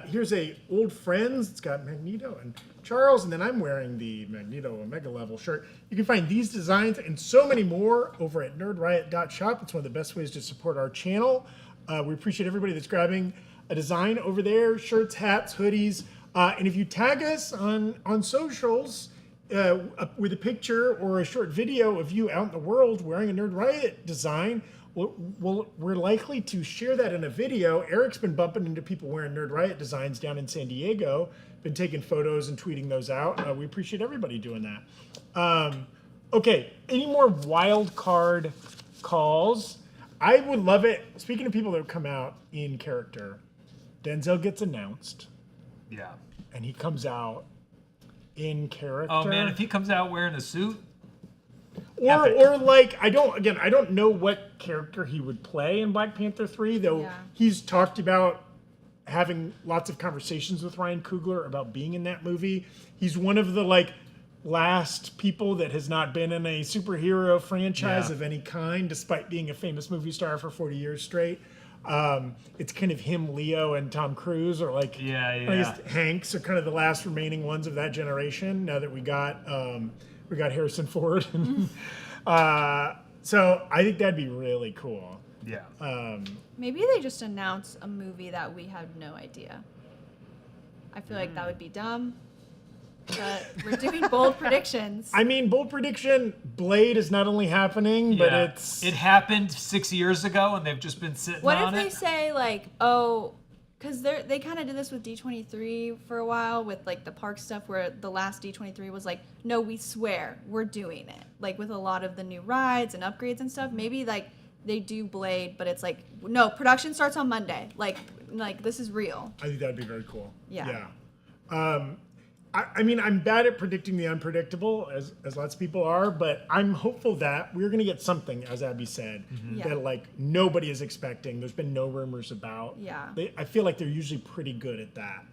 Here's a Old Friends. It's got Magneto and Charles, and then I'm wearing the Magneto Omega Level shirt. You can find these designs and so many more over at NerdRiot.shop. It's one of the best ways to support our channel. We appreciate everybody that's grabbing a design over there, shirts, hats, hoodies. And if you tag us on socials with a picture or a short video of you out in the world wearing a Nerd Riot design, we're likely to share that in a video. Erik's been bumping into people wearing Nerd Riot designs down in San Diego, been taking photos and tweeting those out. We appreciate everybody doing that. Okay, any more wild card calls? I would love it. Speaking of people that come out in character, Denzel gets announced Yeah. and he comes out in character. Oh man, if he comes out wearing a suit, or like I don't know what character he would play in Black Panther 3, though Yeah. he's talked about having lots of conversations with Ryan Coogler about being in that movie. He's one of the last people that has not been in a superhero franchise Yeah. of any kind, despite being a famous movie star for 40 years straight. It's kind of him, Leo, and Tom Cruise, or I guess Hanks are kind of the last remaining ones of that generation. Now that we got Harrison Ford, so I think that'd be really cool. yeah. Maybe they just announce a movie that we have no idea. I feel like that would be dumb. But we're doing bold predictions. I mean, bold prediction: Blade is not only happening, but Yeah. it's It happened 6 years ago, and they've just been sitting What if on they it. say because they kind of did this with D23 for a while with the park stuff, where the last D23 was no, we swear we're doing it, with a lot of the new rides and upgrades and stuff. Maybe they do Blade, but it's no, production starts on Monday. This is real. I think that'd be very cool. Yeah. I mean, I'm bad at predicting the unpredictable, as lots of people are, but I'm hopeful that we're going to get something, as Abby said, Yeah. that nobody is expecting. There's been no rumors about. Yeah. I feel like they're usually pretty good at that,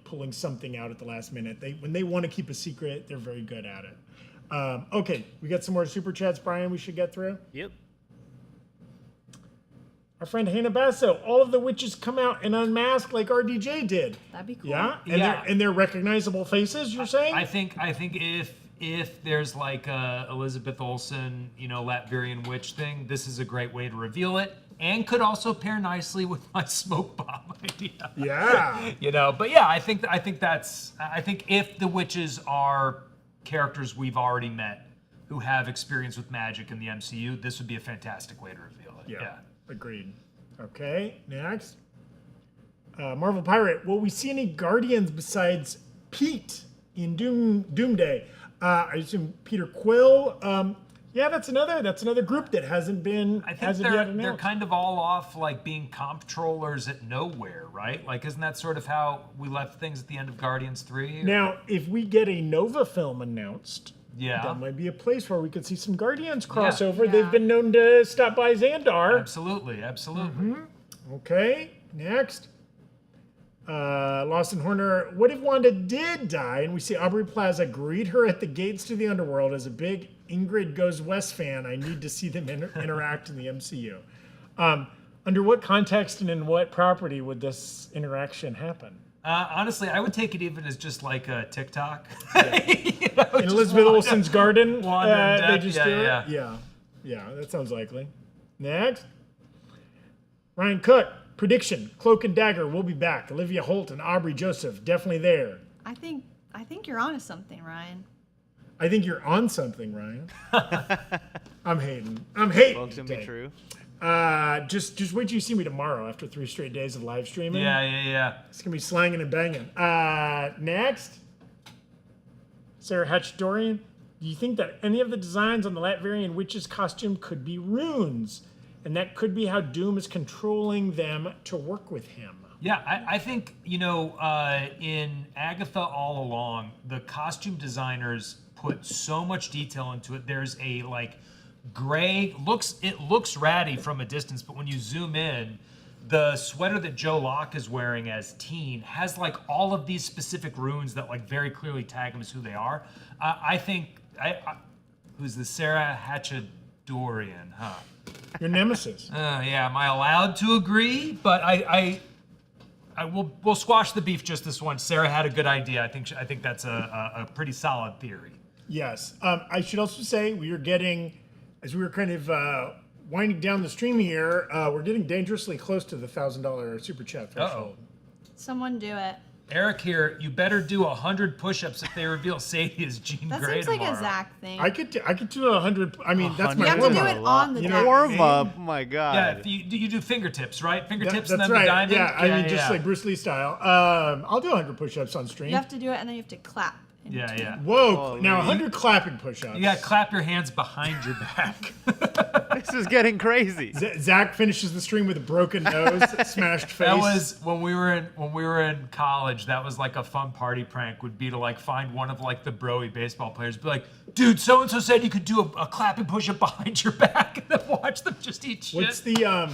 pulling something out at the last minute. When they want to keep a secret, they're very good at it. Okay, we got some more super chats, Brian, we should get through. Yep. Our friend Hannah Basso, all of the witches come out and unmask like RDJ did. That'd be cool. Yeah? Yeah. And they're recognizable faces, you're saying? I think if there's Elizabeth Olsen, Latvian witch thing, this is a great way to reveal it, and could also pair nicely with my smoke bomb idea. Yeah. But yeah, I think if the witches are characters we've already met who have experience with magic in the MCU, this would be a fantastic way to reveal it. Yeah. Agreed. Okay, next. Marvel Pirate, will we see any Guardians besides Pete in Doomday? I assume Peter Quill. Yeah, that's another group that hasn't been I think hasn't yet they're announced. kind of all off being comptrollers at nowhere, right? Isn't that sort of how we left things at the end of Guardians 3? Now, if we get a Nova film announced, Yeah. that might be a place where we could see some Guardians crossover. Yeah. They've been known to stop by Xandar. Absolutely. Okay, next. Lawson Horner, what if Wanda did die and we see Aubrey Plaza greet her at the gates to the underworld? As a big Ingrid Goes West fan, I need to see them interact in the MCU. Under what context and in what property would this interaction happen? Honestly, I would take it even as just like a TikTok. In Elizabeth Olsen's garden, Wanda and they Death, just do it? Yeah, that sounds likely. Next. Ryan Cook, prediction, Cloak and Dagger will be back. Olivia Holt and Aubrey Joseph, definitely there. I think you're onto something, Ryan. I think you're on something, Ryan. I'm hating. Well, it's gonna be today. true. Just wait till you see me tomorrow after 3 straight days of live streaming. Yeah. It's gonna be slanging and banging. Next. Sarah Hatch-Dorian, do you think that any of the designs on the Latvian witch's costume could be runes? And that could be how Doom is controlling them to work with him. Yeah, I think, in Agatha all along, the costume designers put so much detail into it. There's a gray, it looks ratty from a distance, but when you zoom in, the sweater that Joe Locke is wearing as Teen has all of these specific runes that very clearly tag them as who they are. I think, who's the Sarah Hatchadorian, huh? Your nemesis. Yeah, am I allowed to agree? But we'll squash the beef just this once. Sarah had a good idea. I think that's a pretty solid theory. Yes. I should also say we are getting, as we were kind of winding down the stream here, we're getting dangerously close to the $1,000 super chat threshold. Someone do it. Eric here, you better do 100 push-ups if they reveal Sadie as Jean That Grey seems like tomorrow. a Zach thing. I could do 100. I mean, that's my You have to warm do up. it on the deck. Warm up. Oh my God. Yeah, if you do fingertips, right? Fingertips and That's then right. the diamond. Yeah, I mean, just like Bruce Lee style. I'll do 100 push-ups on stream. You have to do it and then you have to clap. in Yeah, between. yeah. Whoa! Holy. Now 100 clapping push-ups. You gotta clap your hands behind your back. This is getting crazy. Zach finishes the stream with a broken nose, smashed face. That was when we were in college. That was a fun party prank. Would be to find one of the broy baseball players, be like, "Dude, so and so said you could do a clapping push-up behind your back," and then watch them just eat shit. What's the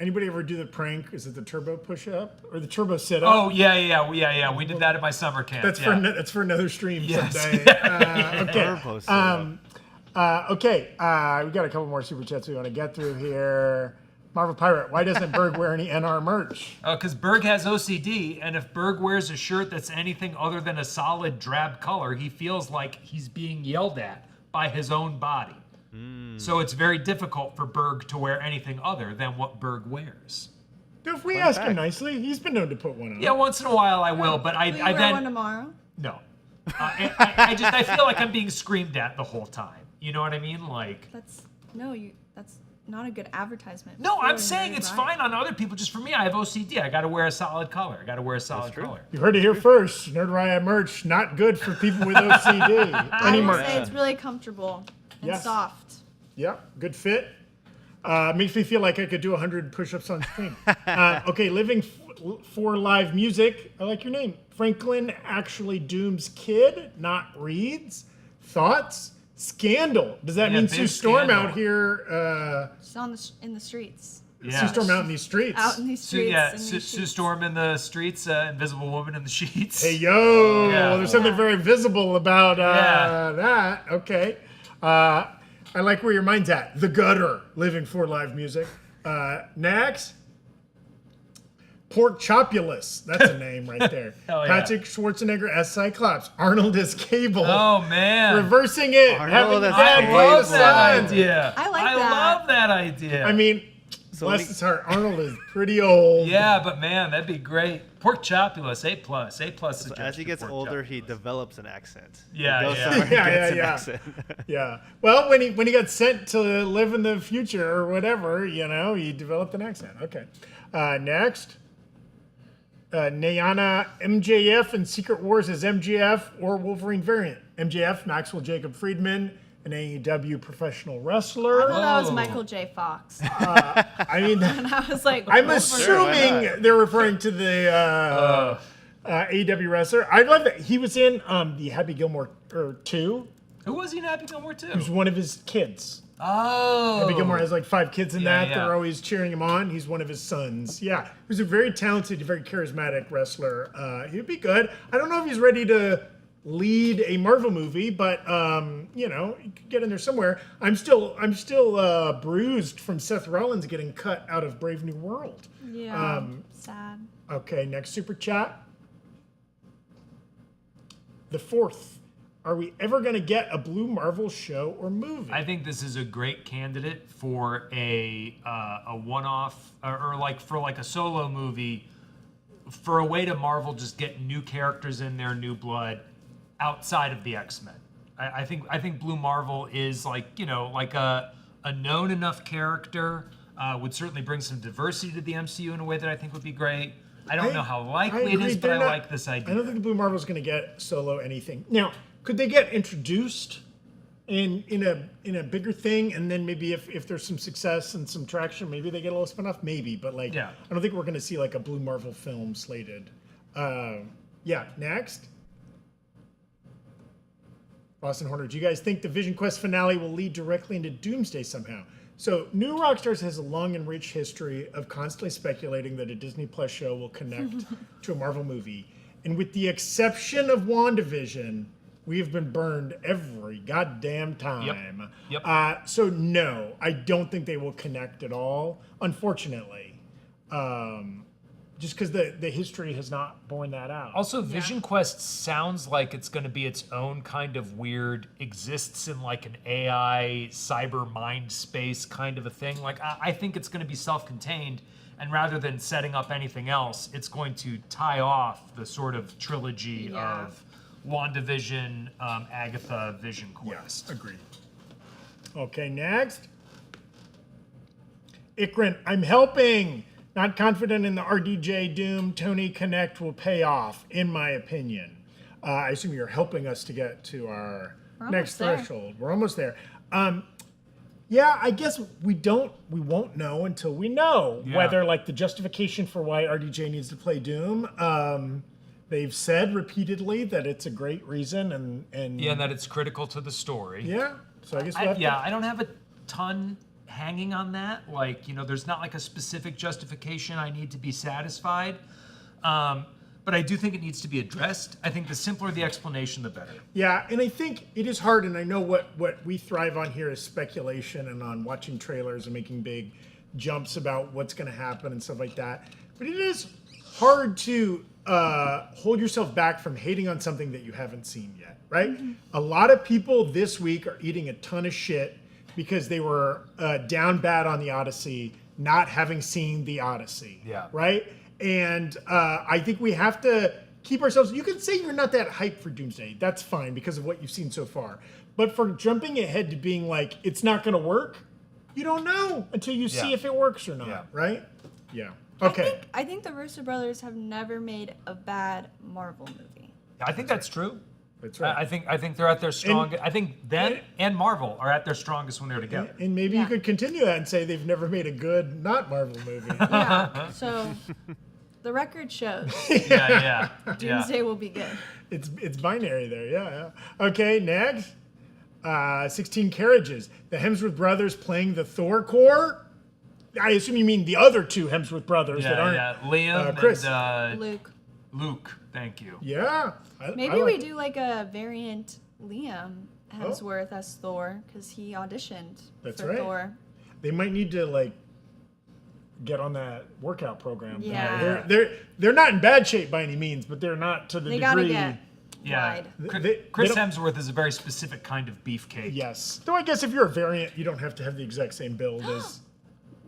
Anybody ever do the prank? Is it the turbo push-up or the turbo sit-up? Oh yeah. We did that at my summer camp. That's yeah. for another stream Yes. someday. Okay. Turbo sit-up. Okay. We got a couple more super chats we want to get through here. Marvel Pirate, why doesn't Berg wear any NR merch? Because Berg has OCD, and if Berg wears a shirt that's anything other than a solid drab color, he feels like he's being yelled at by his own body. So it's very difficult for Berg to wear anything other than what Berg wears. If we ask him nicely, he's been known to put one on. Yeah, once in a while I will, but Will you I wear then one tomorrow? no. I feel like I'm being screamed at the whole time. You know what I mean? That's not a good advertisement. No, for I'm Nerd saying it's Riot. fine on other people. Just for me, I have OCD. I got to wear a solid color. I got to wear a solid color. You heard it here first. Nerd Riot merch, not good for people with OCD. I Any will merch. say it's really comfortable and Yes. soft. Yeah, good fit. Makes me feel like I could do 100 push-ups on stream. Okay, Living for Live Music. I like your name. Franklin actually Doom's kid, not Reed's. Thoughts? Scandal. Does that Yeah, mean big Sue Storm scandal. out here? Just in the streets. Yeah. Sue Storm out in these streets. Out in these streets. in Sue these sheets. Storm in the streets, Invisible Woman in the sheets. Hey, yo. Yeah. There's something very visible about Yeah. that. Okay. I like where your mind's at. The Gutter, Living for Live Music. Next. Pork Chopulous. That's a name right there. Hell yeah. Patrick Schwarzenegger as Cyclops. Arnold as Cable. Oh man, Reversing it. Arnold having as dad I Cable. play the love that son. idea. I like I that. love that idea. I mean, bless his heart. Arnold is pretty old. yeah, but man, that'd be great. Pork Chopulous, A+. So as he gets older, he develops an accent. Yeah, He goes yeah. somewhere and Yeah, gets yeah, an yeah. accent. Yeah. Well, when he got sent to live in the future or whatever, he developed an accent. Okay. Next. Nayana MJF and Secret Wars as MJF or Wolverine variant. MJF, Maxwell Jacob Friedman, an AEW professional wrestler. I thought that was Oh. Michael J. Fox. I mean, And I was like, I'm Wolverine. assuming they're referring to the AEW wrestler. I love that he was in the Happy Gilmore 2. Who was he in Happy Gilmore too? He was one of his kids. Oh, Happy Gilmore has like 5 kids in Yeah, that. yeah. They're always cheering him on. He's one of his sons. Yeah, he's a very talented, very charismatic wrestler. He'd be good. I don't know if he's ready to lead a Marvel movie, but he could get in there somewhere. I'm still bruised from Seth Rollins getting cut out of Brave New World. Yeah, sad. Okay, next super chat. The 4th. Are we ever going to get a Blue Marvel show or movie? I think this is a great candidate for a one-off or for a solo movie, for a way to Marvel just get new characters in there, new blood outside of the X-Men. I think Blue Marvel is a known enough character, would certainly bring some diversity to the MCU in a way that I think would be great. I don't know how likely it agree. is, but They're I not- like this idea. I don't think Blue Marvel's going to get solo anything. Now, Could they get introduced in a bigger thing, and then maybe if there's some success and some traction, maybe they get a little spin-off? Maybe, but like, Yeah. I don't think we're gonna see like a Blue Marvel film slated. Yeah, next. Boston Horner, do you guys think the Vision Quest finale will lead directly into Doomsday somehow? So, New Rockstars has a long and rich history of constantly speculating that a Disney Plus show will connect to a Marvel movie. And with the exception of WandaVision, we have been burned every goddamn time. Yep. So, no, I don't think they will connect at all, unfortunately. Just because the history has not borne that out. Also, Vision Quest sounds like it's going to be its own kind of weird, exists in like an AI cyber mind space kind of a thing. Like, I think it's going to be self-contained, and rather than setting up anything else, it's going to tie off the sort of trilogy of WandaVision, Agatha, Vision Quest. Yeah, agreed. Okay, next. Ikran, I'm helping. Not confident in the RDJ Doom Tony Connect will pay off, in my opinion. I assume you're helping us to get to our next threshold. We're almost there. Yeah, I guess we won't know until we know whether like the justification for why RDJ needs to play Doom. They've said repeatedly that it's a great reason and that it's critical to the story. Yeah. So I guess we'll have I don't have a ton hanging on that. Like, there's not like a specific justification I need to be satisfied. But I do think it needs to be addressed. I think the simpler the explanation, the better. Yeah, and I think it is hard, and I know what we thrive on here is speculation and on watching trailers and making big jumps about what's going to happen and stuff like that. But it is hard to hold yourself back from hating on something that you haven't seen yet, right? Mm-hmm. A lot of people this week are eating a ton of shit because they were down bad on the Odyssey, not having seen the Odyssey. Yeah. Right? And I think we have to keep ourselves... You can say you're not that hyped for Doomsday. That's fine because of what you've seen so far. But for jumping ahead to being like, it's not going to work, you don't know until you see if it works or not, right? Yeah. Okay. I think the Russo brothers have never made a bad Marvel movie. I think that's true. That's right. I think they're at their strongest. I think them and Marvel are at their strongest when they're together. And maybe you could continue that and say they've never made a good not Marvel movie. Yeah. So the record shows. Yeah. Doomsday will be good. It's binary there. Yeah. Okay. Next, 16 Carriages. The Hemsworth brothers playing the Thor core. I assume you mean the other two Hemsworth brothers that aren't Liam Chris. and Luke. Thank you. Yeah. Maybe we do like a variant Liam Hemsworth as Thor because he auditioned for Thor. They might need to like get on that workout program. Yeah. They're not in bad shape by any means, but they're not to the they degree. Gotta get wide. Chris Hemsworth is a very specific kind of beefcake. Yes. Though I guess if you're a variant, you don't have to have the exact same build as.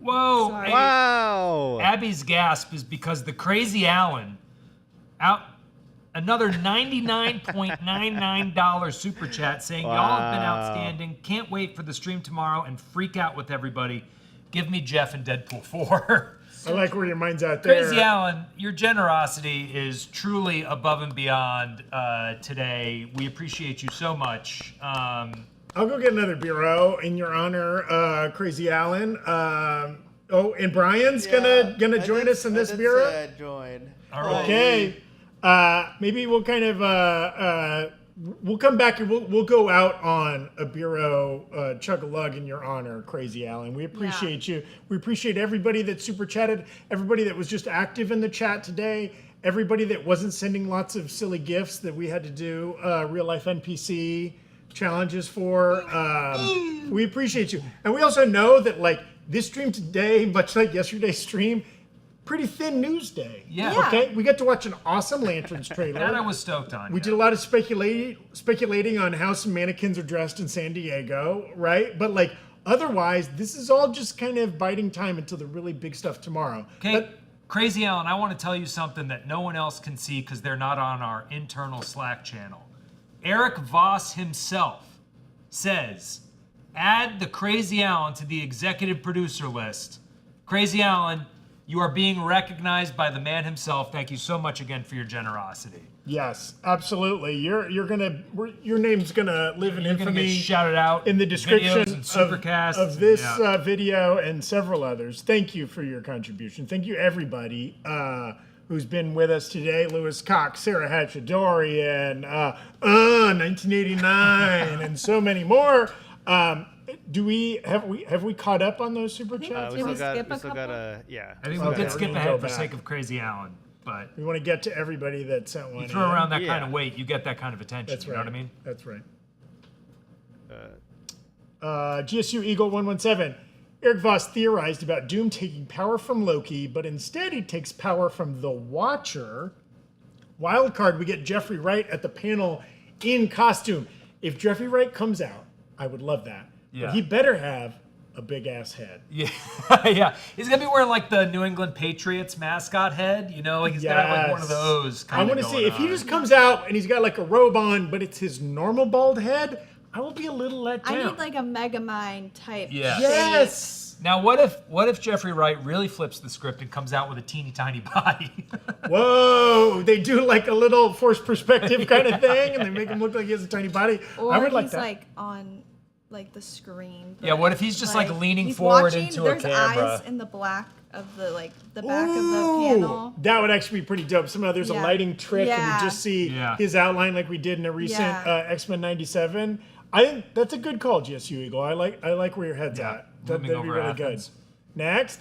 Whoa! Sorry. Wow! Abby's gasp is because the Crazy Allen out another $99.99 super chat saying y'all have been outstanding. Can't wait for the stream tomorrow and freak out with everybody. Give me Jeff and Deadpool 4. I like where your mind's at there. Crazy Allen, your generosity is truly above and beyond today. We appreciate you so much. I'll go get another bureau in your honor, Crazy Allen. And Brian's gonna join us in this bureau. I joined. All right. Okay. Maybe we'll kind of we'll come back and we'll go out on a bureau chug-a-lug in your honor, Crazy Allen. We appreciate you. We appreciate everybody that super chatted, everybody that was just active in the chat today, everybody that wasn't sending lots of silly gifts that we had to do real life NPC challenges for. We appreciate you. And we also know that like this stream today, much like yesterday's stream, pretty thin news day. Yeah. Okay. We got to watch an awesome Lanterns trailer. That I was stoked on. We did a lot of speculating on how some mannequins are dressed in San Diego, right? But like otherwise, this is all just kind of biding time until the really big stuff tomorrow. Okay. Crazy Allen, I want to tell you something that no one else can see because they're not on our internal Slack channel. Erik Voss himself says, add the Crazy Allen to the executive producer list. Crazy Allen, You are being recognized by the man himself. Thank you so much again for your generosity. Yes, absolutely. Your name's gonna live in You're gonna infamy. get shouted out in the description videos and supercasts of this and, video and several others. Thank you for your contribution. Thank you everybody who's been with us today. Lewis Cox, Sarah Hatchadorian, 1989, and so many more. Have we caught up on those super chats? Did we skip a still couple? got yeah. I think we Okay, did we're skip gonna ahead go for back. sake of Crazy Allen, but We want to get to everybody that sent one. you throw in. around that Yeah. kind of weight, you get that kind of attention. That's you right. know what I mean? That's right. GSU Eagle 117. Erik Voss theorized about Doom taking power from Loki, but instead he takes power from the Watcher. Wildcard, we get Jeffrey Wright at the panel in costume. If Jeffrey Wright comes out, I would love that. Yeah. But he better have a big ass head. Yeah, yeah. He's gonna be wearing like the New England Patriots mascot head. You know, like he's got like one of those. I want to see if he just comes out and he's got like a robe on, but it's his normal bald head. I will be a little let down. I need like a Megamind type. Yeah. shape. Yes. Now, what if Jeffrey Wright really flips the script and comes out with a teeny tiny body? Whoa! They do like a little forced perspective kind of thing, and they make him look like he has a tiny body. Or I would like he's that. like on like the screen. Yeah, what if he's just, like, leaning he's forward watching, into a there's camera? eyes in the black of the the back of the panel. That would actually be pretty dope. Somehow there's a Yeah. lighting trick, and Yeah. we just see Yeah. his outline like we did in a recent Yeah. X-Men '97. I think that's a good call, GSU Eagle. I like where your head's Yeah, at. looming That'd be over really Athens. good. Next.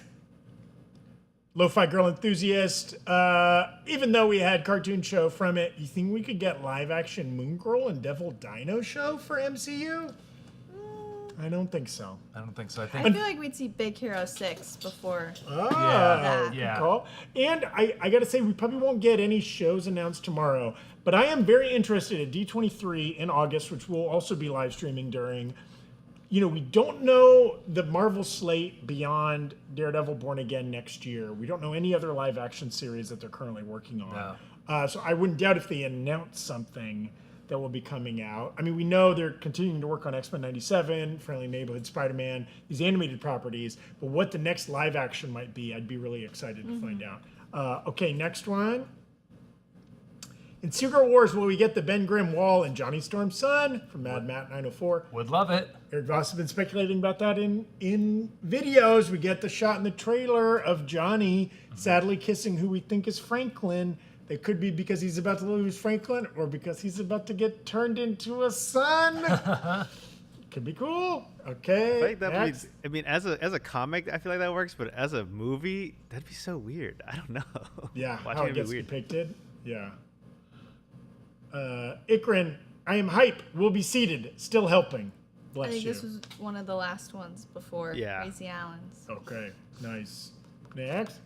Lo-Fi Girl Enthusiast. Even though we had cartoon show from it, you think we could get live action Moon Girl and Devil Dino show for MCU? I don't think so. I don't think so. I I think feel like we'd see Big Hero 6 before. Ah, Yeah. good call. And I got to say, we probably won't get any shows announced tomorrow, but I am very interested at D23 in August, which we'll also be live streaming during. You know, we don't know the Marvel slate beyond Daredevil Born Again next year. We don't know any other live action series that they're currently working on. So I wouldn't doubt if they announce something that will be coming out. I mean, we know they're continuing to work on X-Men 97, Friendly Neighborhood Spider-Man, these animated properties, but what the next live action might be, I'd be really excited to find out. Okay, next one. In Secret Wars, will we get the Ben Grimm wall and Johnny Storm's son from Mad Matt 904? would love it. Erik Voss has been speculating about that in videos. We get the shot in the trailer of Johnny sadly kissing who we think is Franklin. It could be because he's about to lose Franklin or because he's about to get turned into a son. Could be cool. Okay. I think that would next. be, I mean, as a comic, I feel like that works, but as a movie, that'd be so weird. I don't know. Yeah, Watching how it it be gets weird. depicted. Yeah. Ikrin, I am hype. Will be seated. Still helping. I Bless think you. this was one of the last ones before Yeah. Crazy Allen's. Okay, nice. Next.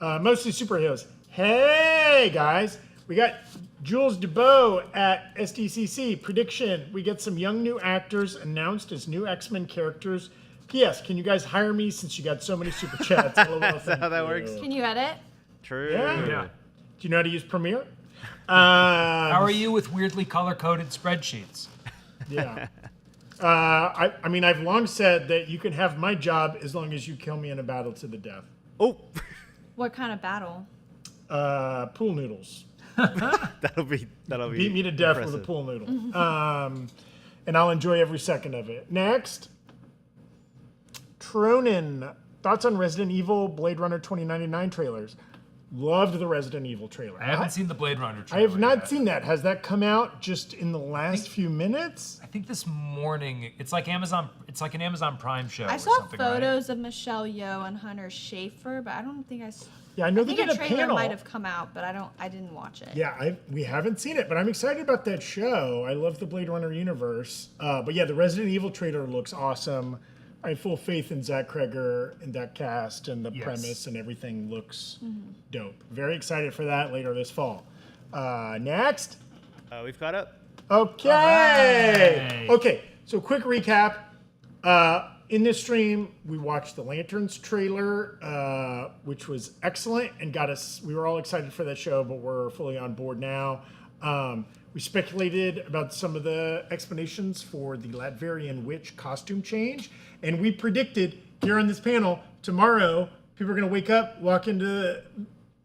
Mostly superheroes. Hey, guys. We got Jules DeBeau at SDCC. Prediction. We get some young new actors announced as new X-Men characters. P.S. Can you guys hire me since you got so many super chats? LOL, Is that how thank that you. works? Can you edit? True. Yeah. Yeah. Do you know how to use Premiere? How are you with weirdly color-coded spreadsheets? Yeah. I mean, I've long said that you can have my job as long as you kill me in a battle to the death. Oh, What kind of battle? Pool noodles. that'll be Beat me to death with a impressive. pool noodle. And I'll enjoy every second of it. Next. Tronin. Thoughts on Resident Evil Blade Runner 2099 trailers? Loved the Resident Evil trailer. I haven't seen the Blade Runner I trailer. have not yet. seen that. Has that come out just in the last few minutes? I think this morning. It's like Amazon. It's like an Amazon Prime show. I or saw something, right? photos of Michelle Yeoh and Hunter Schafer, but I don't think I. Yeah, I know they think did a a trailer panel. might have come out, but I didn't watch it. Yeah, we haven't seen it, but I'm excited about that show. I love the Blade Runner universe. But yeah, the Resident Evil trailer looks awesome. I have full faith in Zach Kreger and that cast, and the Yes. premise and everything looks dope. Very excited for that later this fall. Next. We've caught up. Okay. Alright. Okay, so quick recap. In this stream, we watched the Lanterns trailer, which was excellent and got us, we were all excited for that show, but we're fully on board now. We speculated about some of the explanations for the Latverian witch costume change, and we predicted here on this panel tomorrow, people are going to wake up, walk into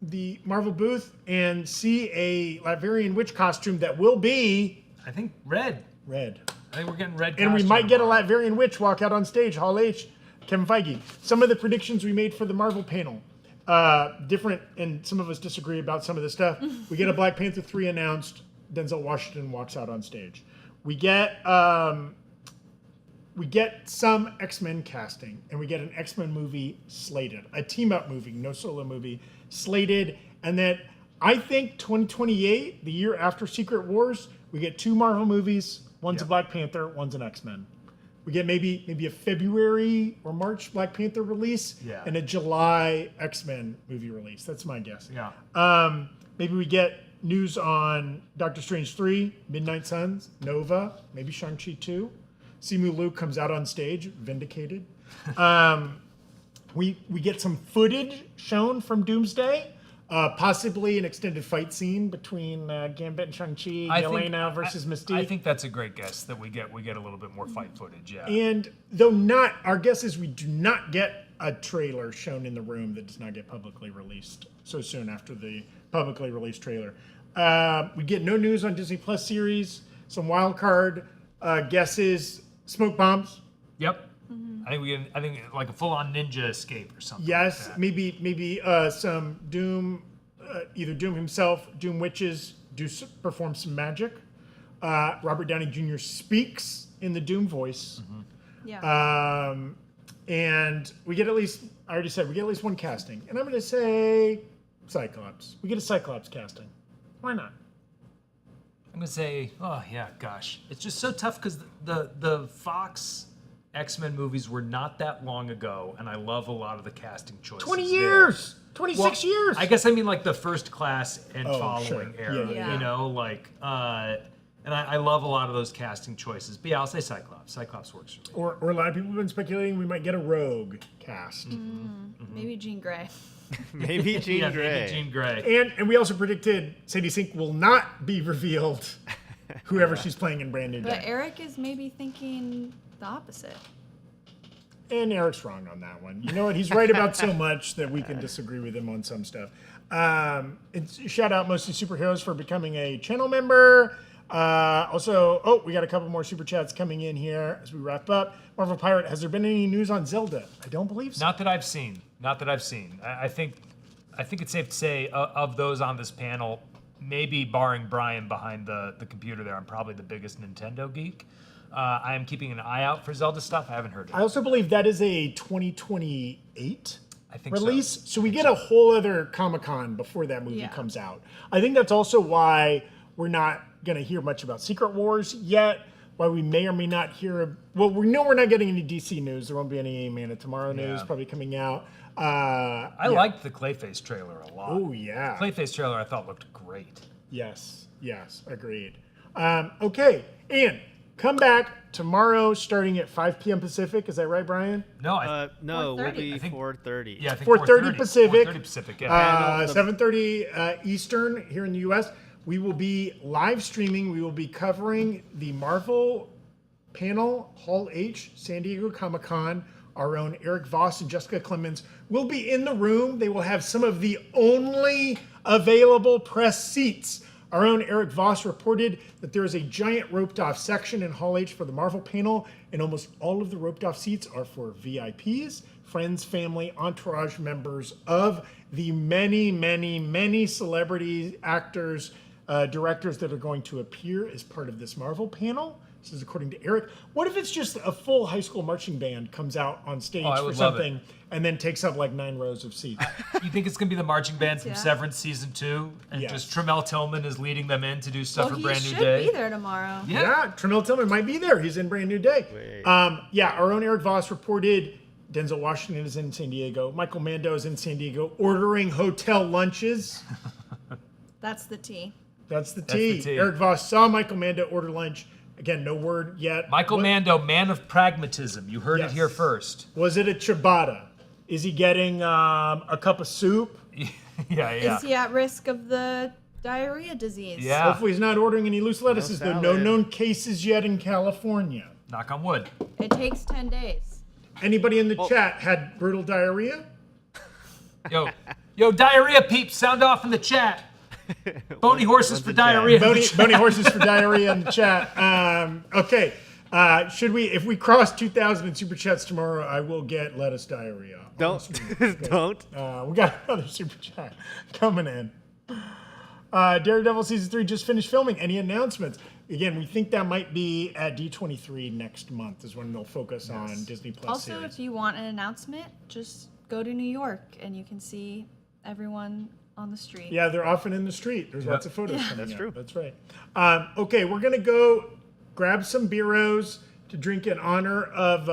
the Marvel booth, and see a Latvian witch costume that will be I think red. red. I think we're getting red. And we costume might get a tomorrow. Latvian witch walk out on stage, Hall H, Kevin Feige. Some of the predictions we made for the Marvel panel, different, and some of us disagree about some of this stuff. We get a Black Panther 3 announced, Denzel Washington walks out on stage. We get some X-Men casting, and we get an X-Men movie slated, a team-up movie, no solo movie, slated, and that I think 2028, the year after Secret Wars, we get 2 Marvel movies. One's a Black Panther, one's an X-Men. We get maybe a February or March Black Panther release, and a July X-Men movie release. That's my guess. Yeah. Maybe we get news on Doctor Strange 3, Midnight Suns, Nova, maybe Shang-Chi 2. Simu Liu comes out on stage, vindicated. We get some footage shown from Doomsday, possibly an extended fight scene between Gambit and Shang-Chi, Yelena versus Mystique. I think that's a great guess that we get a little bit more fight footage. Yeah. And though our guess is we do not get a trailer shown in the room that does not get publicly released so soon after the publicly released trailer. We get no news on Disney Plus series, some wild card guesses, smoke bombs. Yep. I think like a full-on ninja escape or something. Yes, like that. maybe some Doom, either Doom himself, Doom witches perform some magic. Robert Downey Jr. speaks in the Doom voice. Yeah. And we get at least, I already said, we get at least one casting. And I'm going to say Cyclops. We get a Cyclops casting. Why not? I'm gonna say, oh yeah, gosh, it's just so tough because the Fox X-Men movies were not that long ago, and I love a lot of the casting choices. 20 there. years, 26 years. I guess I mean like the First Class and Oh, following sure. era. Yeah. You know, like, and I love a lot of those casting choices. But yeah, I'll say Cyclops. Cyclops works for me. Or a lot of people have been speculating we might get a Rogue cast. Maybe Jean Grey. Maybe Jean Yeah, Grey. maybe Jean Grey. And we also predicted Sadie Sink will not be revealed, whoever she's playing in Brand New But Day. Erik is maybe thinking the opposite. And Eric's wrong on that one. You know what? He's right about so much that we can disagree with him on some stuff. Shout out Mostly Superheroes for becoming a channel member. Also, we got a couple more super chats coming in here as we wrap up. Marvel Pirate, has there been any news on Zelda? I don't believe so. Not that I've seen. I think it's safe to say of those on this panel, maybe barring Brian behind the computer there, I'm probably the biggest Nintendo geek. I am keeping an eye out for Zelda stuff. I haven't heard it. I also believe that is a 2028 I think release. So we get a whole other Comic-Con before that movie comes out. I think that's also why we're not going to hear much about Secret Wars yet. Why we may or may not hear. Well, we know we're not getting any DC news. There won't be any Man of Tomorrow news probably coming out. I liked the Clayface trailer a lot. Oh yeah. Clayface trailer I thought looked great. Yes, agreed. Okay, and come back tomorrow starting at 5 p.m. Pacific. Is that right, Brian? No, No, we'll 4:30. be I think- 4:30. yeah, I think 4:30 Pacific. 4:30 Pacific. Yeah. 7:30 Eastern here in the U.S. We will be live streaming. We will be covering the Marvel panel, Hall H, San Diego Comic Con. Our own Erik Voss and Jessica Clemons will be in the room. They will have some of the only available press seats. Our own Erik Voss reported that there is a giant roped off section in Hall H for the Marvel panel, and almost all of the roped off seats are for VIPs, friends, family, entourage members of the many, many, many celebrities, actors, directors that are going to appear as part of this Marvel panel. This is according to Erik. What if it's just a full high school marching band comes out on stage I for would love something and then takes up like 9 rows of seats? You think it's gonna be the marching band from Yeah. Severance season 2, and Yes. just Tremel Tillman is leading them in to do stuff Well, for he Brand New should Day? be there tomorrow. Yeah, Tremel Tillman might be there. He's in Brand New Day. Wait. Our own Erik Voss reported Denzel Washington is in San Diego. Michael Mando is in San Diego ordering hotel lunches. That's the T. That's the the T. T. Erik Voss saw Michael Mando order lunch. Again, no word yet. Michael Mando, man of pragmatism. You heard Yes. it here first. Was it a ciabatta? Is he getting a cup of soup? yeah. Is he at risk of the diarrhea disease? Yeah. Hopefully he's not ordering any loose lettuces. There are no salad. known cases yet in California. Knock on wood. It takes 10 days. Anybody in the chat had brutal diarrhea? Yo, diarrhea peeps, sound off in the chat. Bony horses for diarrhea. Bony horses for diarrhea in the chat. Okay. If we cross 2,000 in super chats tomorrow, I will get lettuce diarrhea. Don't. We got another super chat coming in. Daredevil season 3 just finished filming. Any announcements? Again, we think that might be at D23 next month is when they'll focus on Disney Plus Also, series. if you want an announcement, just go to New York and you can see everyone on the street. Yeah, they're often in the street. There's lots of photos coming That's out. true. That's right. Okay, we're going to go grab some Beeros to drink in honor of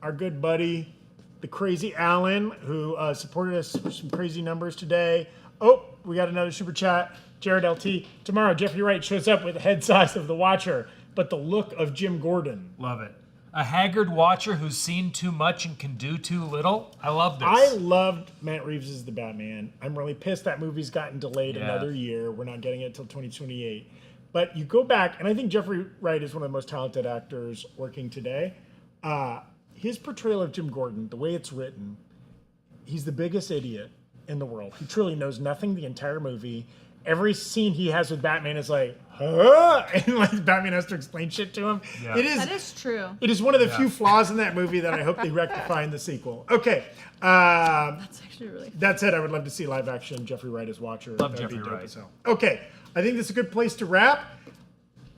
our good buddy, the Crazy Alan, who supported us for some crazy numbers today. Oh, we got another super chat. Jared LT. Tomorrow, Jeffrey Wright shows up with the head size of the Watcher, but the look of Jim Gordon. Love it. A haggard Watcher who's seen too much and can do too little. I love this. I loved Matt Reeves as the Batman. I'm really pissed that movie's gotten delayed Yeah. another year. We're not getting it until 2028. But you go back, and I think Jeffrey Wright is one of the most talented actors working today. His portrayal of Jim Gordon, the way it's written, he's the biggest idiot in the world. He truly knows nothing the entire movie. Every scene he has with Batman is like, huh? And like Batman has to explain shit to him. Yeah. That is true. It is one of the few flaws in that movie that I hope they rectify in the sequel. Okay. That's actually really fun. That said, I would love to see live action Jeffrey Wright as Watcher. Love That'd be Jeffrey dope Wright. as hell. Okay, I think this is a good place to wrap.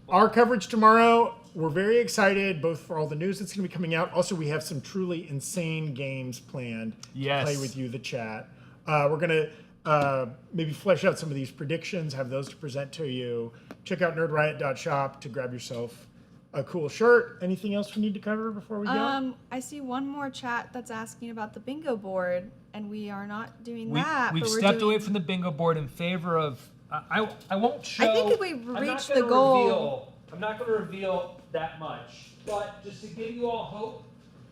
Our coverage tomorrow, we're very excited, both for all the news that's going to be coming out. Also, we have some truly insane games planned Yes. to play with you, the chat. We're going to maybe flesh out some of these predictions, have those to present to you. Check out nerdriot.shop to grab yourself a cool shirt. Anything else we need to cover before we go? I see one more chat that's asking about the bingo board, and we are not doing that. We've but we're stepped doing... away from the bingo board in favor of. I won't show. I think if we I'm not reach gonna the goal- I'm not going to reveal that much, but just to give you all hope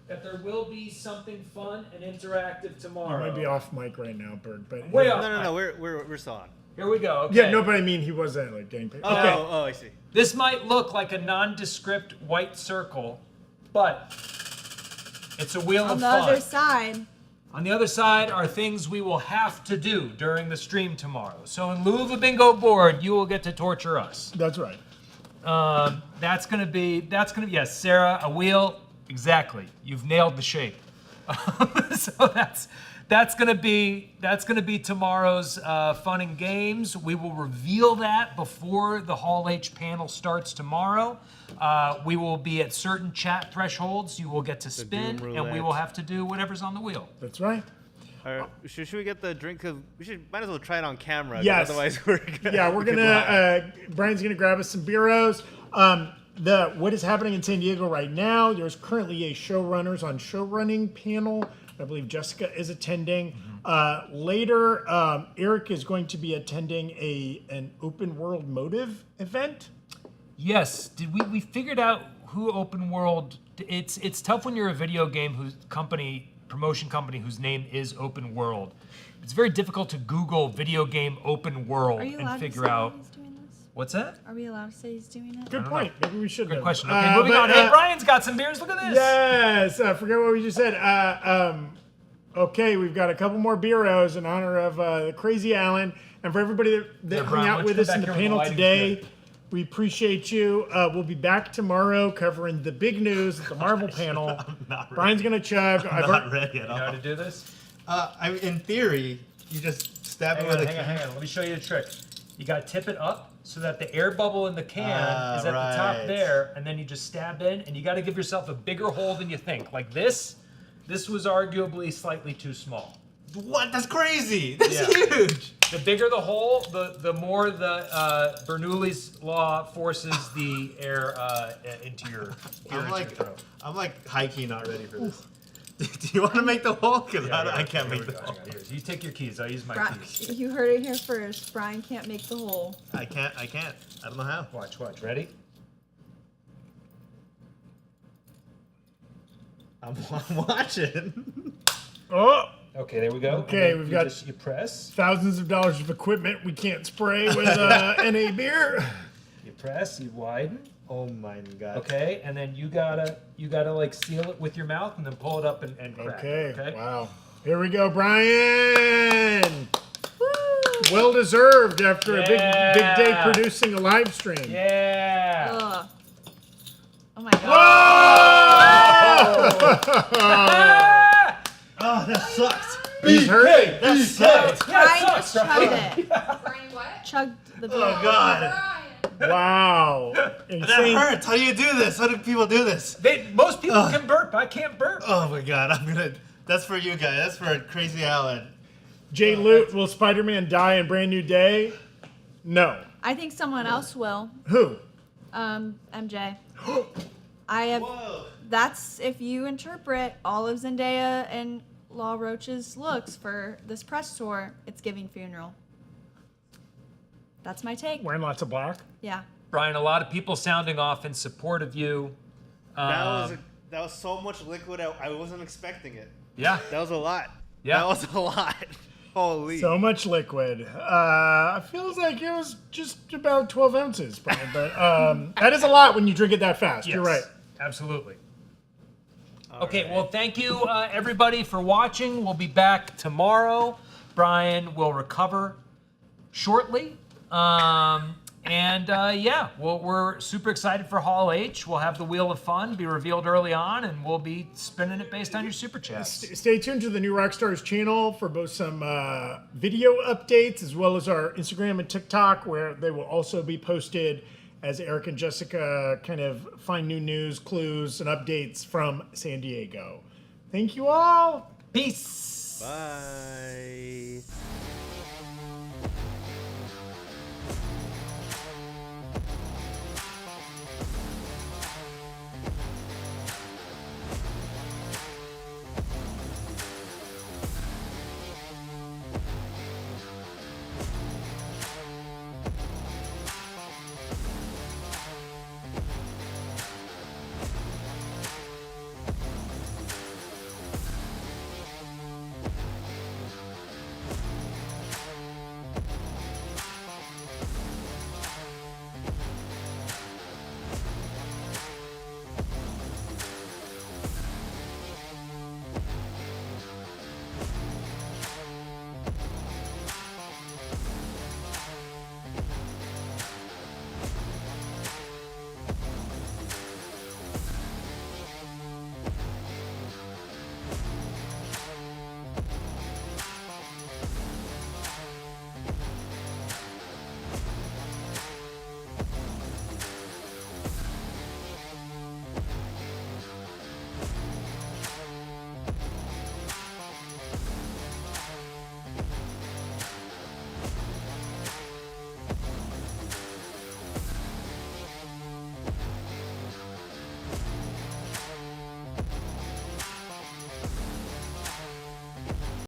that there will be something fun and interactive tomorrow. You might be off mic right now, Berg. But Way off. No. We're still on. Here we go. Okay. Yeah, no, but I mean, he wasn't like getting paid. Oh, Okay. I see. This might look like a nondescript white circle, but it's a wheel On of the fun. other side, On the other side are things we will have to do during the stream tomorrow. So in lieu of a bingo board, you will get to torture us. That's right. That's gonna be, yes, Sarah, a wheel, exactly. You've nailed the shape. So that's gonna be tomorrow's fun and games. We will reveal that before the Hall H panel starts tomorrow. We will be at certain chat thresholds. You will get to spin, Doom and we Roulette. will have to do whatever's on the wheel. That's right. All right, should we get the drink? Might as well try it on camera. 'cause Yes. Otherwise, we're gonna. Yeah, we're gonna. Brian's gonna grab us some Beeros. What is happening in San Diego right now? There's currently a showrunners on showrunning panel. I believe Jessica is attending. Later, Erik is going to be attending an open world motive event. Yes, we figured out who open world? It's tough when you're a video game promotion company whose name is open world. It's very difficult to Google video game open world are you allowed and to figure say out he's doing this? what's that. Are we allowed to say he's doing it? Good point. Maybe we should. Good have. question. Okay, moving on. Hey, Brian's got some beers. Look at this. Yes, I forget what we just said. Okay, we've got a couple more Beeros in honor of the Crazy Alan, and for everybody that hung Brian, why out don't with you us come in back the here when the panel lighting's today. good? We appreciate you. We'll be back tomorrow covering the big news at the Marvel panel. not ready. Brian's gonna chug. I'm not ready at You know how all. to do this? In theory, you just stab it with a Hang on. Let me show you the trick. You got to tip it up so that the air bubble in the can is at the top right. there, and then you just stab in, and you got to give yourself a bigger hole than you think. Like this. This was arguably slightly too small. What? That's crazy. That's Yeah. huge. The bigger the hole, the more the Bernoulli's law forces the air into your throat. I'm like high key not ready for this. Do you want to make the hole? Because I can't make the hole. Here, you take your keys. I'll use my keys. You heard it here first. Brian can't make the hole. I can't. I don't know how. Watch. Ready? I'm watching. Oh, Okay, there we go. Okay, And then we've got- you press. thousands of dollars of equipment we can't spray with NA beer. You press. You widen. Oh my god. Okay, and then you gotta like seal it with your mouth and then pull it up and crack. Okay. Okay. Wow. Here we go, Brian. Well deserved after a big day producing a live stream. Yeah. Ugh. Oh my god. Oh, that sucks. He's hurting. That sucks. Brian just chugged it. Brian, what? Chugged the beer. Oh God. Wow. That Insane. hurts. How do you do this? How do people do this? Most people can burp. I can't burp. Oh my God. That's for you guys. That's for Crazy Alan. Jay Lute, will Spider-Man die in Brand New Day? No. I think someone else will. Who? MJ. I have. Whoa. That's if you interpret all of Zendaya and Law Roach's looks for this press tour, it's giving funeral. That's my take. Wearing lots of black? Yeah. Brian, a lot of people sounding off in support of you. That was so much liquid. I wasn't expecting it. Yeah. That was a lot. Yeah. That was a lot. Holy. So much liquid. Feels like it was just about 12 ounces, Brian, but that is a lot when you drink it that fast. You're right. Absolutely. Okay, well, thank you, everybody, for watching. We'll be back tomorrow. Brian will recover shortly. Yeah, we're super excited for Hall H. We'll have the Wheel of Fun be revealed early on, and we'll be spinning it based on your super chats. Stay tuned to the new Rockstars channel for both some video updates as well as our Instagram and TikTok, where they will also be posted as Erik and Jessica kind of find new news, clues, and updates from San Diego. Thank you all. Peace. Bye.